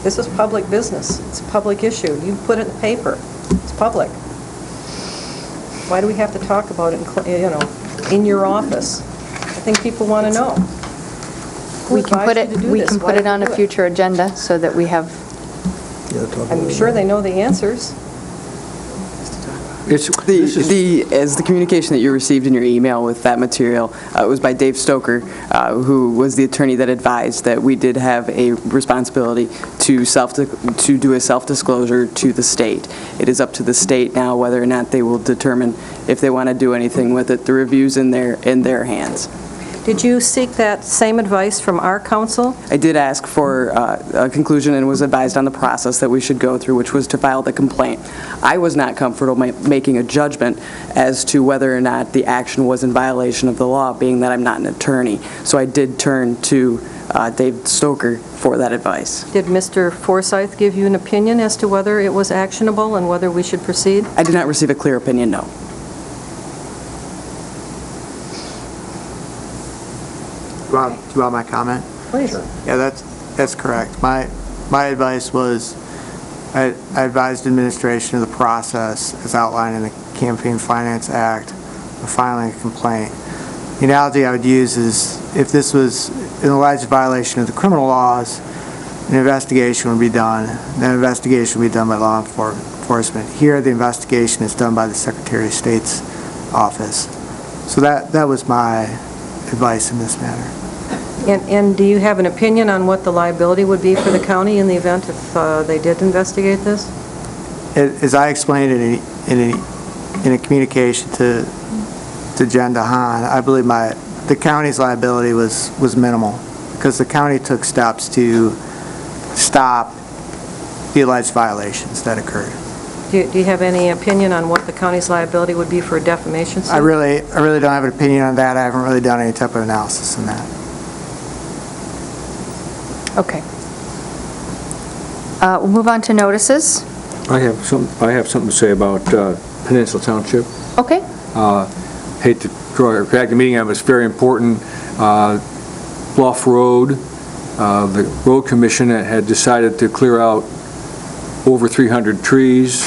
This is public business. It's a public issue. You put it in the paper. It's public. Why do we have to talk about it in your office? I think people want to know. We can put it on a future agenda so that we have... I'm sure they know the answers. As the communication that you received in your email with that material, it was by Dave Stoker, who was the attorney that advised that we did have a responsibility to do a self-disclosure to the state. It is up to the state now whether or not they will determine if they want to do anything with it. The review's in their hands. Did you seek that same advice from our counsel? I did ask for a conclusion and was advised on the process that we should go through, which was to file the complaint. I was not comfortable making a judgment as to whether or not the action was in violation of the law, being that I'm not an attorney. So I did turn to Dave Stoker for that advice. Did Mr. Forsyth give you an opinion as to whether it was actionable and whether we should proceed? I did not receive a clear opinion, no. Do you want my comment? Please. Yeah, that's correct. My advice was, I advised administration of the process as outlined in the Campaign Finance Act of filing a complaint. The analogy I would use is if this was an alleged violation of the criminal laws, an investigation would be done. That investigation would be done by law enforcement. Here, the investigation is done by the Secretary of State's office. So that was my advice in this matter. And do you have an opinion on what the liability would be for the county in the event if they did investigate this? As I explained in a communication to Jen DeHaan, I believe the county's liability was minimal because the county took steps to stop the alleged violations that occurred. Do you have any opinion on what the county's liability would be for a defamation suit? I really don't have an opinion on that. I haven't really done any type of analysis on that. Okay. We'll move on to notices. I have something to say about Peninsula Township. Okay. Hate to draw back the meeting up, it's very important. Bluff Road, the road commission had decided to clear out over 300 trees.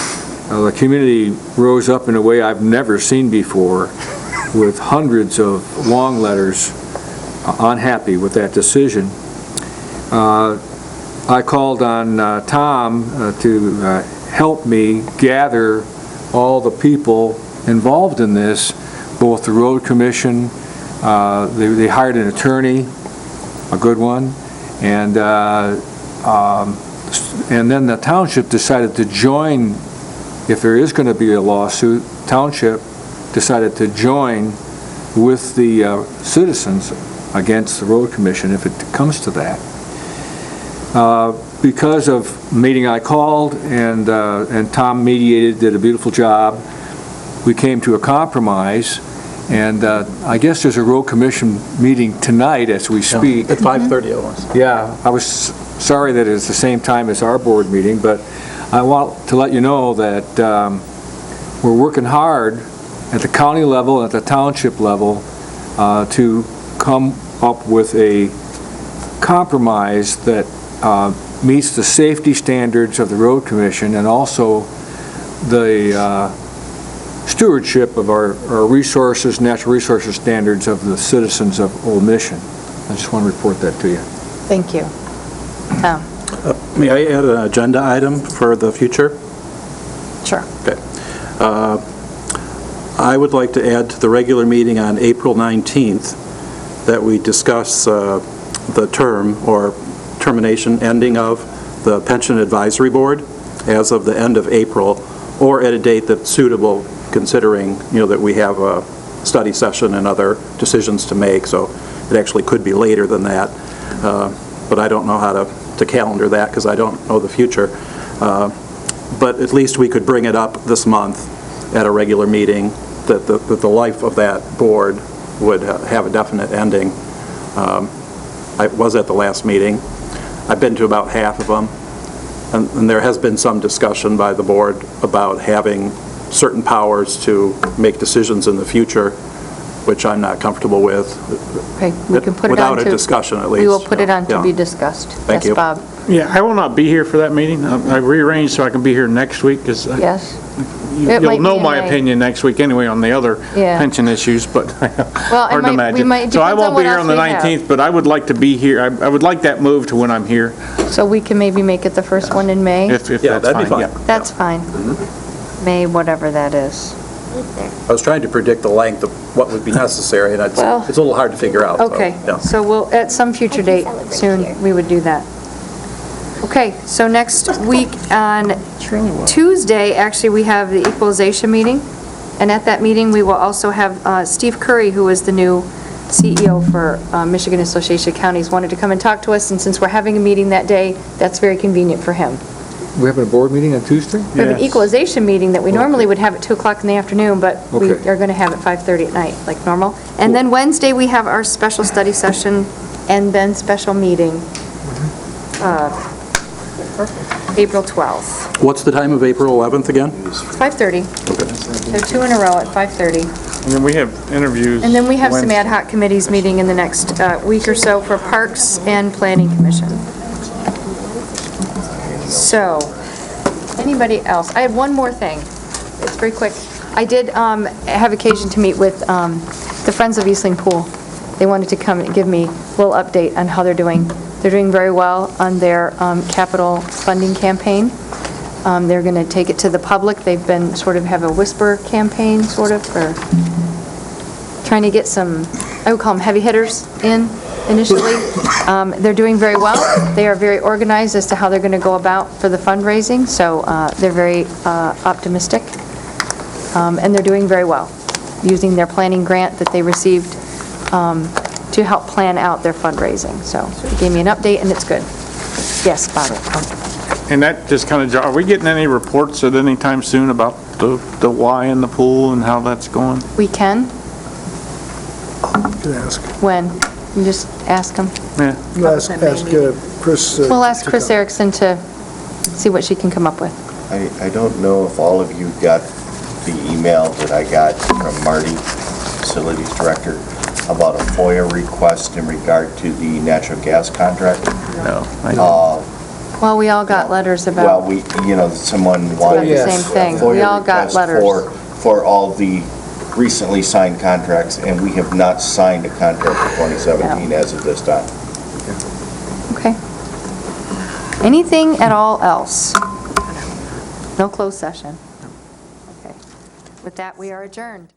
The community rose up in a way I've never seen before, with hundreds of long letters unhappy with that decision. I called on Tom to help me gather all the people involved in this, both the road commission, they hired an attorney, a good one, and then the township decided to join, if there is going to be a lawsuit, township decided to join with the citizens against the road commission if it comes to that. Because of meeting I called and Tom mediated, did a beautiful job, we came to a compromise, and I guess there's a road commission meeting tonight as we speak. At 5:30 it was. Yeah, I was sorry that it's the same time as our board meeting, but I want to let you know that we're working hard at the county level, at the township level, to come up with a compromise that meets the safety standards of the road commission and also the stewardship of our resources, natural resources standards of the citizens of Old Mission. I just want to report that to you. Thank you. Tom? May I add an agenda item for the future? Sure. Okay. I would like to add to the regular meeting on April 19th that we discuss the term or termination ending of the Pension Advisory Board as of the end of April, or at a date that's suitable, considering, that we have a study session and other decisions to make, so it actually could be later than that. But I don't know how to calendar that because I don't know the future. But at least we could bring it up this month at a regular meeting, that the life of that board would have a definite ending. I was at the last meeting. I've been to about half of them, and there has been some discussion by the board about having certain powers to make decisions in the future, which I'm not comfortable with. Okay, we can put it on without a discussion, at least. We will put it on to Yeah. be discussed. Thank you. Yes, Bob? Yeah, I will not be here for that meeting. I rearranged so I can be here next week, because Yes? It might you'll know be in my May. opinion next week anyway on the other Yeah. pension issues, but Well, hard to imagine. So I depends on won't be what here else on the we have. 19th, but I would like to be here. I would like that moved to when I'm here, So we can maybe make it the first one in May? if Yeah, that's that'd be fine. fine. Yeah. That's fine. May, whatever that is. I was trying to predict the length of what would be necessary, and it's a Well- little hard to figure out. so, Okay, yeah. so we'll, at some future date soon, we would do that. Okay, so next week on Tuesday, actually, we have the equalization meeting, and at that meeting, we will also have Steve Curry, who is the new CEO for Michigan Association of Counties, wanted to come and talk to us, and since we're having a meeting that day, that's very convenient for him. We having a board meeting on Tuesday? We have an Yes. equalization meeting that we normally would have at 2 o'clock in the afternoon, but we Okay. are going to have at 5:30 at night, like normal. And then Wednesday, we have our special study session and then special meeting, April 12th. What's the time of April 11th again? It's 5:30. So 2 in a row at 5:30. And then we have interviews. And then we have some Wednesday. ad hoc committees meeting in the next week or so for Parks and Planning Commission. So, anybody else? I had one more thing. It's very quick. I did have occasion to meet with the Friends of Eastling Pool. They wanted to come and give me a little update on how they're doing. They're doing very well on their capital funding campaign. They're going to take it to the public. They've been have a whisper campaign, for trying to get some, I would call them heavy hitters in initially. They're doing very well. They are very organized as to how they're going to go about for the fundraising, so they're very optimistic. And they're doing very well, using their planning grant that they received to help plan out their fundraising. So they gave me an update, and it's good. Yes, Bob? And that just kind of, are we getting any reports at any time soon about the Y in the pool and how that's going? We can? You can ask. When? You just ask them. Yeah. You ask Chris. We'll ask to Chris come. Erickson to see what she can come up with. I don't know if all of you got the email that I got from Marty, Facilities Director, about a FOIA request in regard to the natural gas contract. No, I don't. Well, we all got letters Well, about, someone wanted. the same thing. FOIA We all got request letters. For all the recently signed contracts, and we have not signed a contract for 2017 as of this time. okay. Anything at all else? No closed session? Okay. With that, we are adjourned.